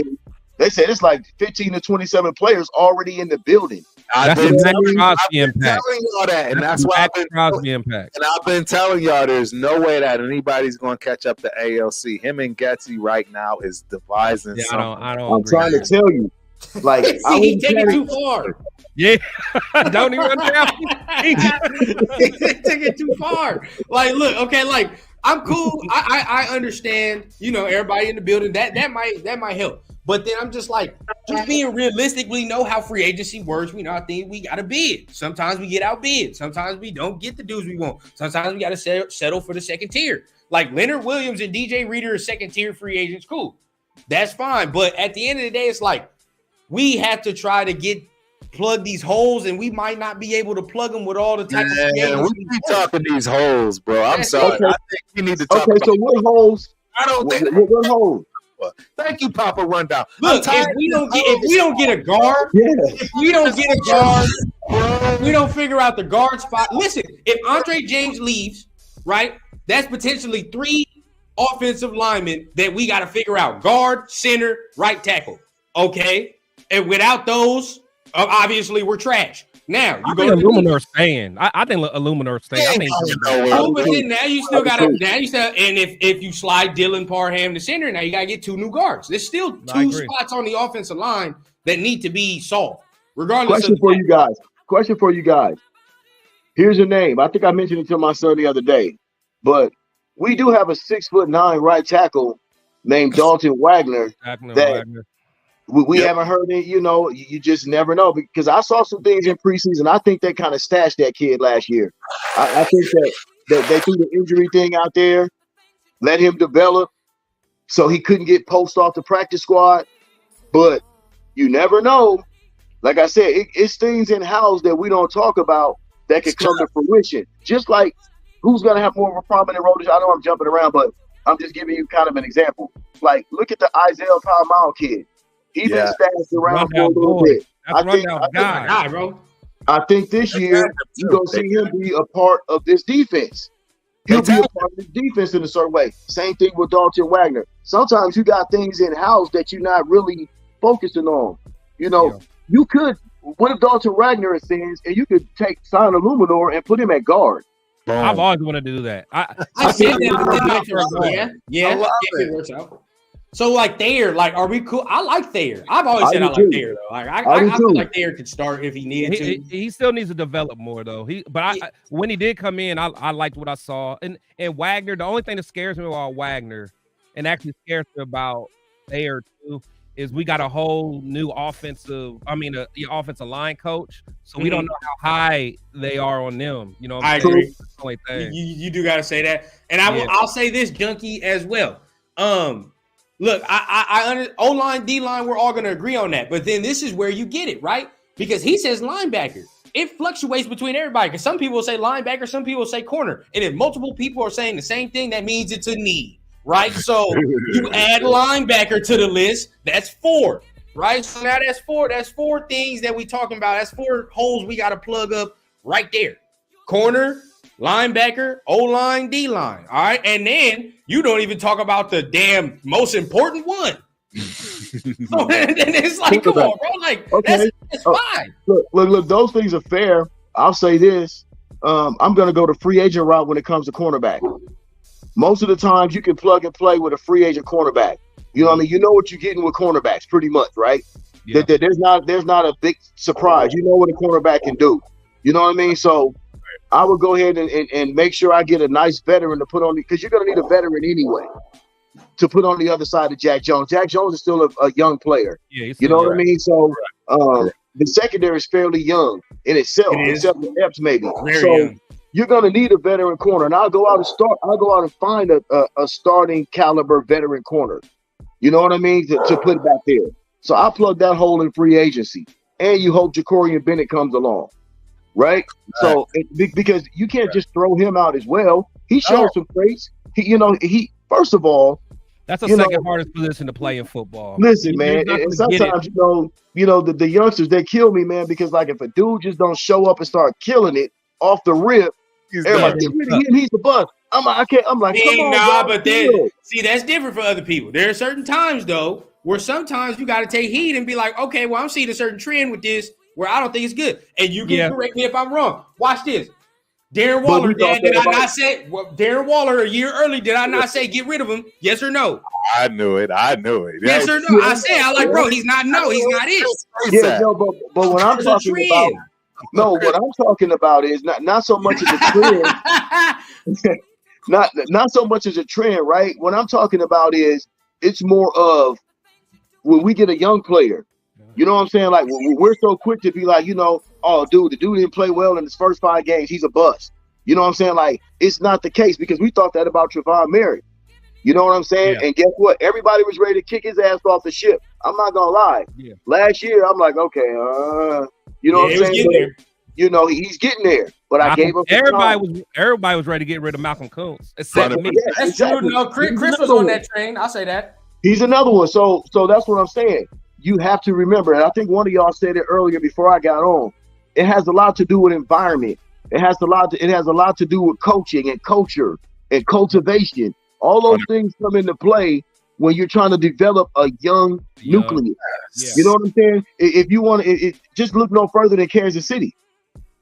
they said, it's like 15 to 27 players already in the building. That's a Max Crosby impact. Telling y'all that, and that's why I've been telling y'all there's no way that anybody's going to catch up to ALC. Him and Getsy right now is devising something. I'm trying to tell you, like he take it too far. Yeah, don't even down. He took it too far. Like, look, okay, like I'm cool. I understand. You know, everybody in the building that might help. But then I'm just like, just being realistic, we know how free agency works. We know I think we got to bid. Sometimes we get outbid. Sometimes we don't get the dudes we want. Sometimes we got to settle for the second tier. Like Leonard Williams and DJ Reader are second tier free agents. Cool. That's fine. But at the end of the day, it's like we have to try to plug these holes, and we might not be able to plug them with all the type of free agents. We be talking these holes, bro. I'm sorry. Okay. I think we need to talk. Okay, so what holes? I don't think what holes? Thank you, Papa Rundown. Look, if we don't get a guard, if we don't figure out the guard spot. Listen, if Andre James leaves, right, that's potentially 3 offensive linemen that we got to figure out: guard, center, right tackle. Okay, and without those, obviously we're trash. Now you go to Illuminor staying. I think Illuminor staying. I think but then now you still got to. And if you slide Dylan Parham to center, now you got to get 2 new guards. There's still 2 spots on the offensive line that need to be solved. Regardless. Question for you guys. Here's a name. I think I mentioned it to my son the other day, but we do have a 6'9" right tackle named Dalton Wagner. We haven't heard it, you know, you just never know, because I saw some things in preseason. I think they kind of stashed that kid last year. I think that they threw the injury thing out there, let him develop so he couldn't get post off the practice squad. But you never know. Like I said, it's things in-house that we don't talk about that could come to fruition. Just like who's going to have more of a prominent role. I know I'm jumping around, but I'm just giving you kind of an example. Like, look at the Isaiah Palmao kid. He's been stashed around for a little bit. I think this year you're going to see him be a part of this defense. He'll be a part of this defense in a certain way. Same thing with Dalton Wagner. Sometimes you got things in-house that you're not really focusing on. You know, you could – what if Dalton Wagner ascends and you could sign Illuminor and put him at guard? I've always wanted to do that. I said that. Yeah, it works out. So, like, Thayer, like, are we cool? I like Thayer. I've always said I like Thayer, though. Like, I feel like Thayer could start if he needed to. He still needs to develop more, though. When he did come in, I liked what I saw. And Wagner, the only thing that scares me about Wagner, and actually scares me about Thayer, too, is we got a whole new offensive line coach. So we don't know how high they are on them. You know what I I'm saying? agree. You do got to say that. And I'll say this, Junkie, as well. Look, I O-line, D-line, we're all going to agree on that. But then this is where you get it, right? Because he says linebacker. It fluctuates between everybody. Because some people say linebacker, some people say corner. And if multiple people are saying the same thing, that means it's a need, right? So you add linebacker to the list. That's 4, right? So now that's 4. That's 4 things that we talking about. That's 4 holes we got to plug up right there. Corner, linebacker, O-line, D-line. All right. And then you don't even talk about the damn most important one. So then it's like, come on, bro. Like, okay. That's fine. Look, those things are fair. I'll say this. I'm going to go the free agent route when it comes to cornerback. Most of the times you can plug and play with a free agent cornerback. You know what I mean? You know what you're getting with cornerbacks pretty much, right? Yeah. There's not a big surprise. You know what a cornerback can do. You know what I mean? So I would go ahead and make sure I get a nice veteran to put on, because you're going to need a veteran anyway to put on the other side of Jack Jones. Jack Jones is still a young player. Yeah, you know what I mean? So the secondary is fairly young in itself, except for Epps maybe. So you're going to need a veteran corner, and I'll go out and find a starting caliber veteran corner. You know what I mean? To put back there. So I plug that hole in free agency, and you hope Jacorian Bennett comes along, right? So because you can't just throw him out as well. He showed some traits. He first of all. That's the second hardest position to play in football. Listen, man, and sometimes the youngsters, they kill me, man, because like if a dude just don't show up and start killing it off the rip, everybody get rid of him, he's the bust. I'm like, come on, but then see, that's different for other people. There are certain times though where sometimes you got to take heed and be like, okay, well, I'm seeing a certain trend with this where I don't think it's good, and you can correct me if I'm wrong. Watch this. Darren Waller, did I not say Darren Waller a year early? Did I not say get rid of him? Yes or no? I knew it. Yes or no? I said, bro, he's not it. Yeah, no, but what I'm talking about, what I'm talking about is not so much as a trend, not so much as a trend, right? What I'm talking about is it's more of when we get a young player. You know what I'm saying? Like we're so quick to be like, oh, dude, the dude didn't play well in his first 5 games. He's a bust. You know what I'm saying? Like it's not the case, because we thought that about Trevon Merritt. You know what I'm saying? Yeah. And guess what? Everybody was ready to kick his ass off the ship. I'm not gonna lie. Yeah. Last year, I'm like, okay, you know what I'm saying? He's getting there. But I gave him everybody was ready to get rid of Malcolm Kuntz. Except me. Yeah, that's exactly. True. No, Chris was on that train. I'll say that. He's another one. So that's what I'm saying. You have to remember, and I think one of y'all said it earlier before I got on. It has a lot to do with environment. It has a lot to do with coaching and culture and cultivation. All those things come into play when you're trying to develop a young nucleus. Yes. You know what I'm saying? If you want to, just look no further than Kansas City.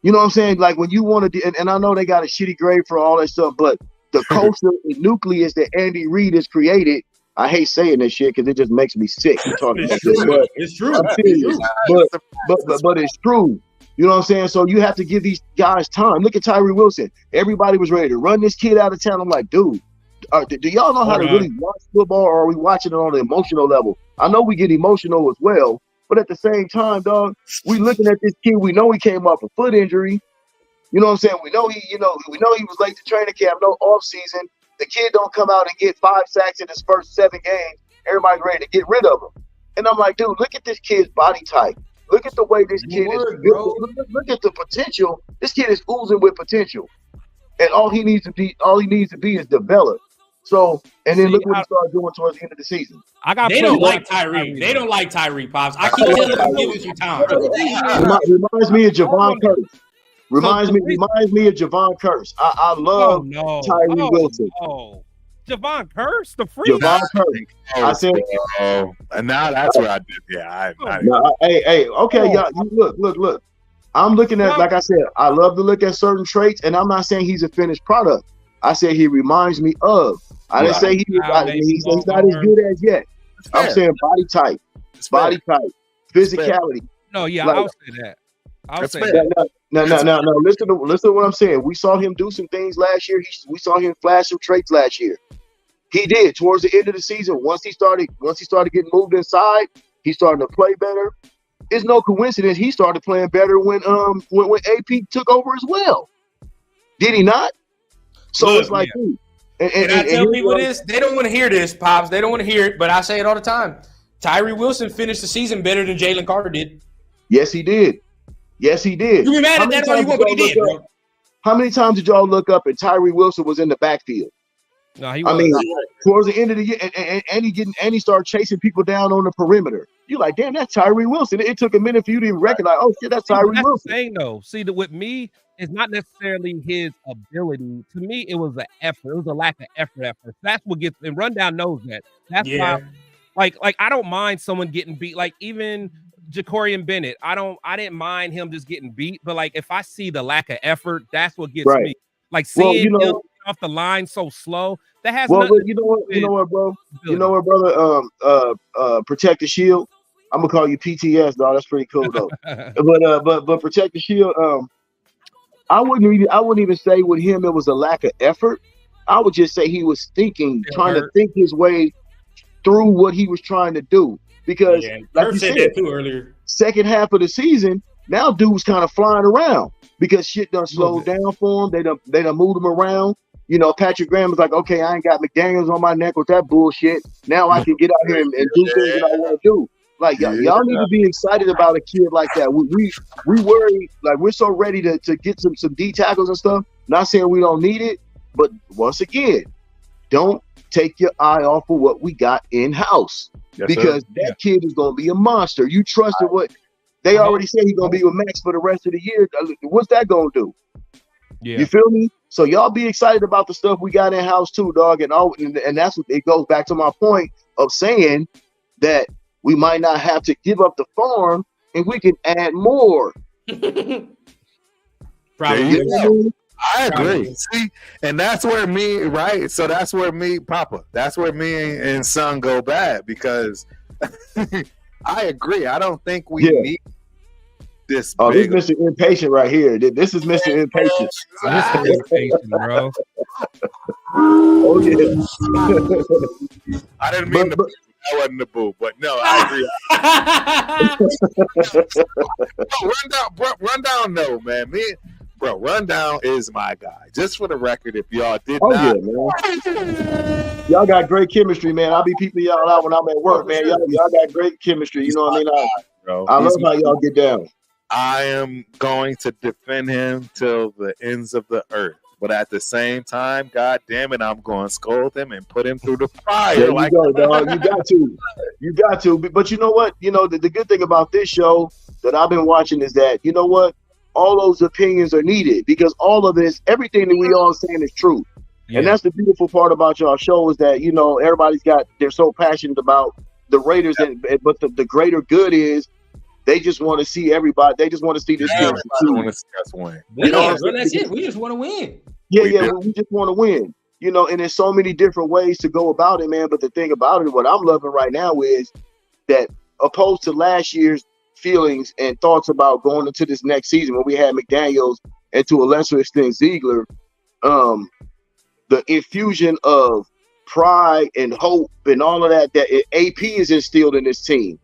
You know what I'm saying? Like when you want to, and I know they got a shitty grade for all that stuff, but the culture and nucleus that Andy Reid has created. I hate saying this shit because it just makes me sick. Talking about this, but it's true. But it's true. You know what I'm saying? So you have to give these guys time. Look at Tyree Wilson. Everybody was ready to run this kid out of town. I'm like, dude, do y'all know how to really watch football, or are we watching it on an emotional level? I know we get emotional as well, but at the same time, dog, we looking at this kid. We know he came off a foot injury. You know what I'm saying? We know he was late to training camp, no off season. The kid don't come out and get 5 sacks in his first 7 games. Everybody's ready to get rid of him. And I'm like, dude, look at this kid's body type. Look at the way this kid is. Look at the potential. This kid is oozing with potential. And all he needs to be is developed. So, and then look what he started doing towards the end of the season. They don't like Tyree. They don't like Tyree, Pops. I keep telling them to give it some time. Reminds me of Javon Curtis. Reminds me of Javon Curse. I love Tyree Wilson. Oh, Javon Curse, the free Javon Curse. I said, and now that's what I did. Yeah, hey, okay, y'all. Look. I'm looking at, like I said, I love to look at certain traits, and I'm not saying he's a finished product. I said he reminds me of. I didn't say he's not as good as yet. I'm saying body type, physicality. No, yeah, I'll say that. I'll say that. No. Listen to what I'm saying. We saw him do some things last year. We saw him flash some traits last year. He did towards the end of the season. Once he started getting moved inside, he started to play better. It's no coincidence he started playing better when AP took over as well. Did he not? So Look, it's like, man. dude, And I tell people this, they don't want to hear this, Pops. They don't want to hear it, but I say it all the time. Tyree Wilson finished the season better than Jalen Carter did. Yes, he did. Yes, he did. You be mad at that all you want, but he did, bro. How many times did y'all look up and Tyree Wilson was in the backfield? No, he was. I mean, towards the end of the year, and he started chasing people down on the perimeter. You're like, damn, that's Tyree Wilson. It took a minute for you to even recognize, oh shit, that's Tyree Wilson. Wilson. The thing, though, see, with me, it's not necessarily his ability. To me, it was an effort. It was a lack of effort at first. That's what gets, and Rundown knows that. That's why, like I don't mind someone getting beat. Like even Jacorian Bennett, I didn't mind him just getting beat. But like if I see the lack of effort, that's what gets me. Like seeing him off the line so slow, that has nothing. You know what, bro? You know what, brother? Protect the Shield. I'm gonna call you PTS, dog. That's pretty cool though. but Protect the Shield. I wouldn't even say with him it was a lack of effort. I would just say he was trying to think his way through what he was trying to do. Because like you said that too earlier. Second half of the season, now dude's kind of flying around because shit done slowed down for him. They done moved him around. You know, Patrick Graham was like, okay, I ain't got McDaniels on my neck with that bullshit. Now I can get out here and do things that I want to do. Like y'all need to be excited about a kid like that. We worry, like we're so ready to get some D tackles and stuff. Not saying we don't need it, but once again, don't take your eye off of what we got in house because that kid is gonna be a monster. You trusted what they already said he's gonna be with Max for the rest of the year. What's that gonna do? Yeah. You feel me? So y'all be excited about the stuff we got in house too, dog. And that's what it goes back to my point of saying that we might not have to give up the farm and we can add more. Probably. I agree. See, and that's where me, right? So that's where me, Papa, that's where me and Son go bad because I agree. I don't think we need this. Oh, this is Mr. Impatient right here. This is Mr. Impatient. Mr. Impatient, bro. Oh, yeah. I didn't mean to. I wasn't the boo, but no, I agree. Rundown, no, man. Bro, Rundown is my guy. Just for the record, if y'all did not. Yeah, man. Y'all got great chemistry, man. I'll be peeping y'all out when I'm at work, man. Y'all got great chemistry. You know what I mean? I love how y'all get down. I am going to defend him till the ends of the earth. But at the same time, God damn it, I'm going to scold him and put him through the fire. There you go, dog. You got to. But you know what? You know, the good thing about this show that I've been watching is that, you know what? All those opinions are needed because all of this, everything that we all saying is true. Yeah. And that's the beautiful part about y'all show is that, you know, they're so passionate about the Raiders, but the greater good is they just want to see everybody. They just want to see this team win. That's it. We just want to win. We just want to win. You know, and there's so many different ways to go about it, man. But the thing about it, what I'm loving right now is that opposed to last year's feelings and thoughts about going into this next season when we had McDaniels and to a lesser extent Ziegler, the infusion of pride and hope and all of that AP is instilled in this team.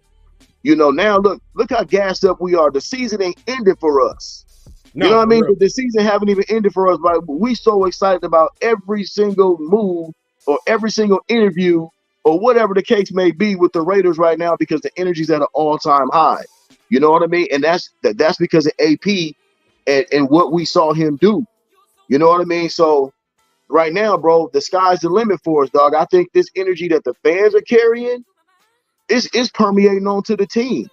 You know, now look how gassed up we are. The season ain't ended for us. You know what I mean? But the season haven't even ended for us, but we so excited about every single move or every single interview or whatever the case may be with the Raiders right now because the energy's at an all-time high. You know what I mean? And that's because of AP and what we saw him do. You know what I mean? So right now, bro, the sky's the limit for us, dog. I think this energy that the fans are carrying is permeating onto the team.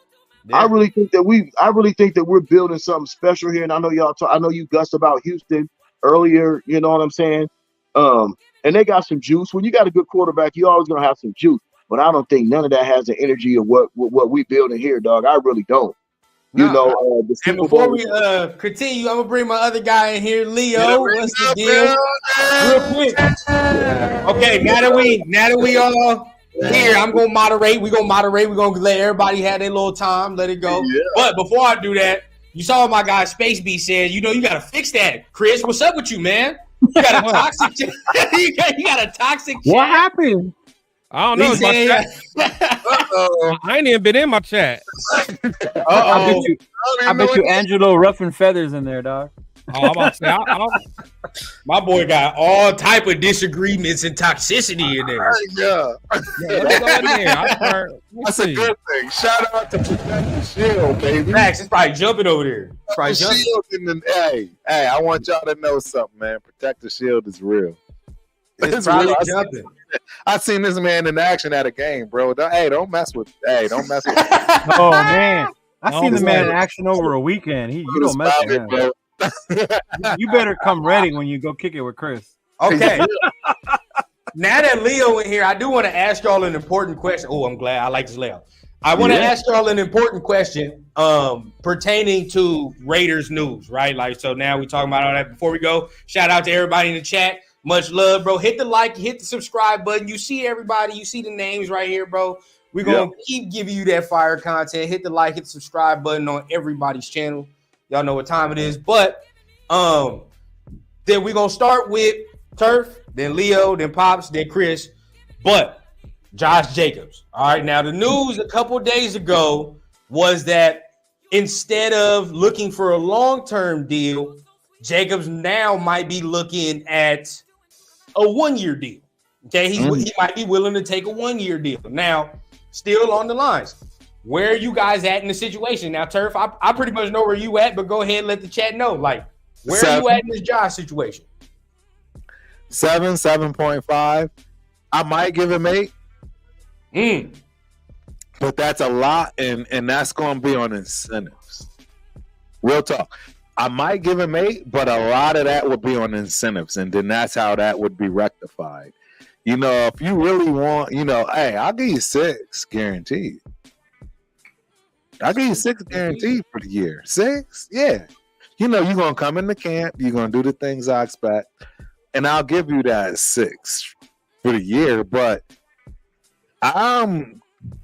Yeah. I really think that we're building something special here. And I know I know you gussed about Houston earlier. You know what I'm saying? And they got some juice. When you got a good quarterback, you always gonna have some juice. But I don't think none of that has the energy of what we building here, dog. I really don't. You know. And before we continue, I'm gonna bring my other guy in here, Leo. What's the deal? Real quick. Okay, now that we all here, I'm gonna moderate. We're gonna let everybody have their little time, let it go. Yeah. But before I do that, you saw my guy Space B said, you know, you gotta fix that. Chris, what's up with you, man? You got a toxic chat. you got a toxic chat. What happened? I don't know. It's my chat. I ain't even been in my chat. I bet you Angelo Rough and Feathers in there, dog. Oh, I'm about to say, my boy got all type of disagreements and toxicity in there. Yeah. let me go in there. That's a good thing. Shout out to Protect the Shield, baby. Max is probably jumping over there. Protect the Shield hey, I want y'all to know something, man. Protect the Shield is real. It's probably jumping. I seen this man in action at a game, bro. Don't mess with. Oh man, I seen the man in action over a weekend. You don't mess with him, bro. You better come ready when you go kick it with Chris. Okay. Now that Leo in here, I do want to ask y'all an important question. Oh, I'm glad. I like this layout. I want to ask y'all an important question pertaining to Raiders news, right? Like, so now we're talking about all that. Before we go, shout out to everybody in the chat. Much love, bro. Hit the like, hit the subscribe button. You see everybody. You see the names right here, bro. We're going to keep giving you that fire content. Hit the like, hit the subscribe button on everybody's channel. Y'all know what time it is. But then we're going to start with Turf, then Leo, then Pops, then Chris. But Josh Jacobs. All right, now the news a couple days ago was that instead of looking for a long-term deal, Jacobs now might be looking at a 1-year deal. Okay, he might be willing to take a 1-year deal. Now, still on the lines. Where are you guys at in the situation? Now, Turf, I pretty much know where you at, but go ahead and let the chat know. Like, where are you at in this Josh situation? 7.5. I might give him 8. But that's a lot, and that's going to be on incentives. Real talk. I might give him 8, but a lot of that would be on incentives, and then that's how that would be rectified. You know, if you really want, hey, I'll give you 6 guaranteed. I'll give you 6 guaranteed for the year. 6? Yeah. You're going to come into camp. You're going to do the things I expect. And I'll give you that 6 for the year. But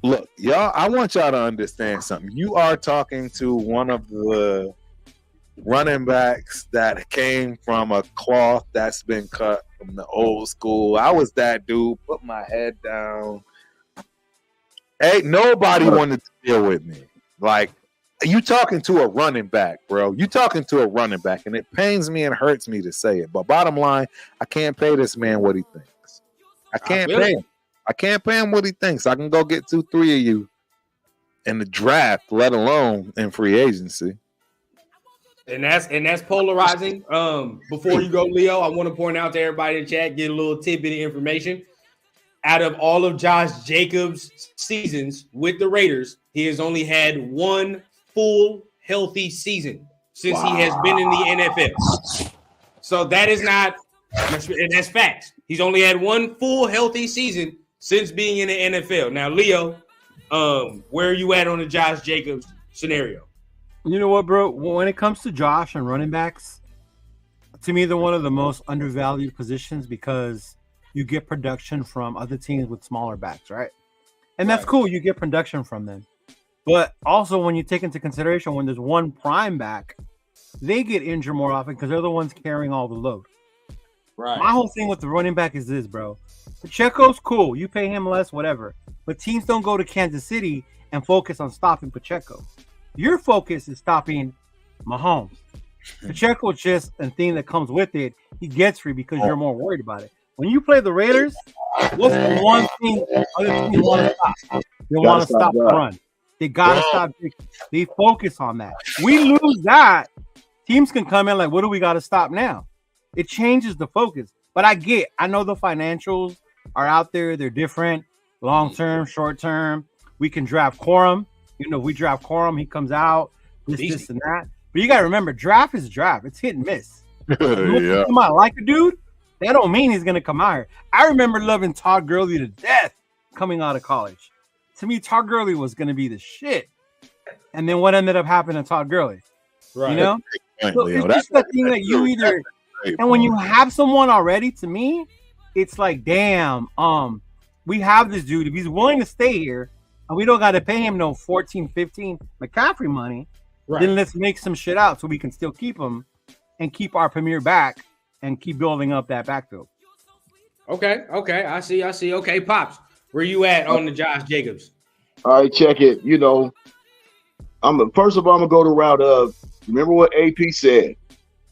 look, y'all, I want y'all to understand something. You are talking to one of the running backs that came from a cloth that's been cut from the old school. I was that dude, put my head down. Ain't nobody wanted to deal with me. Like, you talking to a running back, bro. You talking to a running back, and it pains me and hurts me to say it. But bottom line, I can't pay this man what he thinks. I can't pay him. I can't pay him what he thinks. I can go get 2-3 of you in the draft, let alone in free agency. And that's polarizing. Before you go, Leo, I want to point out to everybody in the chat, get a little tidbit of information. Out of all of Josh Jacobs' seasons with the Raiders, he has only had 1 full healthy season since he has been in the NFL. So that is not, and that's facts. He's only had 1 full healthy season since being in the NFL. Now, Leo, where are you at on the Josh Jacobs scenario? You know what, bro? When it comes to Josh and running backs, to me, they're one of the most undervalued positions because you get production from other teams with smaller backs, right? And that's cool. You get production from them. But also when you take into consideration when there's 1 prime back, they get injured more often because they're the ones carrying all the load. Right. My whole thing with the running back is this, bro. Pacheco's cool. You pay him less, whatever. But teams don't go to Kansas City and focus on stopping Pacheco. Your focus is stopping Mahomes. Pacheco is just a thing that comes with it. He gets free because you're more worried about it. When you play the Raiders, what's the one thing other teams want to stop? They want to stop the run. They got to stop. They focus on that. We lose that. Teams can come in like, what do we got to stop now? It changes the focus. But I know the financials are out there. They're different. Long-term, short-term. We can draft Corum. We draft Corum. He comes out. This, and that. But you got to remember, draft is draft. It's hit and miss. Yeah. Come on, like a dude. That don't mean he's gonna come out here. I remember loving Todd Gurley to death coming out of college. To me, Todd Gurley was gonna be the shit. And then what ended up happening to Todd Gurley? Right. So it's just the thing that you either and when you have someone already, to me, it's like, damn, we have this dude. If he's willing to stay here and we don't gotta pay him no 14, 15 McCaffrey money, then let's make some shit out so we can still keep him and keep our premier back and keep building up that backfield. Okay. I see. Okay, Pops, where you at on the Josh Jacobs? All right, check it. You know, first of all, I'm gonna go the route of, remember what AP said.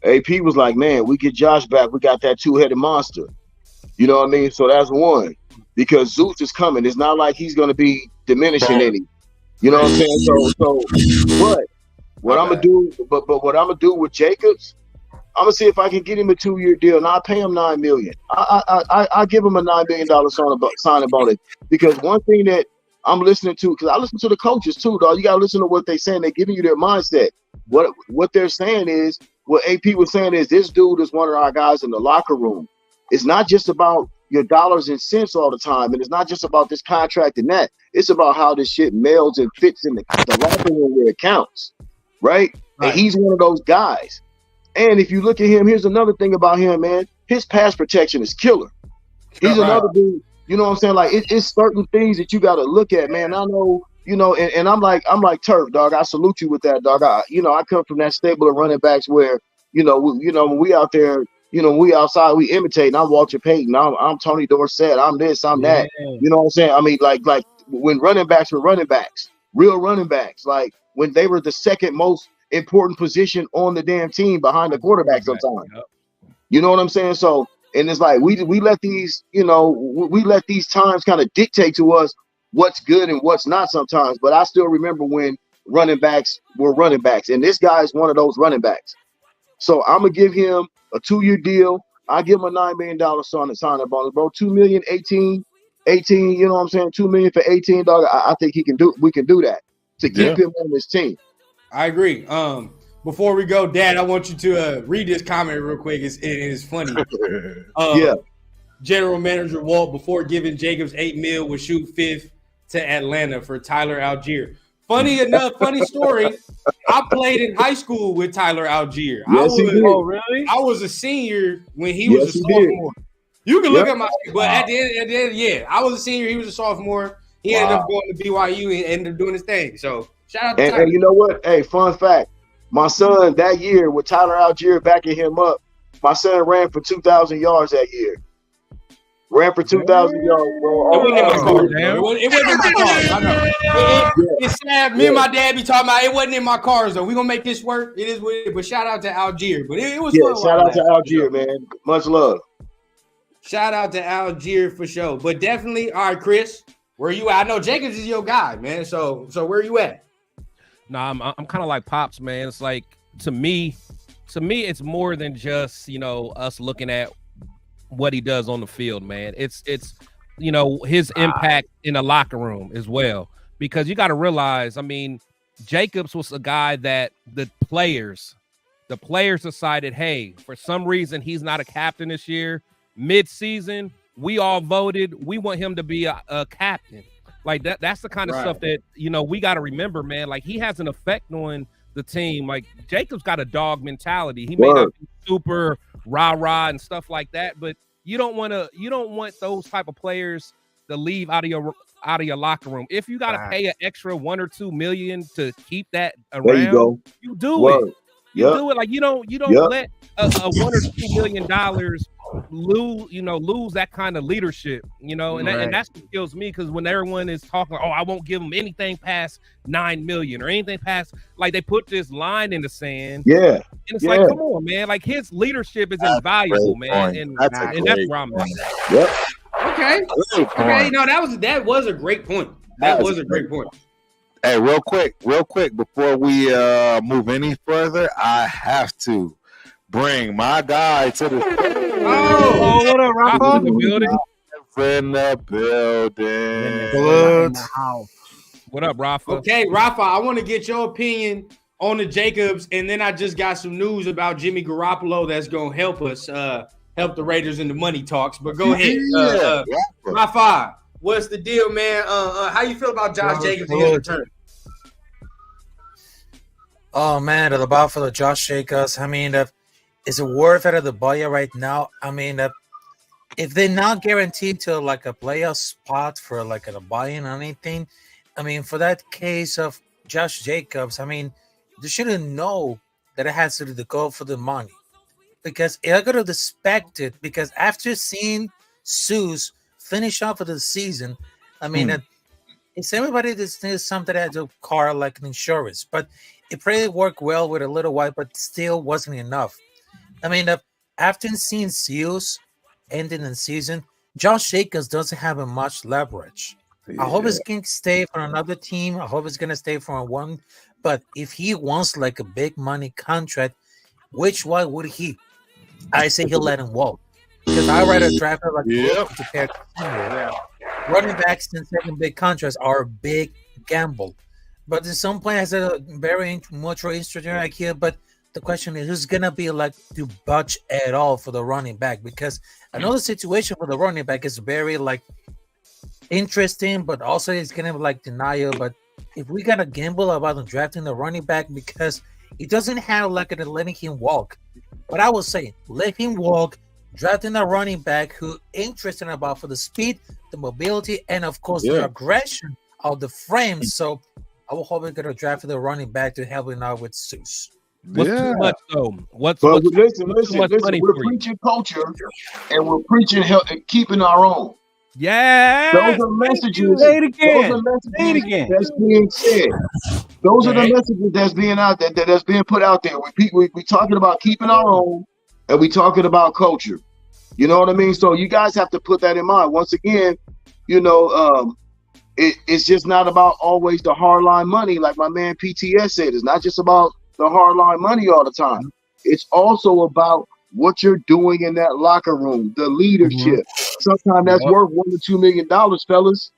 AP was like, man, we get Josh back, we got that two-headed monster. You know what I mean? So that's one. Because Zeus is coming. It's not like he's gonna be diminishing any. You know what I'm saying? So but what I'm gonna do, but what I'm gonna do with Jacobs, I'm gonna see if I can get him a 2-year deal, and I'll pay him $9 million. I give him a $9 million signing bonus, because one thing that I'm listening to, because I listen to the coaches too, dog. You gotta listen to what they're saying. They're giving you their mindset. What they're saying is, what AP was saying is, this dude is one of our guys in the locker room. It's not just about your dollars and cents all the time, and it's not just about this contract and that. It's about how this shit melds and fits in the locker room where it counts, right? And he's one of those guys. And if you look at him, here's another thing about him, man. His pass protection is killer. He's another dude. You know what I'm saying? Like, it's certain things that you got to look at, man. I know, you know, and I'm like Turf, dog. I salute you with that, dog. I come from that stable of running backs where, when we out there, we outside, we imitate. I'm Walter Payton. I'm Tony Dorsett. I'm this. I'm that. You know what I'm saying? I mean, like when running backs were running backs, real running backs, like when they were the second most important position on the damn team behind the quarterback sometimes. You know what I'm saying? So, and it's like we let these, we let these times kind of dictate to us what's good and what's not sometimes. But I still remember when running backs were running backs, and this guy is one of those running backs. So I'm gonna give him a 2-year deal. I give him a $9 million signing bonus, bro. 2 million, 18, you know what I'm saying? 2 million for 18, dog. I think we can do that to keep him on this team. I agree. Before we go, Dad, I want you to read this comment real quick. It's funny. General Manager Walt, before giving Jacobs $8 million, would shoot fifth to Atlanta for Tyler Algier. Funny enough, funny story. I played in high school with Tyler Algier. Really? I was a senior when he was a sophomore. You can look at my, but at the end, I was a senior. He was a sophomore. He ended up going to BYU and ended up doing his thing. So shout out to Tyler. And you know what? Hey, fun fact. My son that year with Tyler Algier backing him up, my son ran for 2,000 yards that year. Ran for 2,000 yards, bro. It wasn't in my cars. It wasn't in my cars. I know. It's sad. Me and my dad be talking about it wasn't in my cars though. We gonna make this work. It is weird, but shout out to Algier. But it was fun. Shout out to Algier, man. Much love. Shout out to Algier for sure. But definitely, all right, Chris, where you at? I know Jacobs is your guy, man. So where you at? Nah, I'm kind of like Pops, man. It's like to me, it's more than just us looking at what he does on the field, man. It's his impact in the locker room as well. Because you got to realize, I mean, Jacobs was a guy that the players decided, hey, for some reason he's not a captain this year. Mid-season, we all voted. We want him to be a captain. Like that's the kind of stuff that we got to remember, man. Like he has an effect on the team. Like Jacobs got a dog mentality. He may not be super rah-rah and stuff like that, but you don't want those type of players to leave out of your locker room. If you got to pay an extra $1 or $2 million to keep that around, you do it. You do it. Like you don't let a $1 or $2 million lose that kind of leadership, and that's what kills me, because when everyone is talking, I won't give them anything past $9 million or anything past, like they put this line in the sand. And it's like, come on, man, like his leadership is invaluable, man. And that's where I'm at. Okay. No, that was a great point. That was a great point. Hey, real quick, before we move any further, I have to bring my guy to the what up, Rafa? in the building. What up, Rafa? Okay, Rafa, I want to get your opinion on the Jacobs, and then I just got some news about Jimmy Garoppolo that's gonna help us help the Raiders in the money talks. But go ahead, Rafa, what's the deal, man? How you feel about Josh Jacobs and his return? Oh man, the Buffalo Josh Jacobs. I mean, is it worth it at the buyer right now? I mean, if they're not guaranteed to like a playoff spot for like a buy-in or anything, I mean, for that case of Josh Jacobs, I mean, they shouldn't know that it has to go for the money. because I could have expected, because after seeing Zeus finish off of the season, I mean, it's everybody that needs something that a car like an insurance, but it probably worked well with a little white, but still wasn't enough. I mean, after seeing Zeus ending the season, Josh Jacobs doesn't have much leverage. I hope it's going to stay for another team. I hope it's going to stay for one. But if he wants like a big money contract, which one would he? I say he'll let him walk. Because I rather draft him like compared to running backs and second big contracts are a big gamble. But in some point has a very much interesting idea. But the question is, who's gonna be like to budge at all for the running back? Because I know the situation for the running back is very like interesting, but also it's gonna be like denial. But if we gotta gamble about drafting the running back because he doesn't have like a letting him walk. But I will say, let him walk, drafting a running back who interested about for the speed, the mobility, and of course the aggression of the frame. So I will hope we're gonna draft the running back to help him out with Zeus. What's too much though? Listen. Money We're for you? preaching culture, and we're preaching keeping our own. Yeah. Those are messages. Say it again. Those are messages that's being said. Those are the messages that's being out there. That's being put out there. We talking about keeping our own, and we talking about culture. You know what I mean? So you guys have to put that in mind. Once again, you know, it's just not about always the hardline money, like my man PTS said. It's not just about the hardline money all the time. It's also about what you're doing in that locker room, the leadership. Sometimes that's worth $1 to $2 million, fellas.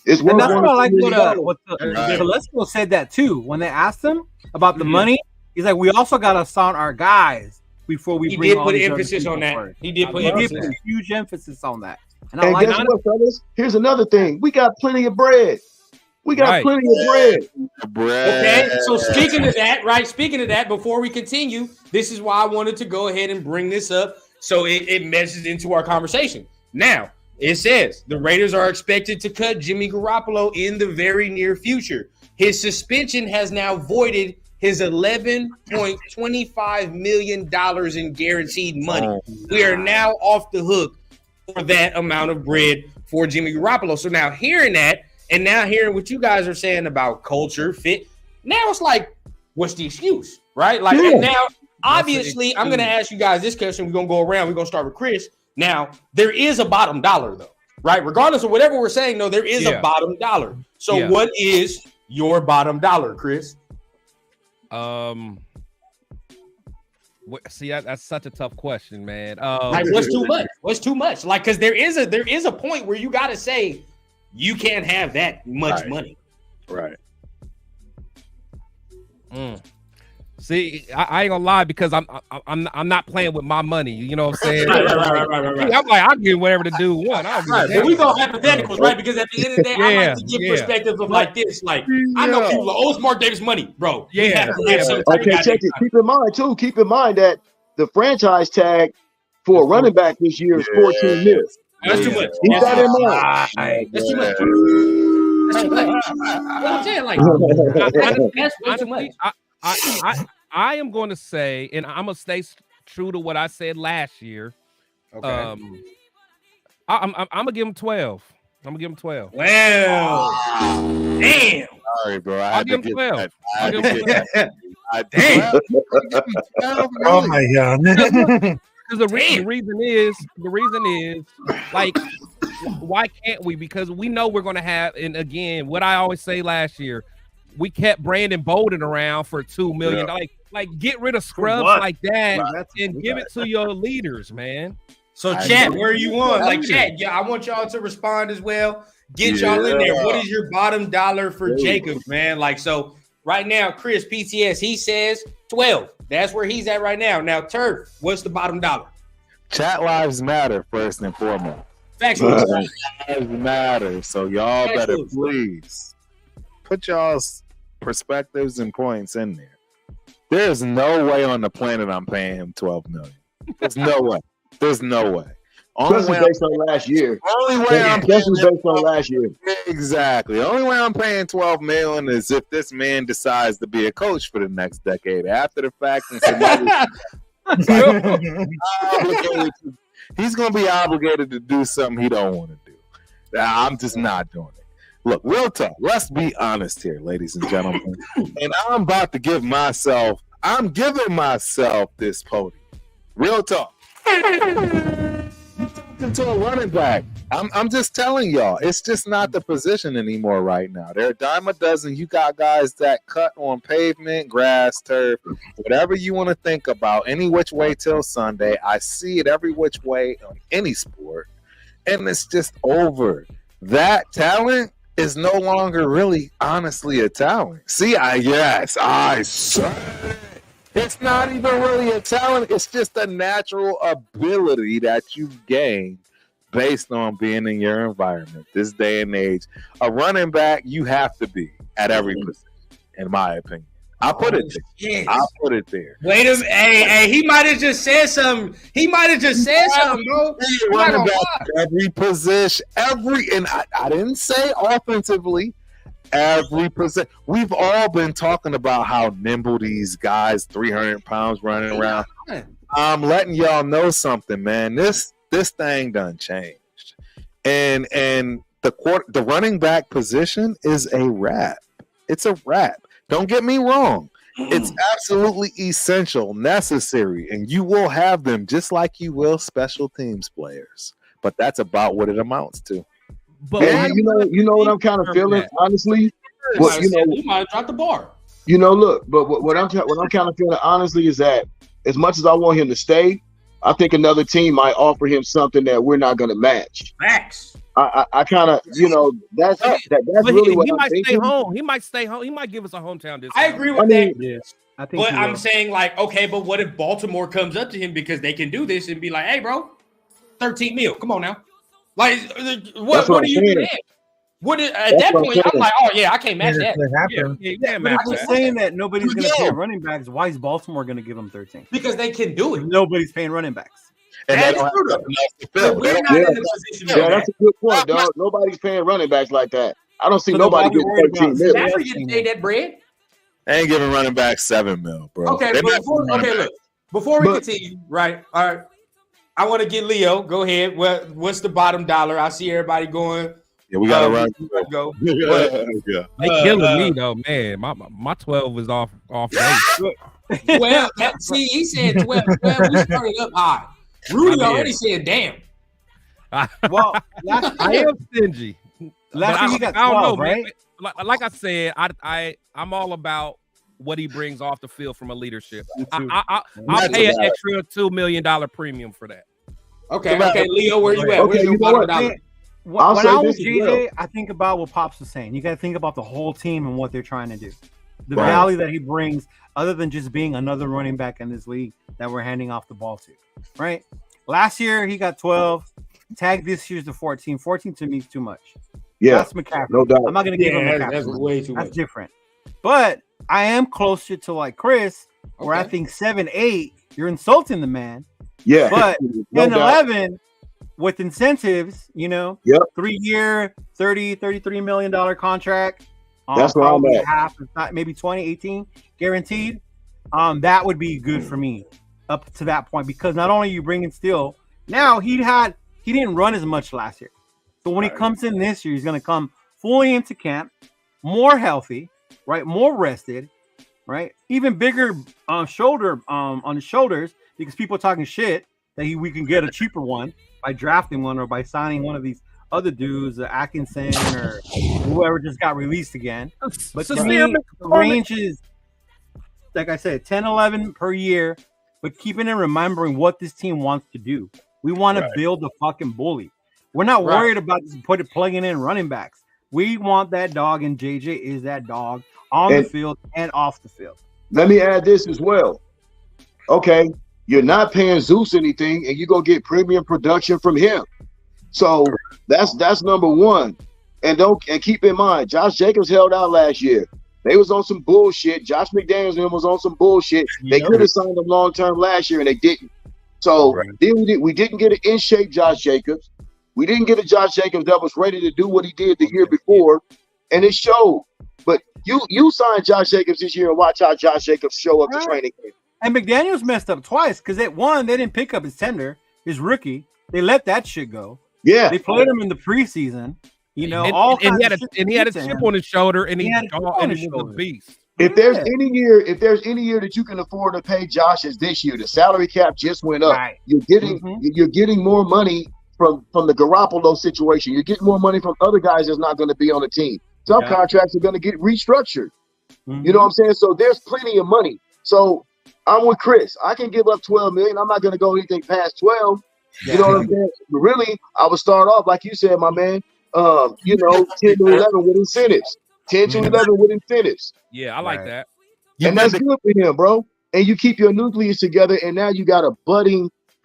It's worth And that's $1 what I to like $2 million. what Telesco said that too. When they asked him about the money, he's like, we also got to sign our guys before we He bring did all put these emphasis other on people that. first. He did put He did emphasis. put huge emphasis on that. And And guess what, fellas? Here's another thing. We got plenty of bread. We got plenty of bread. Okay, so speaking of that, before we continue, this is why I wanted to go ahead and bring this up so it meshes into our conversation. Now, it says the Raiders are expected to cut Jimmy Garoppolo in the very near future. His suspension has now voided his $11.25 million in guaranteed money. We are now off the hook for that amount of bread for Jimmy Garoppolo. So now hearing that, and now hearing what you guys are saying about culture, fit, now it's like, what's the excuse, right? Like, and now, obviously, I'm going to ask you guys this question. We're going to go around. We're going to start with Chris. Now, there is a bottom dollar, though, right? Regardless of whatever we're saying, though, there is a bottom dollar. So what is your bottom dollar, Chris? See, that's such a tough question, man. Like, what's too much? What's too much? Like, because there is a point where you got to say, you can't have that much money. Right. See, I ain't gonna lie because I'm not playing with my money. You know what I'm saying? Right. I'm like, I'll give whatever the dude want. But we go hypotheticals, right? Because at the end of the day, I like to give perspective of like this. Like, I know people like, oh, it's Mark Davis money, bro. Okay, check it. Keep in mind that the franchise tag for a running back this year is 14 mil. That's too much. Keep that in mind. That's too much. That's too much. I'm saying, like, that's way too much. I am going to say, and I'm gonna stay true to what I said last year. Okay. I'm gonna give him 12. I'm gonna give him 12. Well, damn. Sorry, bro. I'll give him 12. Damn. Oh my god. Because the reason is like, why can't we? Because we know we're going to have, and again, what I always say last year, we kept Brandon Bolden around for $2 million. Like get rid of scrubs like that and give it to your leaders, man. So chat, where are you on? Like chat, I want y'all to respond as well. Get y'all in there. What is your bottom dollar for Jacobs, man? Like, so right now, Chris PTS, he says 12. That's where he's at right now. Now, Turf, what's the bottom dollar? Chat lives matter first and foremost. Factual. Lives matter. So y'all better please put y'all's perspectives and points in there. There's no way on the planet I'm paying him $12 million. There's no way. There's no way. Especially based on last year. Only way I'm based on last year. Exactly. The only way I'm paying $12 million is if this man decides to be a coach for the next decade. After the fact, and He's gonna be obligated to do something he don't want to do. I'm just not doing it. Look, real talk. Let's be honest here, ladies and gentlemen. And I'm giving myself this podium. Real talk. To a running back. I'm just telling y'all, it's just not the position anymore right now. They're a dime a dozen. You got guys that cut on pavement, grass, turf, whatever you want to think about, any which way till Sunday. I see it every which way on any sport, and it's just over. That talent is no longer really, honestly, a talent. See, I said it. It's not even really a talent. It's just a natural ability that you've gained based on being in your environment. This day and age, a running back, you have to be at every position, in my opinion. I put it there. Wait a minute. Hey, he might have just said something. Bro. Running back, every position, and I didn't say offensively. Every position. We've all been talking about how nimble these guys, 300 pounds running around. I'm letting y'all know something, man. This thing done changed, and the running back position is a wrap. It's a wrap. Don't get me wrong. It's absolutely essential, necessary, and you will have them just like you will special teams players. But that's about what it amounts to. But you know what I'm kind of feeling, honestly. You might drop the bar. Look, but what I'm kind of feeling, honestly, is that as much as I want him to stay, I think another team might offer him something that we're not going to match. Max. I kind of, that's really what he I'm might thinking. stay home. He might stay home. He might give us a hometown discount. I agree with that. Yes, I think. But I'm saying, like, okay, but what if Baltimore comes up to him because they can do this and be like, hey, bro, 13 mil. Come on now. Like, what are you doing? At that point, I'm like, oh, yeah, I can't match that. But if we're saying that nobody's going to pay running backs, why is Baltimore going to give them 13? Because they can do it. Nobody's paying running backs. And that's true. We're not in the position. Yeah, that's a good point, dog. Nobody's paying running backs like that. I don't see nobody getting 13 mil. Stafford getting paid that bread. They ain't giving running back 7 mil, bro. Okay, look. Before we continue, right? All right. I want to get Leo. Go ahead. What's the bottom dollar? I see everybody going. Yeah, we gotta run. Go. Yeah. They killing me though, man. My 12 is off base. Well, see, he said 12. We started up high. Rudy already said, "Damn." Well, I am stingy. Last year you got 12, right? Man. Like I said, I'm all about what he brings off the field from a leadership. I'll pay an extra $2 million premium for that. Okay, Leo, where you at? Where's your bottom dollar? When I was JJ, I think about what Pops was saying. You got to think about the whole team and what they're trying to do. The value that he brings, other than just being another running back in this league that we're handing off the ball to, right? Last year, he got 12. Tag this year's the 14. 14 to me is too much. Yeah, that's McCaffrey. No doubt. I'm not going to give him McCaffrey. That's way too much. That's different. But I am closer to like Chris, where I think 7, 8, you're insulting the man. Yeah. But 10, 11, with incentives, 3-year, $33 million contract. That's where I'm at. Half, if not maybe 20, 18 guaranteed. That would be good for me up to that point, because not only you bringing Steele, now he didn't run as much last year. So when he comes in this year, he's going to come fully into camp, more healthy, right? More rested, right? Even bigger shoulder on his shoulders, because people are talking shit that we can get a cheaper one by drafting one or by signing one of these other dudes, Atkinson or whoever just got released again. But to me, the range is, like I said, 10, 11 per year, but keeping and remembering what this team wants to do. We want to build the fucking bully. We're not worried about just plugging in running backs. We want that dog, and JJ is that dog on the field and off the field. Let me add this as well. Okay, you're not paying Zeus anything, and you're going to get premium production from him. So that's number one. And keep in mind, Josh Jacobs held out last year. They was on some bullshit. Josh McDaniels was on some bullshit. They could have signed him long term last year, and they didn't. So then we didn't get an in shape Josh Jacobs. We didn't get a Josh Jacobs that was ready to do what he did the year before, and it showed. But you signed Josh Jacobs this year, and watch how Josh Jacobs show up to training camp. And McDaniels messed up twice because they didn't pick up his tender, his rookie. They let that shit go. Yeah, they played him in the preseason. You know, and he had a chip on his shoulder, and he was a beast. If there's any year that you can afford to pay Josh, is this year. The salary cap just went up. Right. You're getting more money from the Garoppolo situation. You're getting more money from other guys that's not going to be on the team. Some contracts are going to get restructured. You know what I'm saying? So there's plenty of money. So I'm with Chris. I can give up $12 million. I'm not going to go anything past 12. You know what I'm saying? But really, I would start off like you said, my man. 10 to 11 with incentives. 10 to 11 with incentives. Yeah, I like that. And that's good for him, bro. And you keep your nucleus together, and now you got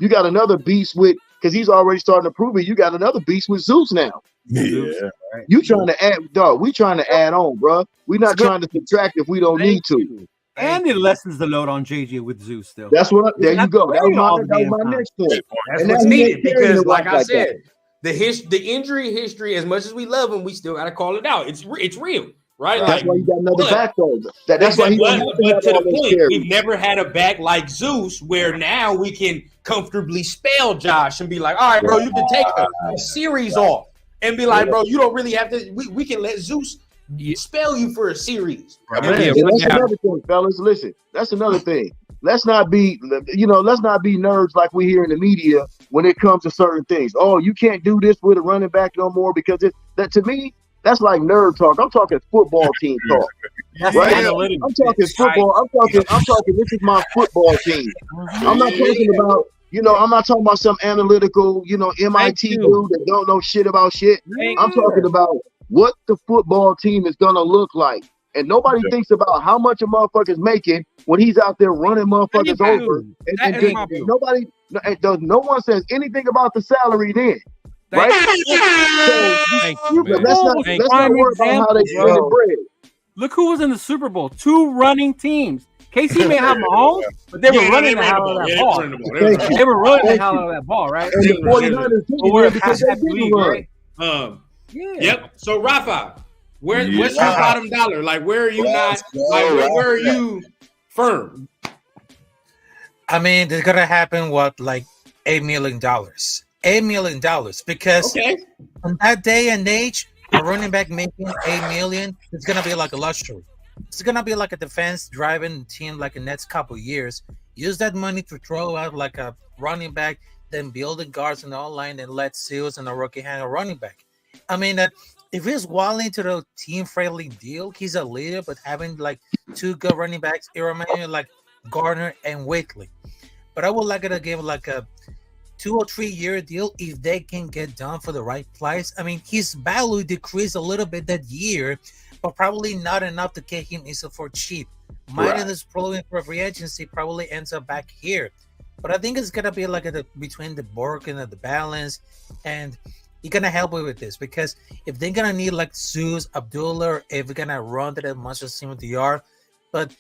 another beast because he's already starting to prove it. You got another beast with Zeus now. Yeah. You trying to add, dog. We trying to add on, bro. We're not trying to subtract if we don't need to. And it lessens the load on JJ with Zeus still. That's what. There you go. That was my next point. That's what's needed because, like I said, the injury history. As much as we love him, we still got to call it out. It's real, right? That's why you got another back though. That's why but to the point, we've never had a back like Zeus, where now we can comfortably spell Josh and be like, all right, bro, you can take a series off and be like, bro, you don't really have to. We can let Zeus spell you for a series. That's another thing, fellas. Listen, that's another thing. Let's not be nerds like we hear in the media when it comes to certain things. Oh, you can't do this with a running back no more because that to me, that's like nerd talk. I'm talking football team talk. Right? I'm talking football. I'm talking. This is my football team. I'm not talking about. I'm not talking about some analytical, MIT dude that don't know shit about shit. I'm talking about what the football team is gonna look like. And nobody thinks about how much a motherfucker's making when he's out there running motherfuckers over. No one says anything about the salary then. Right? Let's not worry about how they spend the bread. Look who was in the Super Bowl. 2 running teams. KC may have Mahomes, but they were running the hell out of that ball. They were running the hell out of that ball, right? And the 49ers because they didn't run. Yep. So Rafa, what's your bottom dollar? Like, where are you not? Like, where are you firm? I mean, it's gonna happen. Like $8 million. $8 million because on that day and age, a running back making $8 million, it's gonna be like a luxury. It's gonna be like a defense driving team like the next couple of years. Use that money to throw out like a running back, then build the guards in the online and let Seals and a rookie hang a running back. I mean, if he's walling to the team-friendly deal, he's a leader, but having like 2 good running backs, like Gardner and Wakely. But I would like to give like a 2 or 3 year deal if they can get done for the right price. I mean, his value decreased a little bit that year, but probably not enough to get him into for cheap. Minus this probably for free agency probably ends up back here. But I think it's gonna be like between the Borg and the balance, and you're gonna help with this because if they're gonna need like Zeus, Abdullah, if we're gonna run to that much as same with the yard, but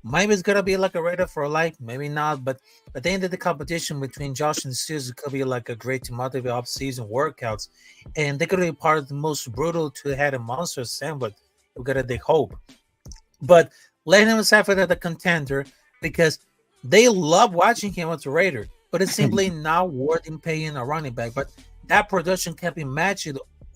maybe it's gonna be like a Raider for life, maybe not. But at the end of the competition between Josh and Zeus, it could be like a great to motivate off-season workouts, and they could be part of the most brutal to have a monster assembly. We gotta dig hope, but let him aside for the contender because they love watching him as a Raider, but it's simply not worth him paying a running back. But that production can be matched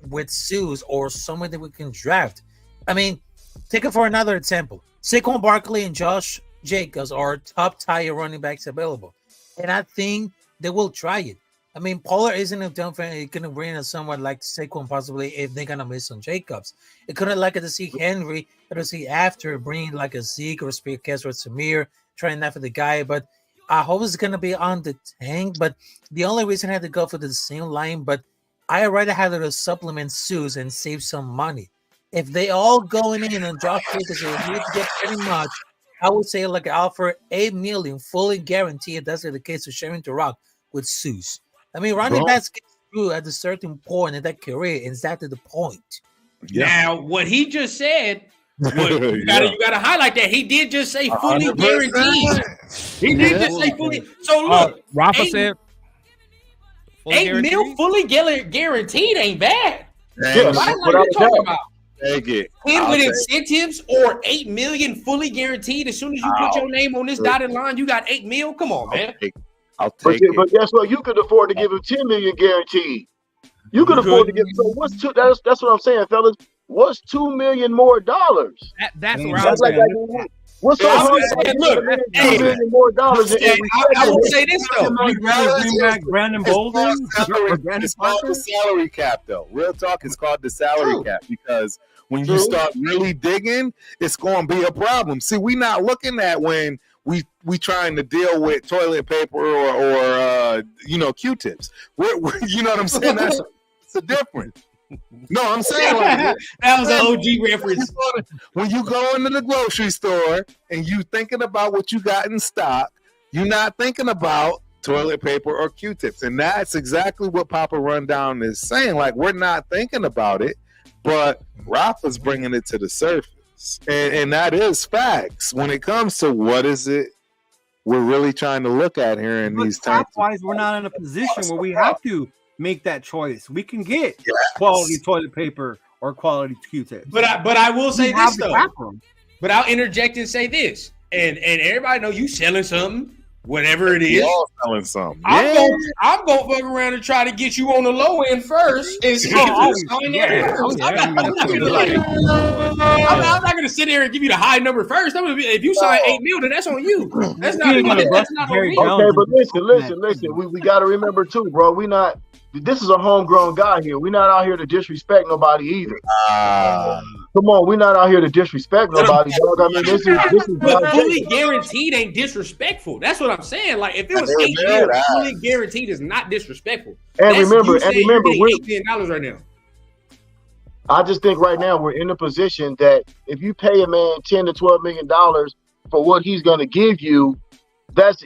with Zeus or someone that we can draft. I mean, take it for another example. Saquon Barkley and Josh Jacobs are top tier running backs available, and I think they will try it. I mean, Pollard isn't going to bring in someone like Saquon possibly if they're going to miss on Jacobs. It couldn't like to see Henry or to see after bringing like a Zeke or Spearcast or Samir trying that for the guy, but I hope it's going to be on the tank. But the only reason I had to go for the same line, but I rather have to supplement Zeus and save some money. If they all going in and Josh Jacobs will need to get pretty much, I would say like offer $8 million fully guaranteed. That's the case of Sharon to Rock with Zeus. I mean, running backs get through at a certain point in that career, and that's the point. Yeah. Now, what he just said, you gotta highlight that he did just say fully 100%. Guaranteed. He did just say fully. So look, Rafa said $8 million fully guaranteed ain't bad. What are you talking about? take it. 10 I'll with take incentives or 8 million fully guaranteed. As soon as you put your name on this dotted line, you got 8 mil. Come on, man. I'll take it. But guess what? You could afford to give him 10 million guaranteed. You could afford to give. So what's two? That's what I'm saying, fellas. What's $2 million more dollars? That's what I'm saying. What's so hard? Look, $2 million more dollars. I will say this though. Brandon Bolden. It's called the salary cap, though. Real talk, it's called the salary cap because when you start really digging, it's going to be a problem. See, we're not looking at when we trying to deal with toilet paper or Q-tips. We're you know what I'm saying? That's a difference. No, I'm saying like, that was an OG reference. When you go into the grocery store and you thinking about what you got in stock, you're not thinking about toilet paper or Q-tips. And that's exactly what Papa Rundown is saying. Like, we're not thinking about it, but Rafa's bringing it to the surface. And that is facts. When it comes to what is it we're really trying to look at here in these times. Wise, we're not in a position where we have to make that choice. We can get quality toilet paper or quality Q-tips. But I will say this though. But I'll interject and say this. And everybody know you selling something, whatever it is. We all selling something. I'm gonna fuck around and try to get you on the low end first and see if you sign I'm not gonna sit there and give you the high number first. If you sign 8 mil, then that's on you. That's not on me. Okay, but listen. We got to remember too, bro. This is a homegrown guy here. We're not out here to disrespect nobody either. Come on, we're not out here to disrespect nobody, dog. I mean, this is but fully guaranteed ain't disrespectful. That's what I'm saying. Like, if it was 8 mil, fully guaranteed is not disrespectful. And remember, we're $8 million right now. I just think right now we're in a position that if you pay a man $10 to $12 million for what he's going to give you,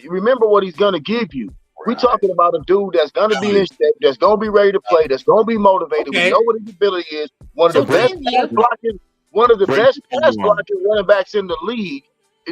remember what he's going to give you. We're talking about a dude that's going to be in shape, that's going to be ready to play, that's going to be motivated. Okay. We know what his ability is. One of the best pass blocking running backs in the league.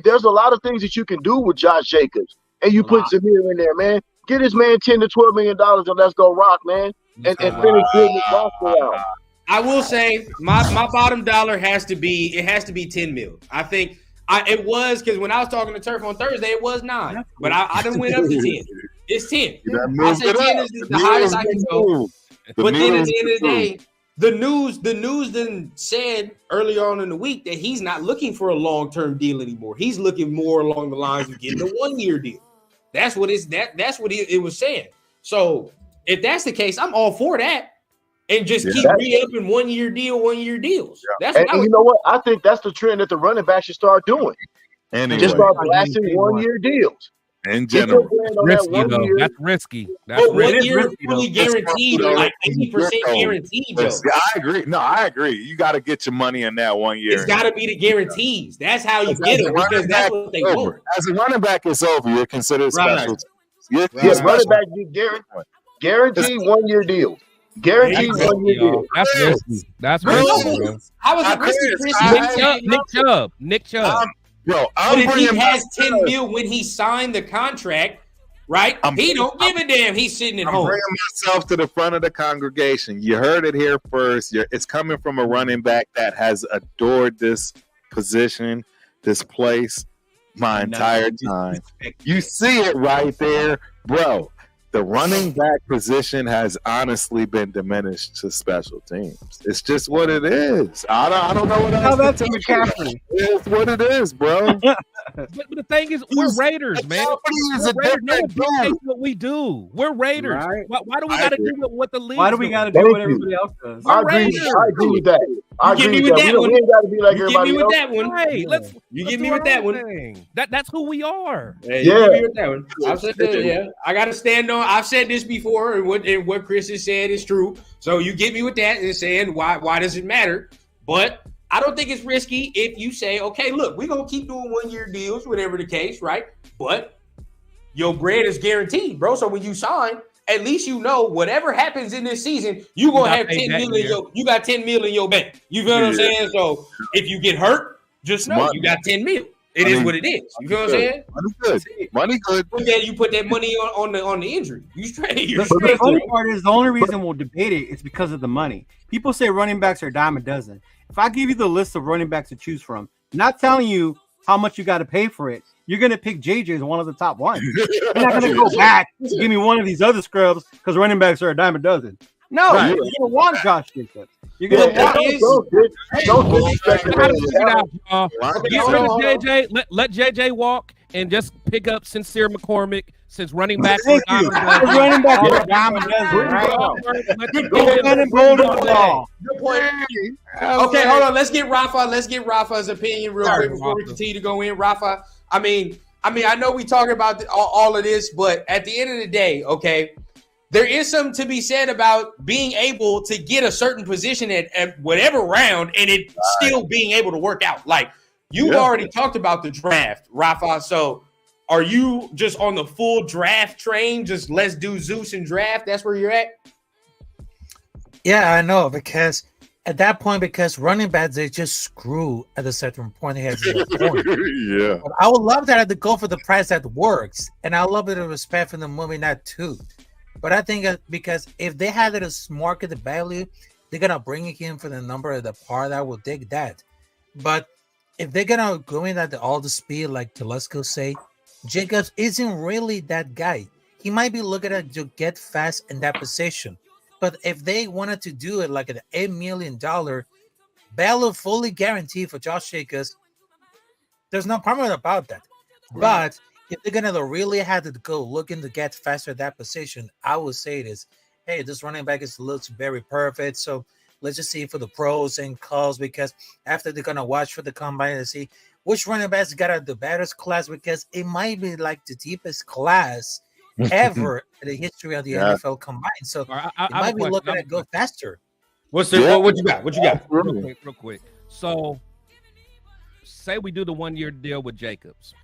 There's a lot of things that you can do with Josh Jacobs. And you put Zamir in there, man. Get this man $10 to $12 million and let's go rock, man. And finish building the roster out. I will say my bottom dollar has to be 10 mil. I think it was because when I was talking to Turf on Thursday, it was 9. But I done went up to 10. It's 10. I say 10 is the highest I can go. But then at the end of the day, the news then said early on in the week that he's not looking for a long-term deal anymore. He's looking more along the lines of getting a 1-year deal. That's what it was saying. So if that's the case, I'm all for that. And just keep re-upping 1-year deals. That's what you know what? I think that's the trend that the running back should start doing. Anyway, just start blasting 1-year deals. In general, that's risky. That's 1 year fully guaranteed, or like 80% guaranteed. Though. I agree. No, I agree. You got to get your money in that 1 year. It's got to be the guarantees. That's how you get it because that's what they want. As a running back, it's over. You're considered special. Yes, running back guaranteed 1-year deal. Guaranteed 1-year deal. That's risky. That's risky. How was it risky, Nick Chubb. Bro, but if he has 10 mil when he signed the contract, right? He don't give a damn. He's sitting at home. I'm bringing myself to the front of the congregation. You heard it here first. It's coming from a running back that has adored this position, this place, my entire time. You see it right there, bro. The running back position has honestly been diminished to special teams. It's just what it is. I don't know what else. How that's a McCaffrey. It's what it is, bro. But the thing is, we're Raiders, man. We're Raiders. No one dictates what we do. We're Raiders. Right. Why do we got to do what the league? Why do we got to do what everybody else does? I agree with that. I agree with that. We ain't got to be like everybody else. Hey, you give me with that one. That's who we are. Yeah, you give me with that one. I've said that. Yeah, I got to stand on. I've said this before, and what Chris has said is true. So you get me with that and saying why does it matter? But I don't think it's risky if you say, okay, look, we're gonna keep doing 1-year deals, whatever the case, right? But your bread is guaranteed, bro. So when you sign, at least you know whatever happens in this season, you gonna have 10 million. You got 10 mil in your bank. You feel what I'm saying? So if you get hurt, just know you got 10 mil. It is what it is. You feel what I'm saying? Money good. Money good. But then you put that money on the injury. You straight. You're The straight. funny part is the only reason we'll debate it is because of the money. People say running backs are a dime a dozen. If I give you the list of running backs to choose from, not telling you how much you got to pay for it, you're gonna pick JJ as one of the top ones. You're not gonna go back to give me one of these other scrubs because running backs are a dime a dozen. No, Right. you're gonna want Josh Jacobs. You're gonna But want Don't disrespect the I gotta man. figure it out, y'all. Get hold rid on, of hold on. JJ. Let JJ walk and just pick up Sincere McCormick since running backs are Thank you. dime a dozen. Running back is a dime a dozen, right? Let Go and bold on the ball. Good point. Okay, hold on. Let's get Rafa's opinion real quick before we continue to go in. Rafa, I mean, I know we talking about all of this, but at the end of the day, okay, there is something to be said about being able to get a certain position at whatever round and it still being able to work out. Like you've already talked about the draft, Rafa. So are you just on the full draft train? Just let's do Zeus and draft. That's where you're at. Yeah, I know, because at that point, because running backs, they just screw at a certain point. They have 0 points. Yeah. But I would love that to go for the price that works, and I love it to respect from the movie, not too. But I think because if they had it as market value, they're gonna bring it in for the number of the part. I will dig that. But if they're gonna go in at all the speed, like Telesco say, Jacobs isn't really that guy. He might be looking at to get fast in that position. But if they wanted to do it like an $8 million value fully guaranteed for Josh Jacobs, there's no problem about that. Right. But if they're gonna really have to go looking to get faster at that position, I would say this: hey, this running back looks very perfect. So let's just see for the pros and cons, because after they're gonna watch for the combine and see which running backs got the baddest class, because it might be like the deepest class ever in the history of the NFL combined. So it might be looking at go faster. What's the what you got? What you got? Real quick. So say we do the 1-year deal with Jacobs.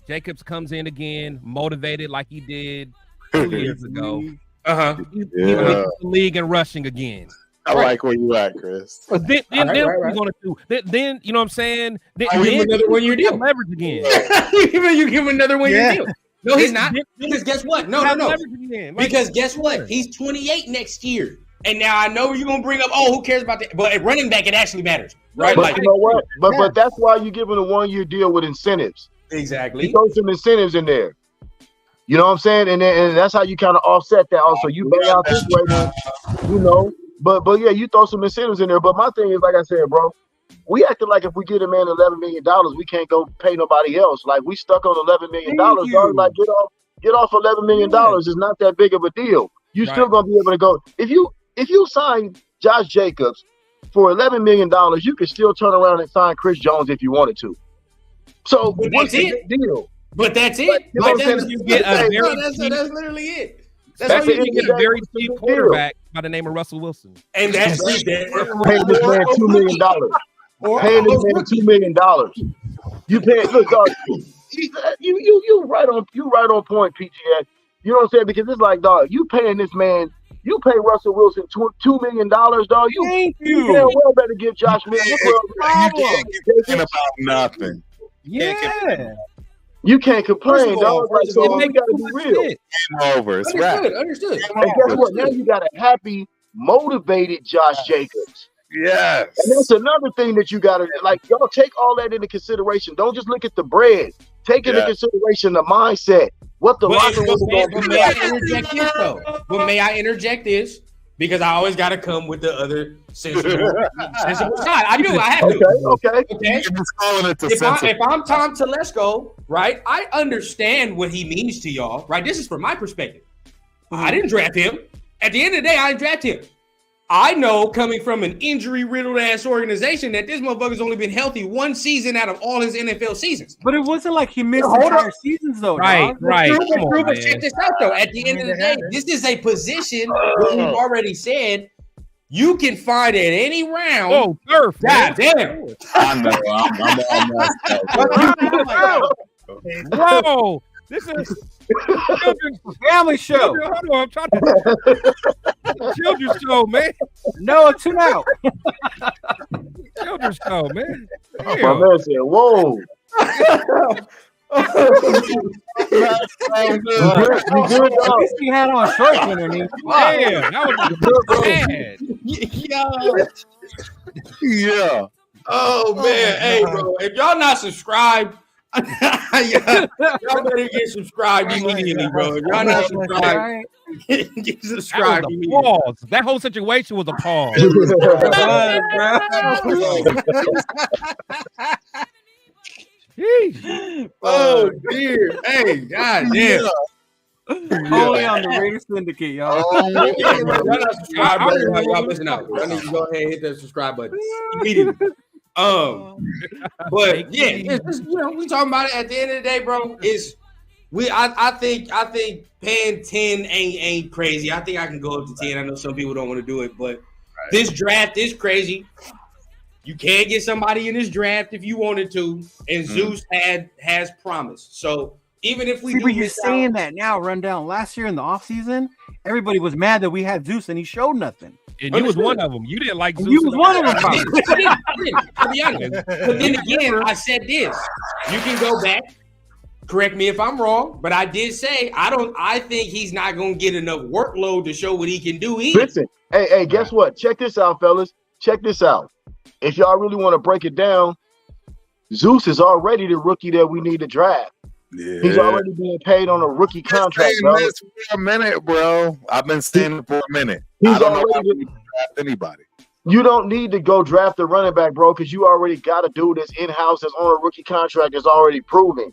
Jacobs comes in again, motivated like he did 2 years ago. He leads the league in rushing again. I like where you at, Chris. But then what we're gonna do? Then you know what I'm saying? Then another 1-year deal. Leverage again. You give him another 1-year deal. No, he's not. Because guess what? No. Like, because guess what? He's 28 next year. And now I know you're gonna bring up, who cares about that? But at running back, it actually matters, right? But you know what? But that's why you give him a 1-year deal with incentives. Exactly. You throw some incentives in there. You know what I'm saying? And that's how you kind of offset that. Also, you pay out this way, man, you know. But yeah, you throw some incentives in there. But my thing is, like I said, bro, we acted like if we get a man $11 million, we can't go pay nobody else. Like we stuck on $11 million. Dog. Like get off $11 million. It's not that big of a deal. You still gonna be able to go. If you sign Josh Jacobs for $11 million, you can still turn around and sign Chris Jones if you wanted to. So what's the deal? But that's it. But that's literally it. That's why you get a very cheap quarterback by the name of Russell Wilson. And that's paying this man $2 million. Paying this man $2 million. You pay. Look, dog. You right on point, PGS. You know what I'm saying? Because it's like, dog, you paying this man. You pay Russell Wilson $2 million, dog. You damn well better give Josh Mills. You can't complain about nothing. Yeah. You can't complain, dog. Like, so we gotta be real. Game over. It's right. Understood. And guess what? Now you got a happy, motivated Josh Jacobs. Yes. And that's another thing that you gotta like. Y'all take all that into consideration. Don't just look at the bread. Take into consideration the mindset. What the locker room is going to be like. But may I interject this? Because I always got to come with the other sensible side. I do. I have to. Okay. If I'm Tom Telesco, right, I understand what he means to y'all, right? This is from my perspective. I didn't draft him. At the end of the day, I didn't draft him. I know, coming from an injury-riddled ass organization, that this motherfucker's only been healthy 1 season out of all his NFL seasons. But it wasn't like he missed entire seasons, though. Right. Check this out, though. At the end of the day, this is a position that we've already said you can find at any round. Oh, turf. God damn. I know. Bro, this is children's family show. Hold on, I'm trying to children's show, man. No, tune out. Children's show, man. My man said, "Whoa." You good, at least he had on shorts underneath. Damn, that was bad. Yeah. Oh man, hey bro, if y'all not subscribed, y'all better get subscribed immediately, bro. If y'all not subscribed, get subscribed That was a immediately. pause. That whole situation was a pause. Oh dear, hey, god damn. Only on the Raider Syndicate, y'all. Y'all not subscribed, bro. Y'all missing out. Y'all need to go ahead and hit that subscribe button immediately. But yeah, it's just, we talking about it at the end of the day, bro. I think paying 10 ain't crazy. I think I can go up to 10. I know some people don't want to do it, but this draft is crazy. You can get somebody in this draft if you wanted to, and Zeus has promised. So even if we but you're saying that now, Rundown. Last year in the offseason, everybody was mad that we had Zeus and he showed nothing. And you was one of them. You didn't like Zeus. You was one of them. I didn't, to be honest. But then again, I said this. You can go back. Correct me if I'm wrong, but I did say I think he's not gonna get enough workload to show what he can do either. Listen, hey, guess what? Check this out, fellas. Check this out. If y'all really want to break it down, Zeus is already the rookie that we need to draft. Yeah. He's already being paid on a rookie contract, bro. This for a minute, bro. I've been saying it for a minute. He's I don't know already why we draft anybody. You don't need to go draft a running back, bro, because you already got a dude that's in-house that's on a rookie contract that's already proven.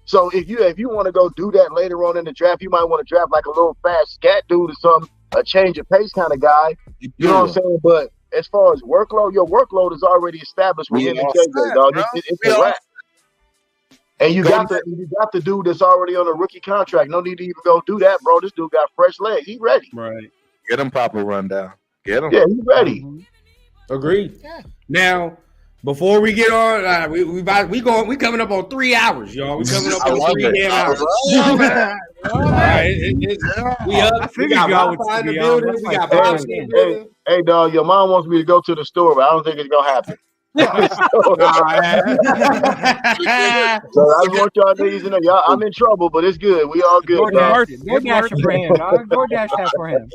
So if you want to go do that later on in the draft, you might want to draft like a little fast scat dude or something, a change of pace kind of guy. You know what I'm saying? But as far as workload, your workload is already established with him and KJ, dog. It's a wrap. And you got the dude that's already on a rookie contract. No need to even go do that, bro. This dude got fresh legs. He ready. Right. Get him proper rundown. Get him. Yeah, he's ready. Agreed. Yeah. Now, before we get on, we coming up on 3 hours, y'all. We coming up on 3 damn hours. All right, we up. We got Wi-Fi in the building. We got Pops in the building. Hey, dog, your mom wants me to go to the store, but I don't think it's gonna happen. So I just want y'all niggas to know, y'all, I'm in trouble, but it's good. We all good. DoorDash for him, dog. DoorDash that for him.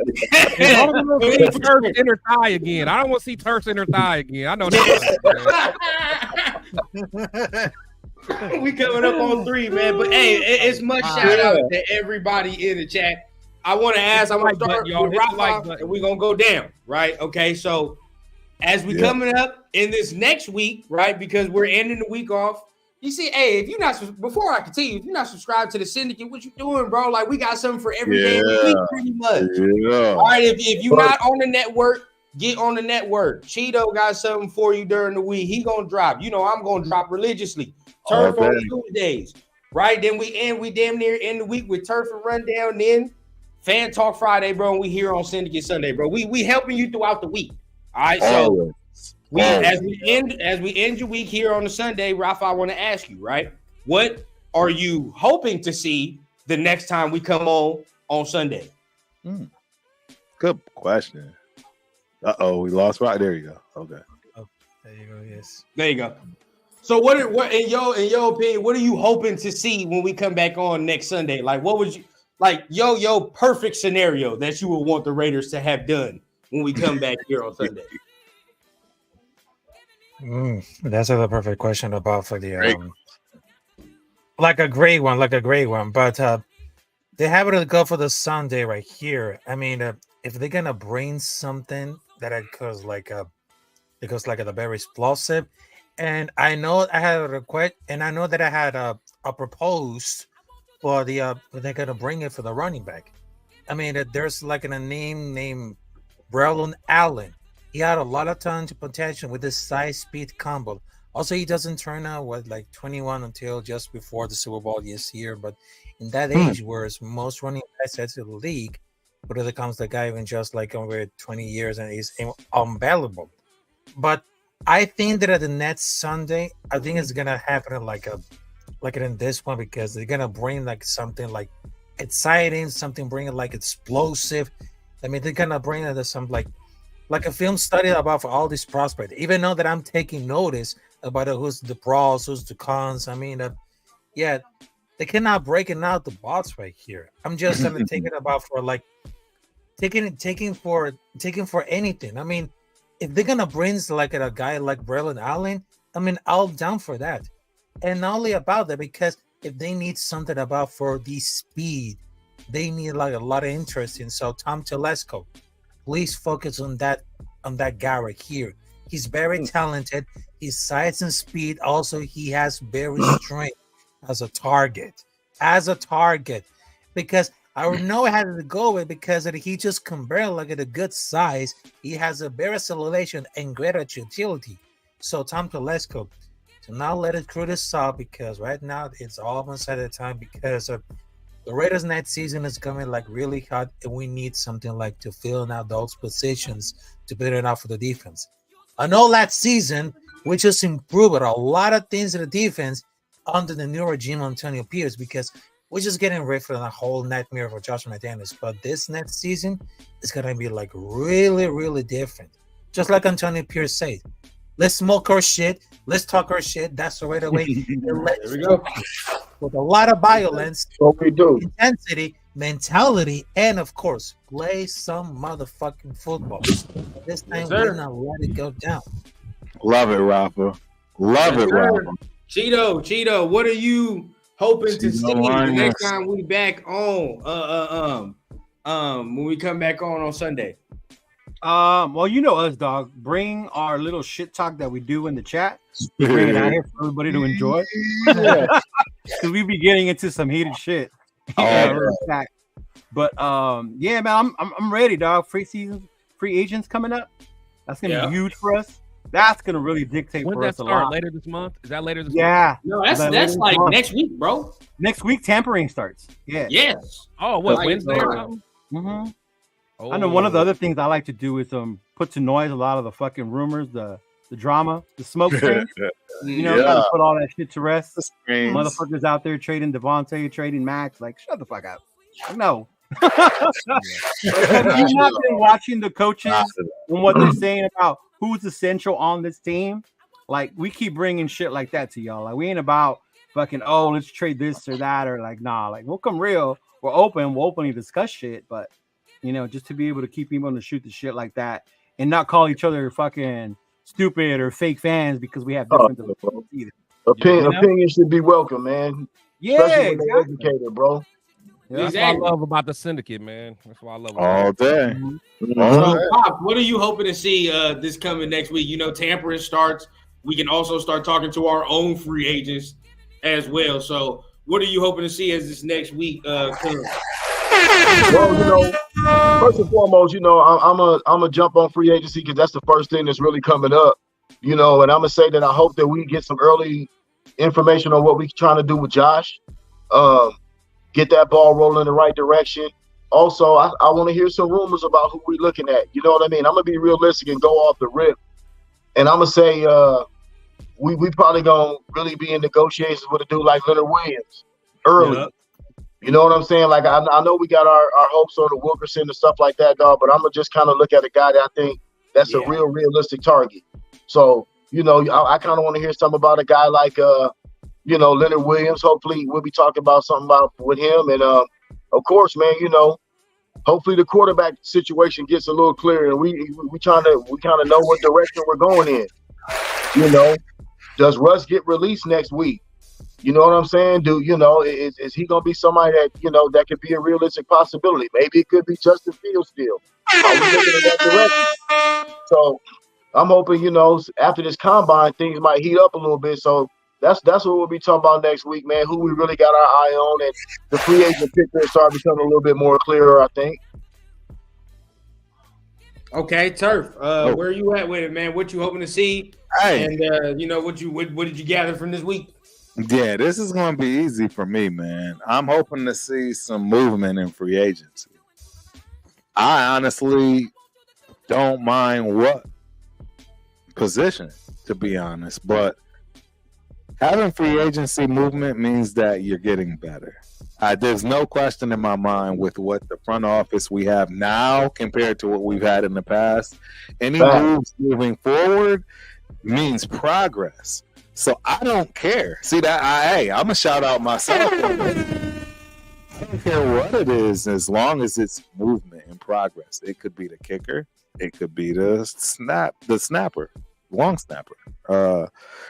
Turks in her thigh again. I don't want to see Turks in her thigh again. I know that. We coming up on 3, man. But hey, it's much shout out to everybody in the chat. I want to ask. I'm gonna start with Rafa, and we're gonna go down. Right? Okay. So as we coming up in this next week, right? Because we're ending the week off. You see, hey, if you're not, before I continue, if you're not subscribed to the Syndicate, what you doing, bro? Like, we got something for every day of the week, pretty much. Yeah. All right, if you're not on the network, get on the network. Cheeto got something for you during the week. He gonna drop. You know, I'm gonna drop religiously. Turf on Tuesdays, right? Then we damn near end the week with Turf and Rundown. Then Fan Talk Friday, bro. And we here on Syndicate Sunday, bro. We helping you throughout the week. All right, so as we end your week here on the Sunday, Rafa, I want to ask you, right? What are you hoping to see the next time we come on Sunday? Good question. We lost right there. You go. Okay. Oh, there you go. Yes. There you go. So what in your opinion, what are you hoping to see when we come back on next Sunday? Like, what would you like your perfect scenario that you would want the Raiders to have done when we come back here on Sunday? That's a perfect question about for the like a great one. But they have to go for the Sunday right here. I mean, if they're gonna bring something that goes like a very explosive, and I know I had a request, and I know that I had a proposed for the they're gonna bring it for the running back. I mean, there's like a name named Braylon Allen. He had a lot of tons of potential with his size speed combo. Also, he doesn't turn out like 21 until just before the Super Bowl this year. But in that age, whereas most running backs in the league, but it comes the guy even just like over 20 years and he's unvaluable. But I think that at the next Sunday, I think it's gonna happen like in this one because they're gonna bring like something like exciting, something bringing like explosive. I mean, they're gonna bring some like a film study about for all these prospects. Even though that I'm taking notice about who's the pros, who's the cons. I mean, yeah, they cannot breaking out the bots right here. I'm just gonna take it about for like taking for anything. I mean, if they're gonna bring like a guy like Braylon Allen, I mean, I'll down for that. And not only about that, because if they need something about for the speed, they need like a lot of interest in. So Tom Telesco, please focus on that guy right here. He's very talented. His size and speed. Also, he has very strength as a target. Because I don't know how to go with, because he just compared like at a good size. He has a better acceleration and greater utility. So Tom Telesco, to not let it screw this up, because right now it's all one side at a time, because of the Raiders next season is coming like really hot, and we need something like to fill out those positions to put it out for the defense. I know last season we just improved a lot of things in the defense under the new regime Antonio Pierce, because we're just getting ready for the whole nightmare for Josh McDaniels. But this next season is gonna be like really, really different. Just like Antonio Pierce said, let's smoke our shit, let's talk our shit. That's the right way. There we go. With a lot of violence, what we do. intensity, mentality, and of course, play some motherfucking football. This time we're not let it go down. Love it, Rafa. Love it, Rafa. Cheeto, what are you hoping to see the Cheeto, next time we back on? When we come back on Sunday. Well, you know us, dog. Bring our little shit talk that we do in the chat. Bring it out here for everybody to enjoy. Because we be getting into some heated shit. But yeah, man, I'm ready, dog. Free agents coming up. That's gonna be huge for us. That's gonna really dictate when for us a start? lot. Later this month? Is that later this month? Yeah. No, that's like next week, bro. Next week, tampering starts. Yeah. Yes. Oh, what, Like, Wednesday or something? Mm-hmm. Oh. I know one of the other things I like to do is put to noise a lot of the fucking rumors, the drama, the smoke screens. You know, gotta put all that shit to rest. Motherfuckers out there trading Devontae, trading Max, like shut the fuck up. No. Have you not been watching the coaches and what they're saying about who's essential on this team? Like, we keep bringing shit like that to y'all. Like, we ain't about fucking, oh, let's trade this or that, or like, nah, like, we'll come real. We'll openly discuss shit, but you know, just to be able to keep people to shoot the shit like that and not call each other fucking stupid or fake fans because we have different either. Opinions should be welcome, man. Yeah, especially when they're educated, bro. Yeah, That's what I love about the Syndicate, man. That's what I love all day. So, Pop, what are you hoping to see this coming next week? You know, tampering starts. We can also start talking to our own free agents as well. So, what are you hoping to see as this next week comes? Well, you know, first and foremost, you know, I'm a jump on free agency because that's the first thing that's really coming up. You know, and I'm gonna say that I hope that we get some early information on what we're trying to do with Josh. Get that ball rolling in the right direction. Also, I want to hear some rumors about who we're looking at. You know what I mean? I'm gonna be realistic and go off the rip, and I'm gonna say we probably gonna really be in negotiations with a dude like Leonard Williams early. Yeah. You know what I'm saying? Like, I know we got our hopes on the Wilkerson and stuff like that, dog, but I'm going to just kind of look at a guy that I think that's a real realistic target. So, you know, I kind of want to hear something about a guy like, you know, Leonard Williams. Hopefully we'll be talking about something about with him. And, of course, man, you know, hopefully the quarterback situation gets a little clearer. And we kind of know what direction we're going in. You know, does Russ get released next week? You know what I'm saying? You know, is he gonna be somebody that, you know, that could be a realistic possibility? Maybe it could be Justin Fields still. Are we looking in that direction? So I'm hoping, you know, after this combine, things might heat up a little bit. So that's what we'll be talking about next week, man. Who we really got our eye on, and the free agent picture start becoming a little bit more clearer, I think. Okay, Turf. Where are you at with it, man? What you hoping to see? Hey. And you know, what did you gather from this week? Yeah, this is going to be easy for me, man. I'm hoping to see some movement in free agency. I honestly don't mind what position, to be honest, but having free agency movement means that you're getting better. There's no question in my mind with what the front office we have now compared to what we've had in the past. Any moves moving forward means progress. So I don't care. See that? Hey, I'm gonna shout out myself. I don't care what it is, as long as it's movement and progress. It could be the kicker. It could be the snapper, long snapper.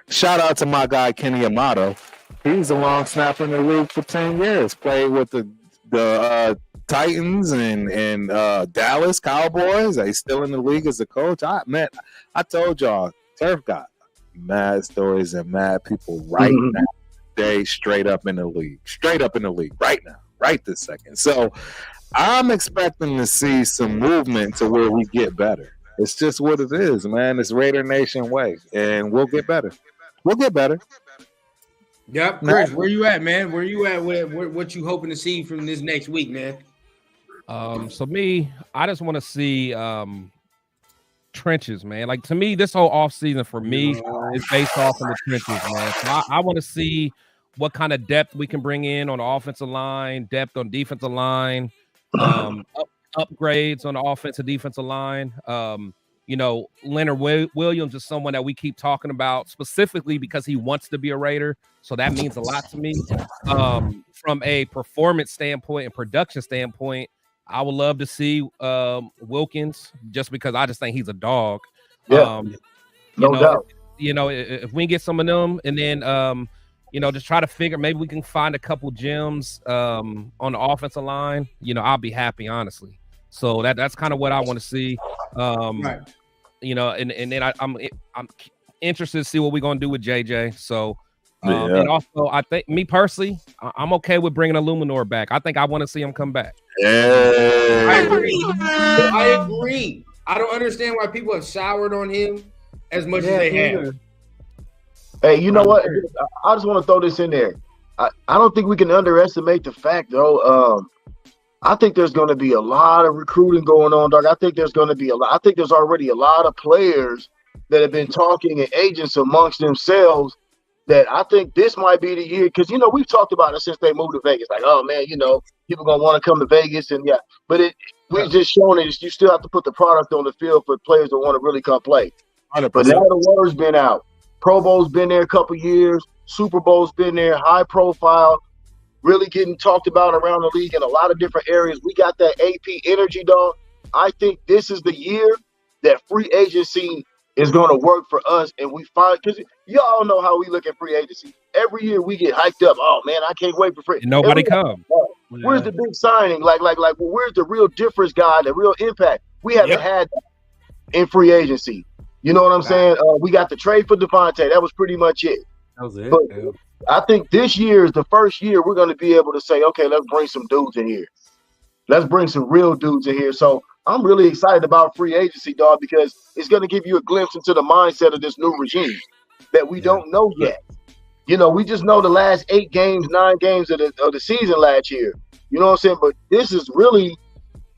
Shout out to my guy Kenny Amato. He's a long snapper in the league for 10 years. Played with the Titans and Dallas Cowboys. He's still in the league as a coach. I told y'all, Turf got mad stories and mad people right now. They straight up in the league right now, right this second. So I'm expecting to see some movement to where we get better. It's just what it is, man. It's Raider Nation way, and we'll get better. We'll get better. Yep, Chris, where you at, man? Where you at with what you hoping to see from this next week, man? So me, I just want to see trenches, man. Like, to me, this whole offseason for me is based off of the trenches, man. So I want to see what kind of depth we can bring in on the offensive line, depth on defensive line, upgrades on the offensive defensive line. You know, Leonard Williams is someone that we keep talking about specifically because he wants to be a Raider. So that means a lot to me. From a performance standpoint and production standpoint, I would love to see Wilkins, just because I just think he's a dog. Yeah, no doubt. You know, if we can get some of them, and then you know, just try to figure, maybe we can find a couple gems on the offensive line. You know, I'll be happy, honestly. So that's kind of what I want to see. Right. You know, and then I'm interested to see what we're gonna do with JJ. So. And also, I think, me personally, I'm okay with bringing Illuminor back. I think I want to see him come back. Yeah, I agree. I don't understand why people have soured on him as much as they have. Hey, you know what? I just want to throw this in there. I don't think we can underestimate the fact, though. I think there's going to be a lot of recruiting going on, dog. I think there's going to be I think there's already a lot of players that have been talking and agents amongst themselves. That I think this might be the year, because, you know, we've talked about it since they moved to Vegas. Like, oh, man, you know, people going to want to come to Vegas. And, but we've just shown it. You still have to put the product on the field for players that want to really come play. 100%. But now the word's been out. Pro Bowl's been there a couple years. Super Bowl's been there, high profile, really getting talked about around the league in a lot of different areas. We got that AP energy, dog. I think this is the year that free agency is going to work for us, and we find, because y'all know how we look at free agency. Every year we get hyped up. Oh man, I can't wait for free. And nobody comes. Where's the big signing? Like, well, where's the real difference guy? The real impact? We haven't had that in free agency. You know what I'm saying? We got the trade for Devontae. That was pretty much it. That was it. But I think this year is the first year we're going to be able to say, okay, let's bring some dudes in here. Let's bring some real dudes in here. So I'm really excited about free agency, dog, because it's going to give you a glimpse into the mindset of this new regime that we don't know yet. You know, we just know the last 9 games of the season last year. You know what I'm saying? But this is really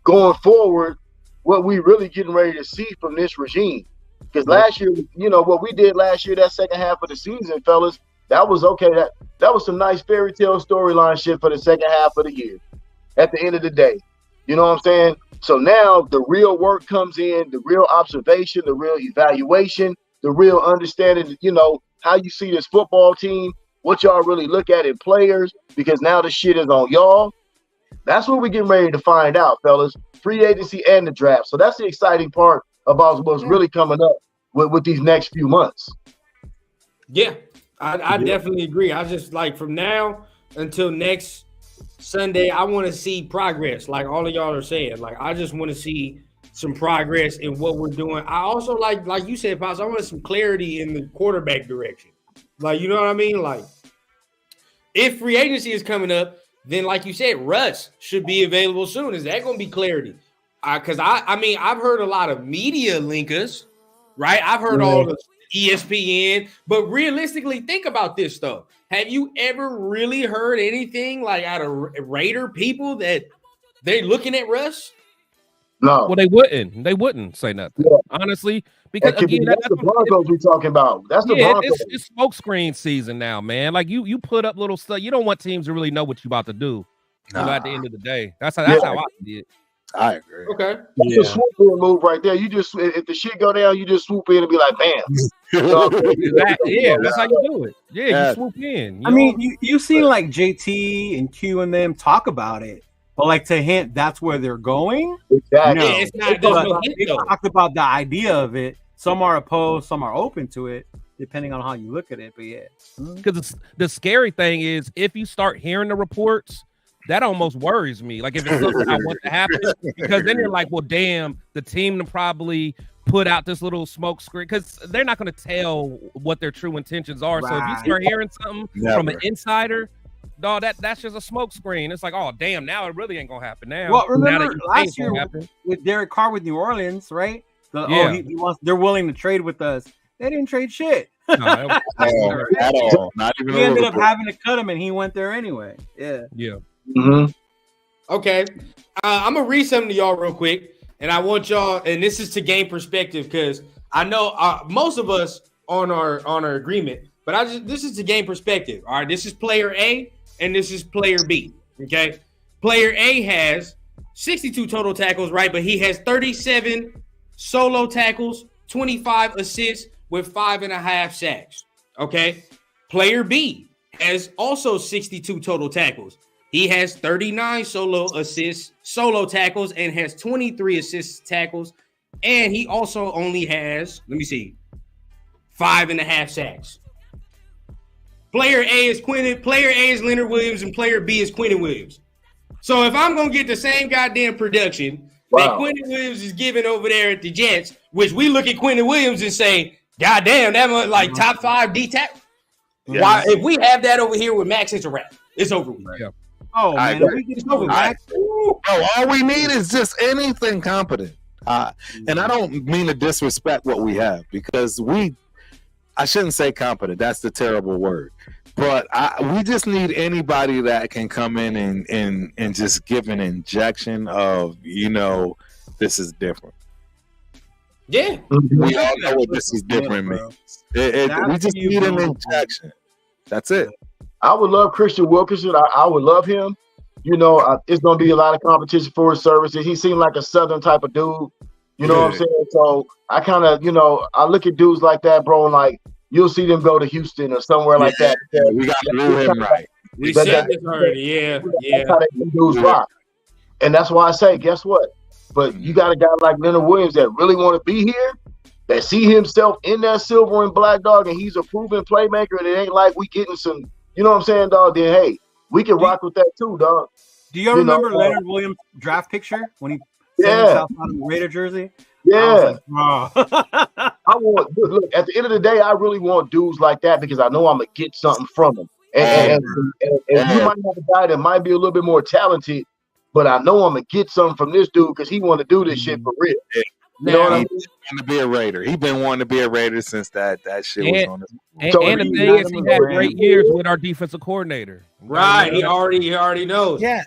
going forward what we really getting ready to see from this regime. Because last year, you know, what we did last year, that second half of the season, fellas, that was okay. That was some nice fairy tale storyline shit for the second half of the year. At the end of the day, you know what I'm saying? So now the real work comes in, the real observation, the real evaluation, the real understanding, you know, how you see this football team, what y'all really look at in players, because now the shit is on y'all. That's what we're getting ready to find out, fellas. Free agency and the draft. So that's the exciting part about what's really coming up with these next few months. Yeah, I definitely agree. I just, like, from now until next Sunday, I want to see progress, like all of y'all are saying. Like, I just want to see some progress in what we're doing. I also like you said, Pops, I want some clarity in the quarterback direction. Like, you know what I mean? Like, if free agency is coming up, then like you said, Russ should be available soon. Is that going to be clarity? Because I mean, I've heard a lot of media linkers, right? I've heard all the ESPN, but realistically, think about this though. Have you ever really heard anything like out of Raider people that they're looking at Russ? No. Well, they wouldn't say nothing, honestly, because again, that's the Broncos we're talking about. That's the Broncos. It's smoke screen season now, man. Like you put up little stuff. You don't want teams to really know what you're about to do. You know, at the end of the day, that's how I see it. I agree. Okay. That's a swoop in move right there. You just if the shit go down, you just swoop in and be like, bam. Yeah, that's how you do it. Yeah, you swoop in. I mean, you seen like JT and Q and them talk about it, but like to hint that's where they're going. Exactly. No, Yeah, it's not. There's no hint, they though. talked about the idea of it. Some are opposed, some are open to it, depending on how you look at it. But yeah, because the scary thing is if you start hearing the reports, that almost worries me. Like if it's something I want to happen, because then you're like, well, damn, the team to probably put out this little smoke screen because they're not going to tell what their true intentions are. So if you start hearing something from an insider, dog, that's just a smoke screen. It's like, oh, damn, now it really ain't gonna happen now. well, remember now that last year with Derek Carr with New Orleans, right? He wants, they're willing to trade with us. They didn't trade shit. No, at all. Not even. We ended up having to cut him, and he went there anyway. Yeah. Mm-hmm. Okay. I'm gonna read something to y'all real quick, and I want y'all, and this is to gain perspective because I know most of us on our agreement, but this is to gain perspective. All right, this is player A and this is player B. Okay, player A has 62 total tackles, right? But he has 37 solo tackles, 25 assists with 5.5 sacks. Okay, player B has also 62 total tackles. He has 39 solo tackles, and has 23 assist tackles. And he also only has, 5.5 sacks. Player A is Leonard Williams, and player B is Quentin Williams. So if I'm going to get the same goddamn production that Quentin Williams is giving over there at the Jets, which we look at Quentin Williams and say, goddamn, that was like top 5 D tackle. Why, if we have that over here with Max, it's a wrap. It's over with. Yeah. Oh, man. We get over Max. All we need is just anything competent. And I don't mean to disrespect what we have because I shouldn't say competent. That's the terrible word. But we just need anybody that can come in and just give an injection of, this is different. Yeah. We all know what this is different means. We just need an injection. That's it. I would love Christian Wilkinson. I would love him. It's going to be a lot of competition for his services. He seemed like a Southern type of dude. You know what I'm saying? So I kind of, I look at dudes like that, bro, and like you'll see them go to Houston or somewhere like that. We got to do him right. We said this already. Yeah. That's how they dudes rock. And that's why I say, guess what? But you got a guy like Leonard Williams that really want to be here, that see himself in that silver and black, dog, and he's a proven playmaker, and it ain't like we getting some, you know what I'm saying, dog? Then, hey, we can rock with that too, dog. Do you remember Leonard Williams' draft picture when he sent himself out of the Raider jersey? Yeah. I look, at the end of the day, I really want dudes like that because I know I'm going to get something from them. And you might have a guy that might be a little bit more talented, but I know I'm going to get something from this dude because he want to do this shit for real. You know what I mean? He's wanting to be a Raider. He's been wanting to be a Raider since that shit was on his. And the thing is, he had great years with our defensive coordinator. Right. He already knows. Yeah.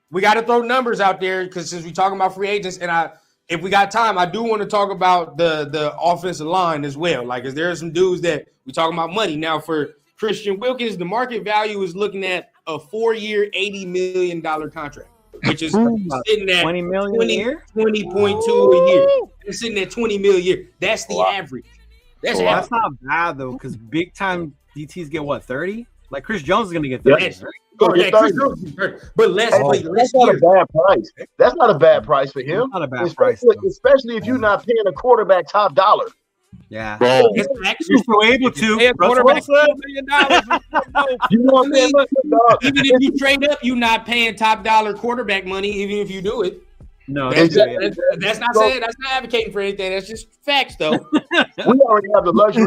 We got to throw numbers out there because since we're talking about free agents, and if we got time, I do want to talk about the offensive line as well. Like, because there are some dudes that we talking about money. Now, for Christian Wilkins, the market value is looking at a 4-year, $80 million contract, which is sitting at 20 million a year? 20.2 a year. It's sitting at 20 million a year. That's the average. That's not bad though, because big time DTs get what, 30? Like Chris Jones is gonna get 30. Yes. But less. That's not a bad price. That's not a bad price for him. Not a bad price, especially if you're not paying a quarterback top dollar. Yeah, bro. You're still able to pay a quarterback $4 million. You know what I mean? Even if you trade up, you're not paying top dollar quarterback money. Even if you do it. No, that's not saying. That's not advocating for anything. That's just facts, though. We already have the luxury.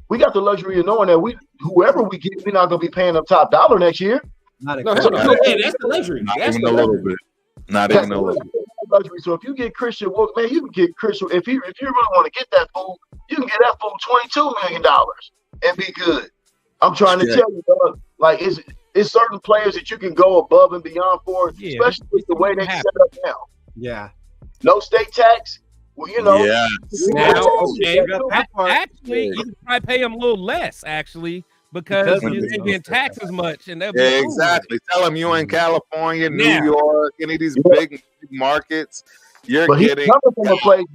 We got the luxury of knowing that whoever we get, we're not going to be paying them top dollar next year. That's the luxury. Not even a little bit. Not even a little bit. Luxury. So if you get Christian, man, you can get Christian. If you really want to get that fool, you can get that fool $22 million and be good. I'm trying to tell you, dog, like it's certain players that you can go above and beyond for, especially with the way they set up now. Yeah. No state tax. Well, Yeah. Now, okay. Actually, you can probably pay him a little less, actually. because Because you didn't get taxed as much, and they'll be Yeah, cool with it. exactly. Tell them you in California, New Now- York, any of these big markets, you're But he's getting. coming from a place,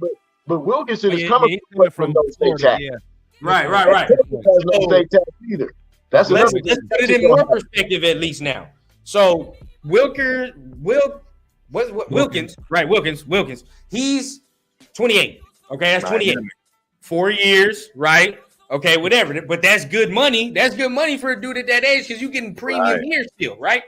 but Wilkinson is Yeah, coming he's from a place coming with from no state Florida. tax. Yeah, Right. Texas has no So- state tax either. That's Let's another thing. put it in more perspective at least now. So Wilkins, right? Wilkins. He's 28. Okay, that's 28. 4 years, right? Okay, whatever. But that's good money. That's good money for a dude at that age because you getting premium Right. here still, right?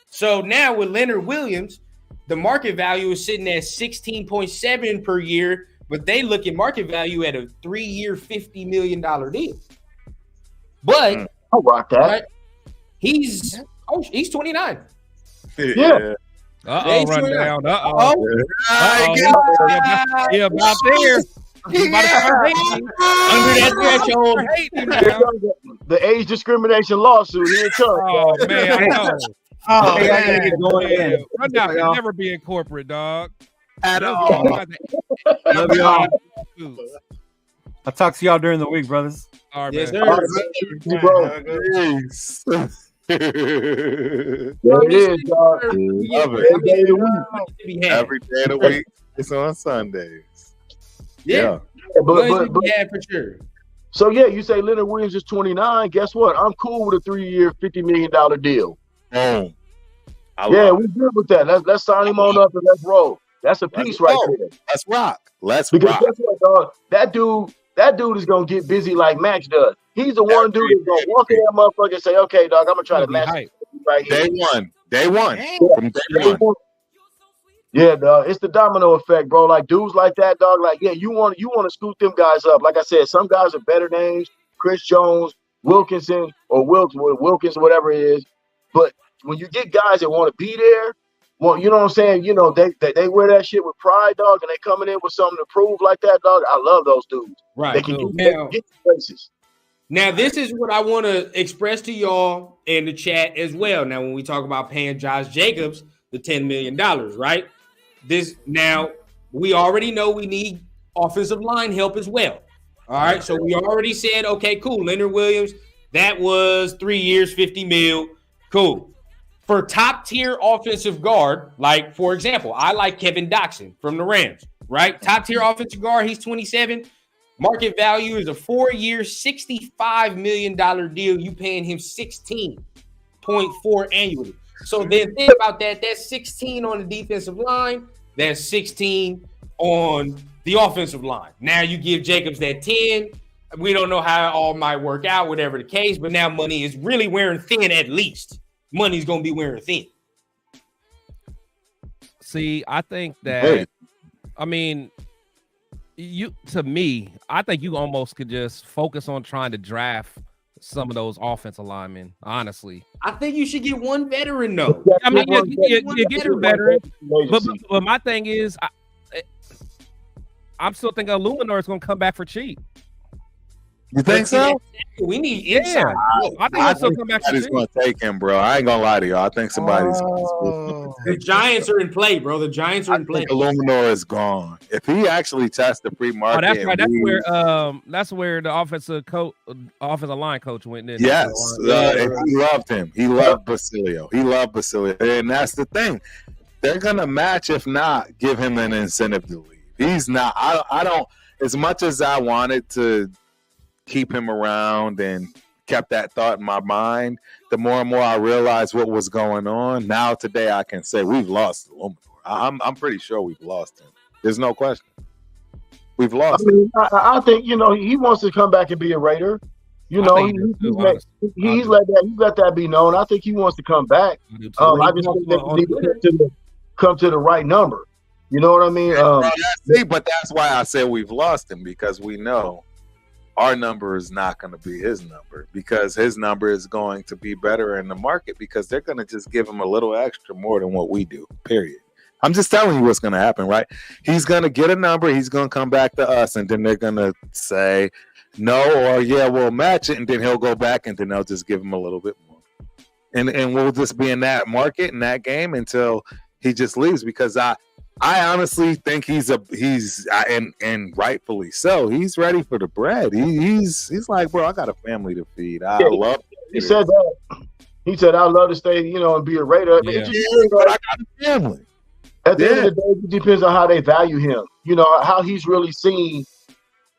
So now with Leonard Williams, the market value is sitting at 16.7 per year, but they look at market value at a 3-year, $50 million deal. But I'll rock that. right, he's 29. Yeah. Uh-oh, run down. Oh, Yeah, about there. He about to start hating. under that threshold. Hating now. The age discrimination lawsuit here it comes. Oh man, I know. Oh, Hey, man. I Going Yeah, in. run down can never be in corporate, dog. At That's all. why I Love y'all. All I'll talk to y'all during the week, brothers. right, Yes, man. sir. Bro, Peace. there it is, dog. Love it. Every day of the week. Every day of the week. It's on Sundays. Yeah, But for sure. so yeah, you say Leonard Williams is 29. Guess what? I'm cool with a 3-year, $50 million deal. Boom. I Yeah, love we it. good with that. Let's sign him on up and let's roll. That's a piece right go. there. Let's rock. Let's Because rock. guess what, dog? That dude is gonna get busy like Max does. He's the one dude that's gonna walk in that motherfucker and say, "Okay, dog, I'm gonna try to Be match hype. right here." Day one. From day Day one. one. Yeah, dog. It's the domino effect, bro. Like dudes like that, dog. Like, yeah, you want to scoop them guys up. Like I said, some guys are better names: Chris Jones, Wilkinson, or Wilkins, whatever it is. But when you get guys that want to be there, well, you know what I'm saying. You know, they wear that shit with pride, dog, and they coming in with something to prove like that, dog. I love those dudes. They Right. can Now, get places. now, this is what I want to express to y'all in the chat as well. Now, when we talk about paying Josh Jacobs the $10 million, right? Now, we already know we need offensive line help as well. All right. So we already said, okay, cool. Leonard Williams, that was 3 years, 50 mil. Cool. For top tier offensive guard, like, for example, I like Kevin Doxson from the Rams, right? Top tier offensive guard, he's 27. Market value is a 4-year, $65 million deal. You paying him 16.4 annually. So then think about that. That's 16 on the defensive line. That's 16 on the offensive line. Now you give Jacobs that 10. We don't know how it all might work out, whatever the case, but now money is really wearing thin at least. Money's going to be wearing thin. See, I think that Hey. I mean, to me, I think you almost could just focus on trying to draft some of those offensive linemen, honestly. I think you should get one veteran, though. I mean, you get a veteran, but my thing is, I'm still thinking Illuminor is going to come back for cheap. You think so? We need inside. I think he'll still come back for Somebody's cheap. going to take him, bro. I ain't going to lie to y'all. I think somebody's The Giants are in play, bro. The Giants are in play. Illuminor is gone. If he actually tests the free Oh, market, that's right. and That's where the offensive line coach went in. yes, and he loved him. He loved Basilio. And that's the thing. They're gonna match, if not, give him an incentive to leave. He's not. I don't. As much as I wanted to keep him around and kept that thought in my mind, the more and more I realized what was going on. Now today, I can say we've lost Illuminor. I'm pretty sure we've lost him. There's no question. We've lost him. I think he wants to come back and be a Raider. He's let that be known. I think he wants to come back. I just think that he needs to come to the right number. You know what I mean? But that's why I said we've lost him, because we know our number is not going to be his number, because his number is going to be better in the market, because they're going to just give him a little extra more than what we do, period. I'm just telling you what's going to happen, right? He's going to get a number. He's going to come back to us, and then they're going to say no, or yeah, we'll match it, and then he'll go back, and then they'll just give him a little bit more. And we'll just be in that market, in that game, until he just leaves, because I honestly think he's rightfully so. He's ready for the bread. He's like, bro, I got a family to feed. I love He said that. He said, "I'd love to stay, and be a Raider." Yeah. It just, but I got a family. at the end of the day, it depends on how they value him. How he's really seen.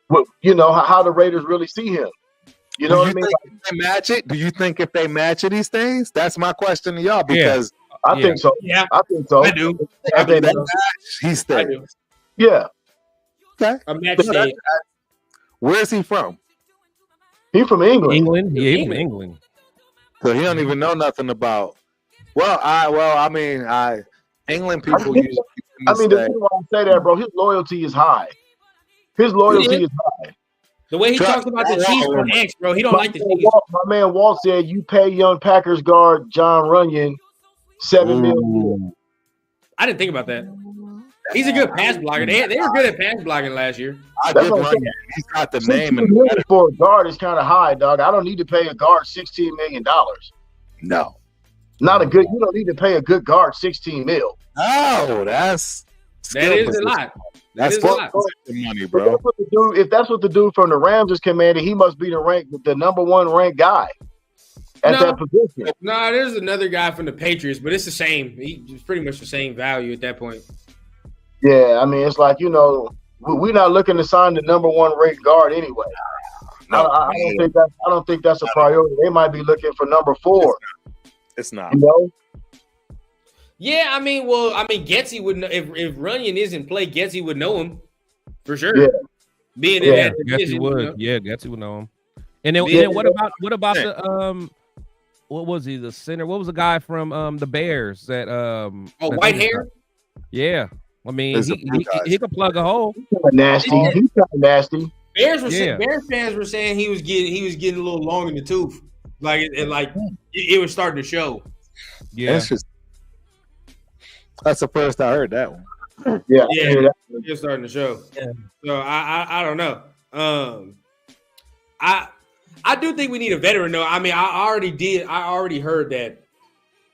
How the Raiders really see him. You know what I mean? If they match it? Do you think if they match it these things? That's my question to y'all because I think so. Yeah, I think so. I do. I think so. He stays. Yeah. Okay. A match day. Where is he from? He from England. England, yeah, he from England. So he don't even know nothing about. England people usually. The reason why I say that, bro, his loyalty is high. His loyalty is high. The way he talks about the Chiefs on X, bro, he don't like the Chiefs. My man Walt said you pay young Packers guard John Runyon $7 million. I didn't think about that. He's a good pass blocker. They were good at pass blocking last year. He's got the name and for a guard is kind of high, dog. I don't need to pay a guard $16 million. No, not a good. You don't need to pay a good guard $16 million. Oh, that is a lot. That's money, bro. If that's what the dude from the Rams is commanding, he must be the number one ranked guy at that position. No, there's another guy from the Patriots, but it's the same. He's pretty much the same value at that point. Yeah, I mean, it's like, we're not looking to sign the number one ranked guard anyway. No, I don't think that's a priority. They might be looking for number 4. It's not. Yeah, Getsy would know if Runyon is in play. Getsy would know him for sure. Yeah. Being in that division, Getsy would. Yeah, Getsy would know him. And then what about the what was he, the center? What was the guy from the Bears that white hair? Yeah. I mean, he could plug a hole. Nasty. He's kind of nasty. Bears fans were saying he was getting a little long in the tooth, it was starting to show. Yeah, that's the first I heard that one. Yeah, it's starting to show. Yeah. So I don't know. I do think we need a veteran though. I mean, I already heard that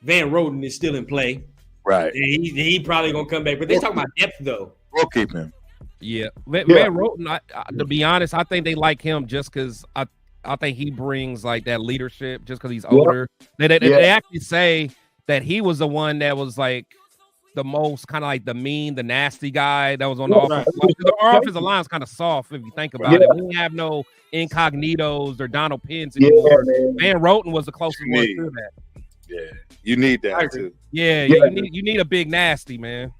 Van Roten is still in play. Right. And he probably gonna come back, but they talking about depth though. We'll keep him. Yeah, Van Roten. To be honest, I think they like him just because I think he brings like that leadership just because he's older. They actually say that he was the one that was like the most kind of like the mean, the nasty guy that was on the offense. Our offensive line is kind of soft if you think about it. We didn't have no Incognitos or Donald Pins anymore. Van Roten was the closest one to that. Yeah, you need that too. Yeah, you need a big nasty, man.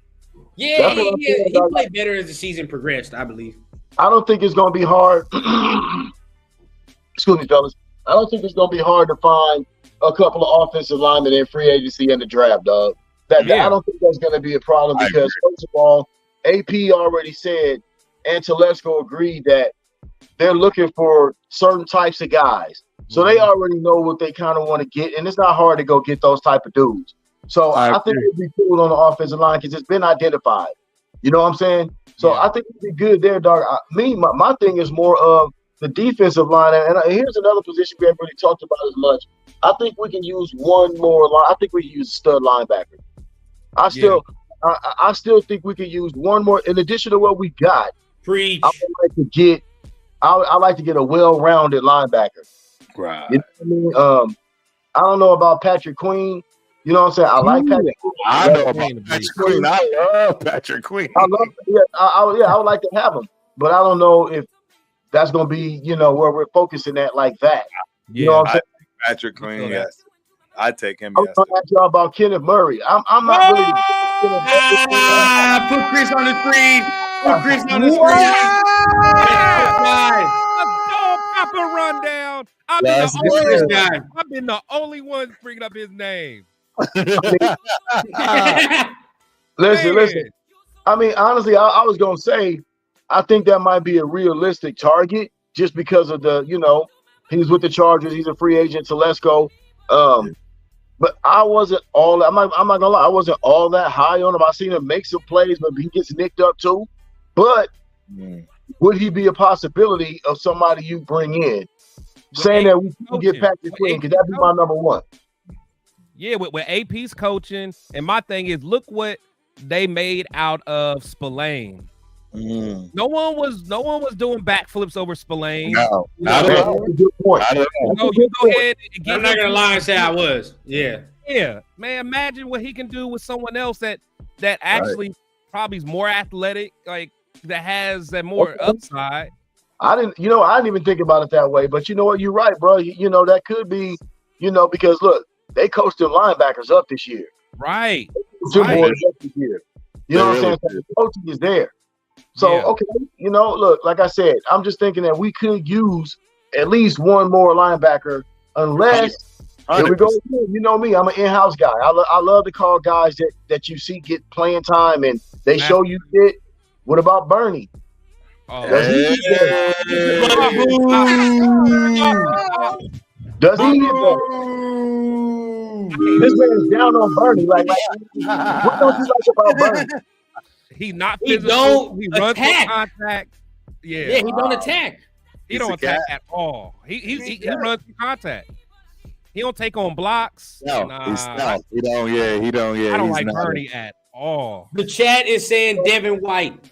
Yeah, he played better as the season progressed, I believe. I don't think it's going to be hard. Excuse me, fellas. I don't think it's going to be hard to find a couple of offensive linemen in free agency and the draft, dog. I don't think that's going to be a problem because, first of all, AP already said and Telesco agreed that they're looking for certain types of guys. So they already know what they kind of want to get, and it's not hard to go get those type of dudes. So I think it'd be cool on the offensive line because it's been identified. You know what I'm saying? So I think it'd be good there, dog. My thing is more of the defensive line, and here's another position we haven't really talked about as much. I think we can use one more line. I think we can use stud linebacker. I still think we can use one more in addition to what we got. Preach. I like to get a well-rounded linebacker. Right. You know what I mean? I don't know about Patrick Queen. You know what I'm saying? I like Patrick Queen. I know about Patrick Queen. I love Patrick Queen. I would like to have him, but I don't know if that's going to be, where we're focusing at like that. You know what I'm saying? Patrick Queen, yes. I'd take him. I was talking to y'all about Kenneth Murray. I'm not really. Put Chris on the screen. Put Chris on the screen. Proper rundown. I've been the only one bringing up his name. Listen. I mean, honestly, I was gonna say, I think that might be a realistic target just because of he's with the Chargers. He's a free agent. Telesco. But I wasn't all. I'm not gonna lie. I wasn't all that high on him. I seen him make some plays, but he gets nicked up too. But would he be a possibility of somebody you bring in? Saying that we can get Patrick Queen, because that'd be my number one. Yeah, with AP's coaching, and my thing is, look what they made out of Spillane. No one was doing backflips over Spillane. No, That's a good point. You go ahead and get I'm not gonna lie and say I was. Yeah. Yeah, man. Imagine what he can do with someone else that actually probably is more athletic, like that has that more upside. I didn't even think about it that way. But you know what? You're right, bro. You know, that could be, because look, they coached them linebackers up this year. Right. Two boys up this year. You know what I'm saying? So the coaching is there. So, okay, look, like I said, I'm just thinking that we could use at least one more linebacker unless, here we go. You know me, I'm an in-house guy. I love to call guys that you see get playing time and they show you shit. What about Bernie? Oh, Does he get This man's down on Bernie. Like what don't you like about Bernie? He not He physical. don't He runs for attack. contact. Yeah, Yeah, he don't attack. he don't attack at all. He runs for contact. He don't take on blocks. No, he's stout. He don't. Yeah, he don't. Yeah, I don't he's like not. Bernie at all. The chat is saying Devin White.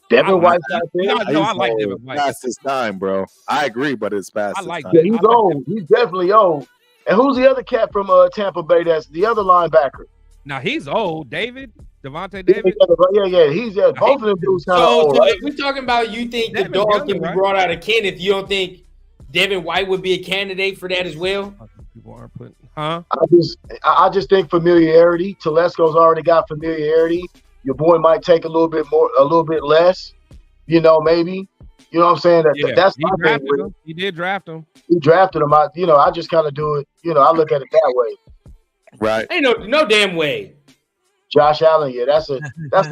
Devin White's out there. No, I like He's Devin old. White. Past his time, bro. I agree, but it's past I his like time. Yeah, he's old. He's definitely old. And who's the other cat from Tampa Bay? That's the other linebacker. Now he's old. Devontae David. Yeah. He's both of them dudes kind of old. So Right? if we're talking about you think the Devin's dog younger, can be right? brought out of Kenneth, you don't think Devin White would be a candidate for that as well? People are putting, huh? I just think familiarity. Telesco's already got familiarity. Your boy might take a little bit more, a little bit less. Maybe. You know what I'm saying? That's he my drafted thing. him. He did draft him. He drafted him. I just kind of do it. I look at it that way. Right. Ain't no damn way. Josh Allen, yeah, that's a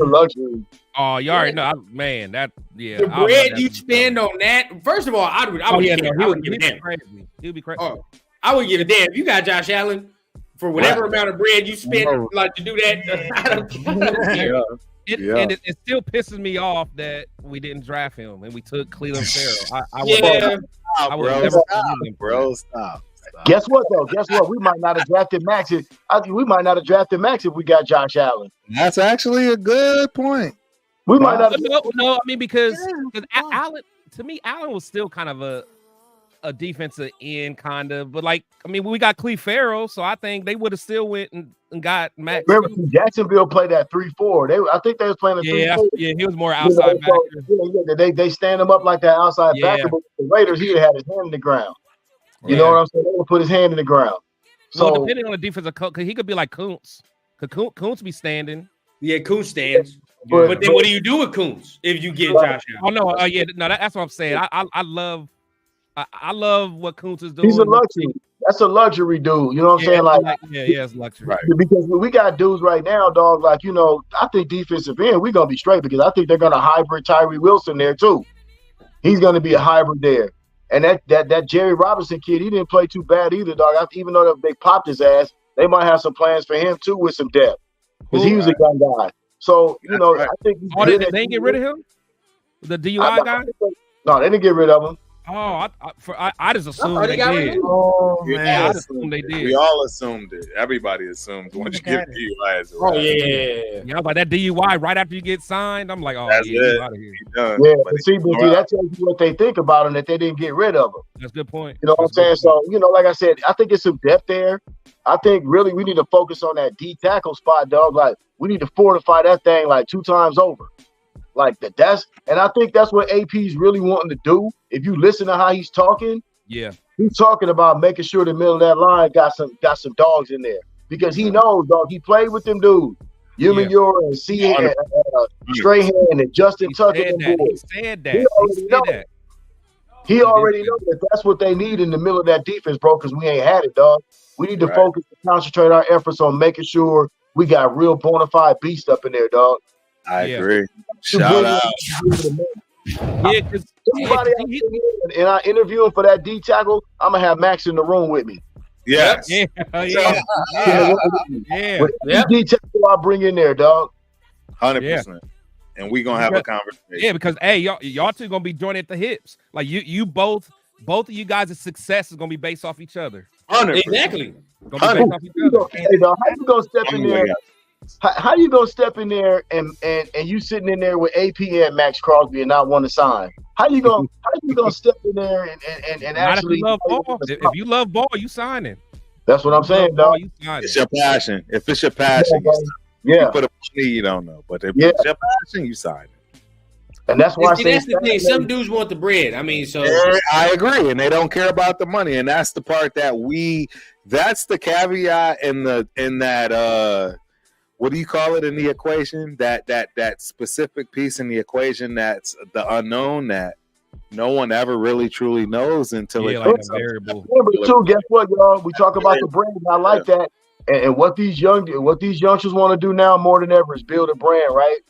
luxury. Oh, you already know, man. That The bread you spend on that. First of all, I would give a damn. Crazy. He would be crazy. Oh, I would give a damn. If you got Josh Allen for whatever amount of bread you spend, like to do that, I don't care. And it still pisses me off that we didn't draft him and we took Cleveland Farrell. I would never Stop, bro. Stop. Guess what though? Guess what? We might not have drafted Max. We might not have drafted Max if we got Josh Allen. That's actually a good point. We might not. No. I mean because Allen, to me, Allen was still kind of a defensive end, kind of. But we got Cleve Farrell, so I think they would have still went and got Max. Remember, Jacksonville played that 3-4. I think they was playing a 3-4. Yeah, he was more outside backer. They stand him up like that outside backer. But the Raiders, he'd have had his hand in the ground. You know what I'm saying? They would put his hand in the ground. So depending on the defensive coach, because he could be like Kuntz. Could Kuntz be standing? Yeah, Kuntz stands. But then what do you do with Kuntz if you get Josh Allen? Oh no, that's what I'm saying. I love what Kuntz is doing. He's a luxury. That's a luxury dude. You know what I'm saying? It's luxury. Right. Because we got dudes right now, dog. I think defensive end, we're gonna be straight because I think they're gonna hybrid Tyree Wilson there too. He's gonna be a hybrid there. And that Jerry Robinson kid, he didn't play too bad either, dog. Even though they popped his ass, they might have some plans for him too with some depth because he was a young guy. So I think they didn't get rid of him. The DUI guy. No, they didn't get rid of him. Oh, I just assumed they did. Oh man, I just assumed they did. We all assumed it. Everybody assumed once you get DUI. Oh yeah. I was like that DUI right after you get signed. I'm like, oh that's yeah, it. Out of here. Yeah, but see, that tells you what they think about him that they didn't get rid of him. That's a good point. You know what I'm saying? So like I said, I think it's some depth there. I think really we need to focus on that D tackle spot, dog. Like we need to fortify that thing like 2 times over. Like that. And I think that's what AP's really wanting to do. If you listen to how he's talking, he's talking about making sure the middle of that line got some dogs in there because he knows, dog. He played with them dudes, Yumi Yor and Strahan and Justin Tucker. He said that. He already knows that that's what they need in the middle of that defense, bro. Because we ain't had it, dog. We need to focus and concentrate our efforts on making sure we got real bona fide beast up in there, dog. I agree. Shout out. Because and I interview him for that D tackle, I'm gonna have Max in the room with me. Yes. Yeah. D tackle I bring in there, dog. 100%. And we gonna have a conversation. Yeah, because y'all two gonna be joined at the hips. Like you both of you guys' success is gonna be based off each other. 100%. Exactly. Gonna be based off each other. Hey, dog, how you gonna step in there? How you gonna step in there and you sitting in there with AP and Max Crosby and not want to sign? How you gonna step in there and Not actually? if you love ball. If you love ball, you signing. That's what I'm saying, dog. It's your passion. If it's your passion, you sign. Yeah. You put a money, you don't know, but if it's your passion, you sign it. And that's why See, that's the thing. Some dudes want the bread. I mean, so I agree, and they don't care about the money, and that's the part that that's the caveat in that what do you call it in the equation? That specific piece in the equation that's the unknown that no one ever really truly knows until it comes like a variable. But too, guess what, y'all? We talk about the brand. I like that. And what these youngsters want to do now more than ever is build a brand, right?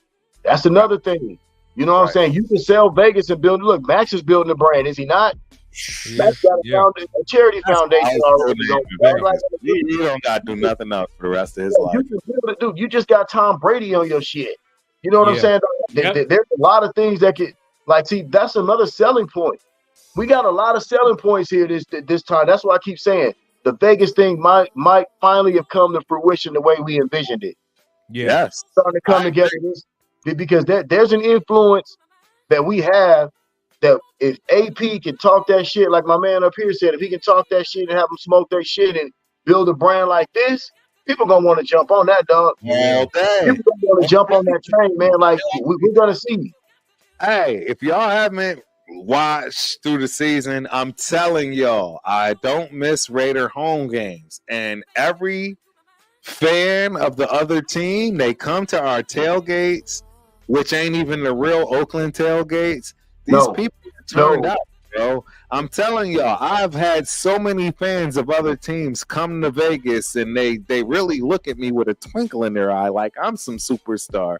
That's another thing. You know what I'm saying? You can sell Vegas and build. Look, Max is building a brand, is he not? Max got a charity foundation already. You don't got to do nothing else for the rest of his life. You can build it, dude. You just got Tom Brady on your shit. You know what I'm saying? There's a lot of things that could, see, that's another selling point. We got a lot of selling points here this time. That's why I keep saying the Vegas thing might finally have come to fruition the way we envisioned it. Yes. Starting to come together because there's an influence that we have that if AP can talk that shit, like my man up here said, if he can talk that shit and have them smoke their shit and build a brand like this, people gonna want to jump on that, dog. All day. People gonna want to jump on that train, man. Like we're gonna see. Hey, if y'all haven't watched through the season, I'm telling y'all, I don't miss Raider home games. And every fan of the other team, they come to our tailgates, which ain't even the real Oakland tailgates. These people turned out, bro. I'm telling y'all, I've had so many fans of other teams come to Vegas, and they really look at me with a twinkle in their eye, like I'm some superstar.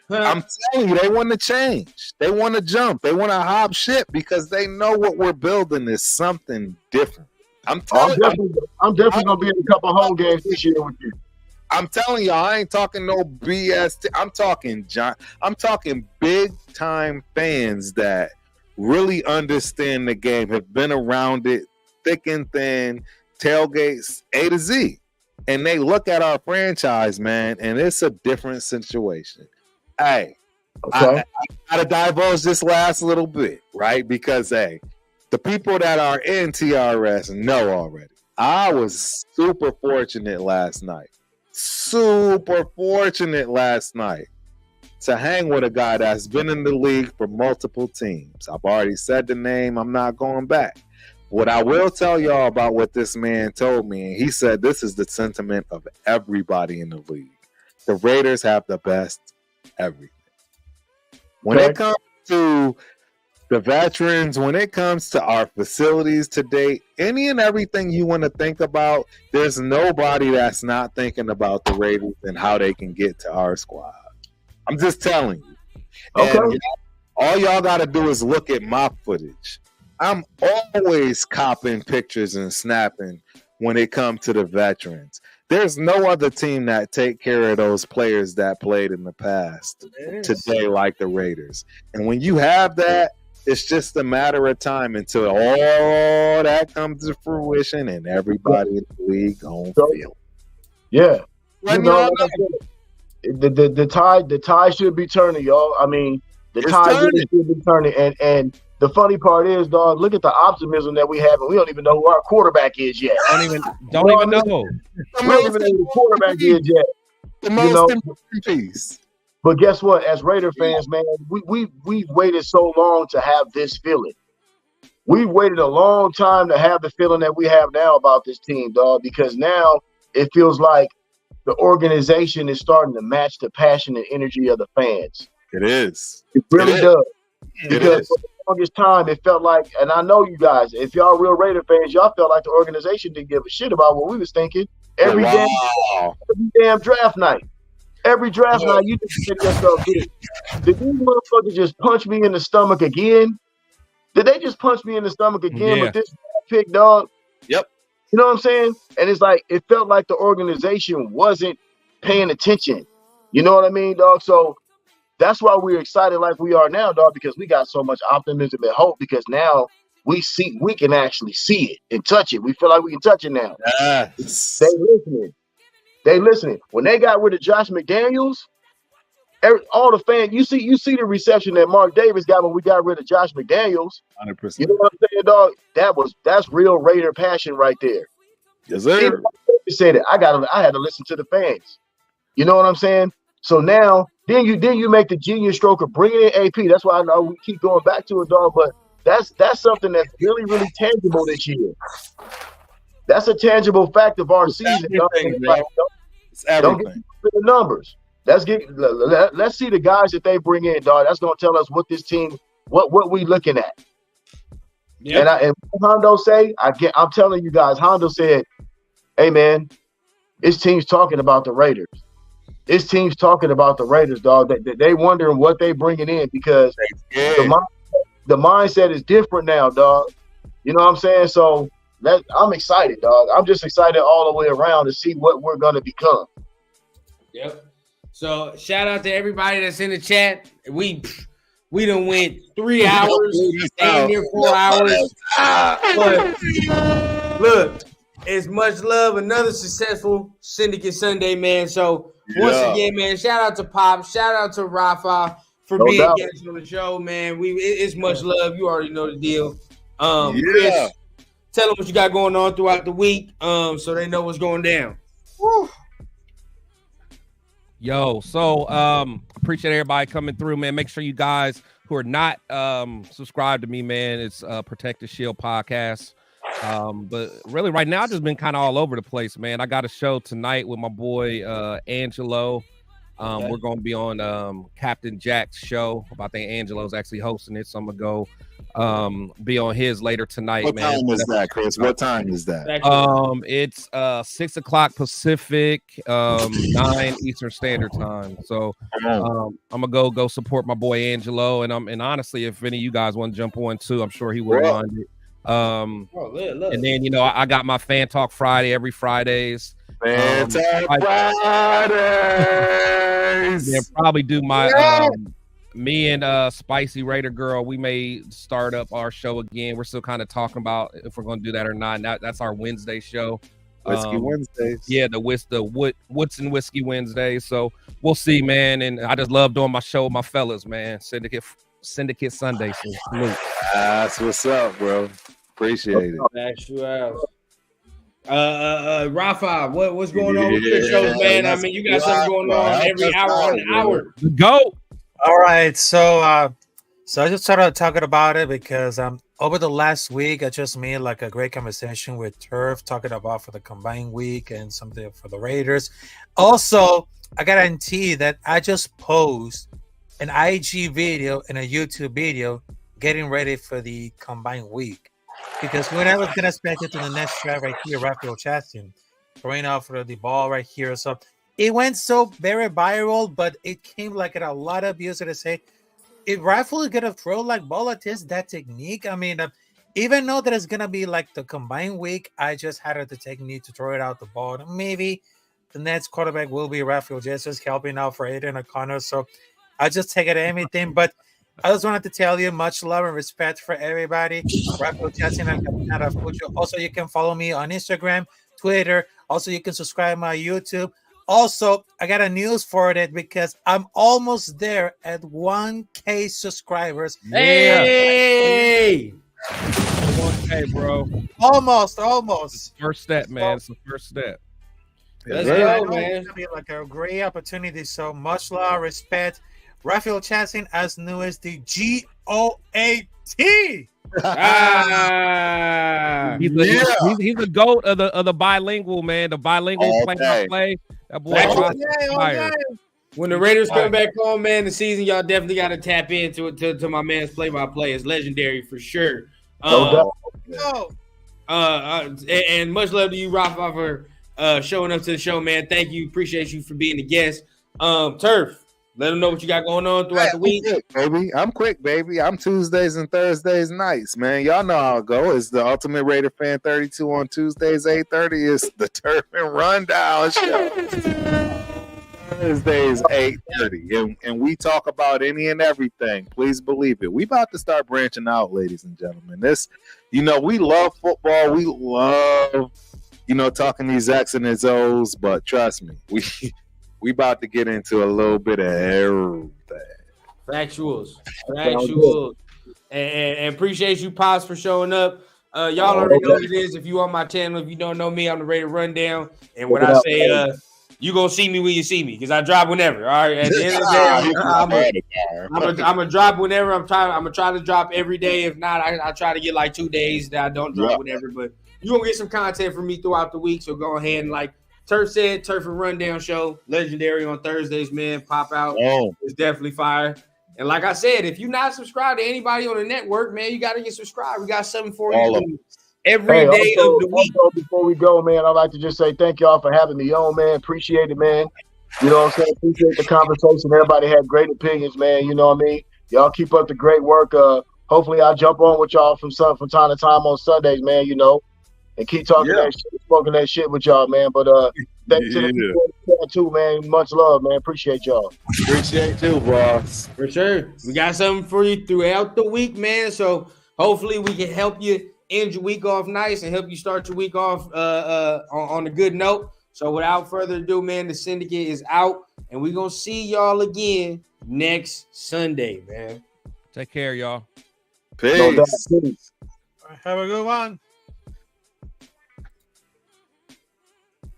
I'm telling you, they want to change. They want to jump. They want to hop ship because they know what we're building is something different. I'm definitely gonna be in a couple home games this year with you. I'm telling y'all, I ain't talking no BS. I'm talking big time fans that really understand the game, have been around it, thick and thin, tailgates A to Z, and they look at our franchise, man, and it's a different situation. Hey, I gotta divulge this last little bit, right? Because the people that are in TRS know already. I was super fortunate last night to hang with a guy that's been in the league for multiple teams. I've already said the name. I'm not going back. What I will tell y'all about what this man told me, and he said this is the sentiment of everybody in the league. The Raiders have the best everything. When it comes to the veterans, when it comes to our facilities to date, any and everything you want to think about, there's nobody that's not thinking about the Raiders and how they can get to our squad. I'm just telling you. And all y'all got to do is look at my footage. I'm always copping pictures and snapping when it comes to the veterans. There's no other team that take care of those players that played in the past today like the Raiders. And when you have that, it's just a matter of time until all that comes to fruition and everybody in the league gonna feel. Yeah. The tide should be turning, y'all. I mean, the tide really should be turning. And the funny part is, dog, look at the optimism that we have, and we don't even know who our quarterback is yet. Don't even know. We don't even know who the quarterback is yet. The most important piece. But guess what? As Raider fans, man, we've waited so long to have this feeling. We've waited a long time to have the feeling that we have now about this team, dog, because now it feels like the organization is starting to match the passion and energy of the fans. It is. It really does. Because for the longest time, it felt like, and I know you guys, if y'all real Raider fans, y'all felt like the organization didn't give a shit about what we was thinking every damn draft night. Every draft night, you just get yourself did these motherfuckers just punch me in the stomach again? Did they just punch me in the stomach again with this pick, dog? Yep. You know what I'm saying? And it's like, it felt like the organization wasn't paying attention. You know what I mean, dog? So that's why we're excited like we are now, dog, because we got so much optimism and hope, because now we can actually see it and touch it. We feel like we can touch it now. Yes. They listening. They listening. When they got rid of Josh McDaniels, all the fans, you see the reception that Mark Davis got when we got rid of Josh McDaniels. 100%. You know what I'm saying, dog? That's real Raider passion right there. Yes, sir. He said it. I had to listen to the fans. You know what I'm saying? So now, then you make the genius stroke of bringing in AP. That's why I know we keep going back to it, dog. But that's something that's really, really tangible this year. That's a tangible fact of our season. Don't get the numbers. Let's see the guys that they bring in, dog. That's gonna tell us what this team, what we looking at. Yep. And Hondo say, I'm telling you guys, Hondo said, "Hey man, this team's talking about the Raiders. This team's talking about the Raiders, dog. They wondering what they bringing in because the mindset is different now, dog. You know what I'm saying? So I'm excited, dog. I'm just excited all the way around to see what we're gonna become." Yep. So shout out to everybody that's in the chat. We done went 3 hours, staying near 4 hours. But look, it's much love. Another successful Syndicate Sunday, man. So once again, man, shout out to Pop, shout out to Rafa for being guests on the show, man. It's much love. You already know the deal. Chris, tell them what you got going on throughout the week, so they know what's going down. Woo. Yo, so appreciate everybody coming through, man. Make sure you guys who are not subscribed to me, man, it's Protect the Shield podcast. But really right now I've just been kind of all over the place, man. I got a show tonight with my boy Angelo. We're gonna be on Captain Jack's show. I think Angelo's actually hosting it, so I'm gonna go be on his later tonight. What man. time is that, Chris? What time is that? It's 6 o'clock Pacific, 9 Eastern Standard Time. So I'm gonna go support my boy Angelo, and honestly, if any of you guys want to jump on too, I'm sure he wouldn't mind it. And then I got my Fan Talk Friday every Fridays. Fan Talk Fridays. Then probably do my me and Spicy Raider Girl. We may start up our show again. We're still kind of talking about if we're going to do that or not. That's our Wednesday show. Whiskey Wednesdays. Yeah, the Woods and Whiskey Wednesdays. So we'll see, man. And I just love doing my show with my fellas, man. Syndicate Sunday. So salute. That's what's up, bro. Appreciate it. That's you out. Rafa, what's going on with your shows, man? I mean, you got something going on every hour on the hour. Go. All right, so I just started talking about it because over the last week I just made like a great conversation with Turf talking about for the combined week and something for the Raiders. Also, I guarantee that I just post an IG video and a YouTube video getting ready for the combined week. Because when I was gonna expect it to the next drive right here, Raphael Chastain throwing out for the ball right here. So it went so very viral, but it came like at a lot of views that say, if Raphael is gonna throw like ball at this, that technique. I mean, even though that it's gonna be like the combined week, I just had the technique to throw it out the ball. Maybe the next quarterback will be Raphael just helping out for Aiden O'Connor. So I just take it anything, but I just wanted to tell you much love and respect for everybody. Raphael Chastain and Caminata Fucho. Also, you can follow me on Instagram, Twitter. Also, you can subscribe to my YouTube. Also, I got a news for it because I'm almost there at 1K subscribers. Hey! Hey, bro. Almost. First step, man. It's the first step. Let's go, man. It's gonna be like a great opportunity. So much love, respect. Raphael Chastain, as new as the GOAT. He's the GOAT of the bilingual, man. The bilingual play. That boy. Okay. When the Raiders come back on, man, the season, y'all definitely got to tap into it to my man's play-by-play. It's legendary for sure. And much love to you, Rafa, for showing up to the show, man. Thank you. Appreciate you for being the guest. Turf. Let them know what you got going on throughout the week. I'm quick, baby. I'm Tuesdays and Thursdays nights, man. Y'all know how it go. It's the Ultimate Raider Fan 32 on Tuesdays, 8:30. It's the Turf and Rundown show. Thursdays, 8:30. And we talk about any and everything. Please believe it. We about to start branching out, ladies and gentlemen. We love football. We love talking these X's and his O's, but trust me, we about to get into a little bit of everything. Factuals. And appreciate you, Pops, for showing up. Y'all already know what it is. If you on my channel, if you don't know me, I'm the Rated Rundown. And when I say you gonna see me when you see me, because I drop whenever. All right. At the end of the day, I'm gonna drop whenever. I'm gonna try to drop every day. If not, I try to get like 2 days that I don't drop whenever. But you're gonna get some content from me throughout the week. So go ahead and like Turf said, Turf and Rundown show, legendary on Thursdays, man. Pop out. It's definitely fire. And like I said, if you're not subscribed to anybody on the network, man, you got to get subscribed. We got something for you every day of the week. Also, before we go, man, I'd like to just say thank y'all for having me on, man. Appreciate it, man. You know what I'm saying? Appreciate the conversation. Everybody had great opinions, man. You know what I mean? Y'all keep up the great work. Hopefully I'll jump on with y'all from time to time on Sundays, man, and keep talking that shit, smoking that shit with y'all, man. But thanks to the people too, man. Much love, man. Appreciate y'all. Appreciate you, boss. For sure. We got something for you throughout the week, man. So hopefully we can help you end your week off nice and help you start your week off on a good note. So without further ado, man, the Syndicate is out, and we're gonna see y'all again next Sunday, man. Take care, y'all. Peace. Have a good one.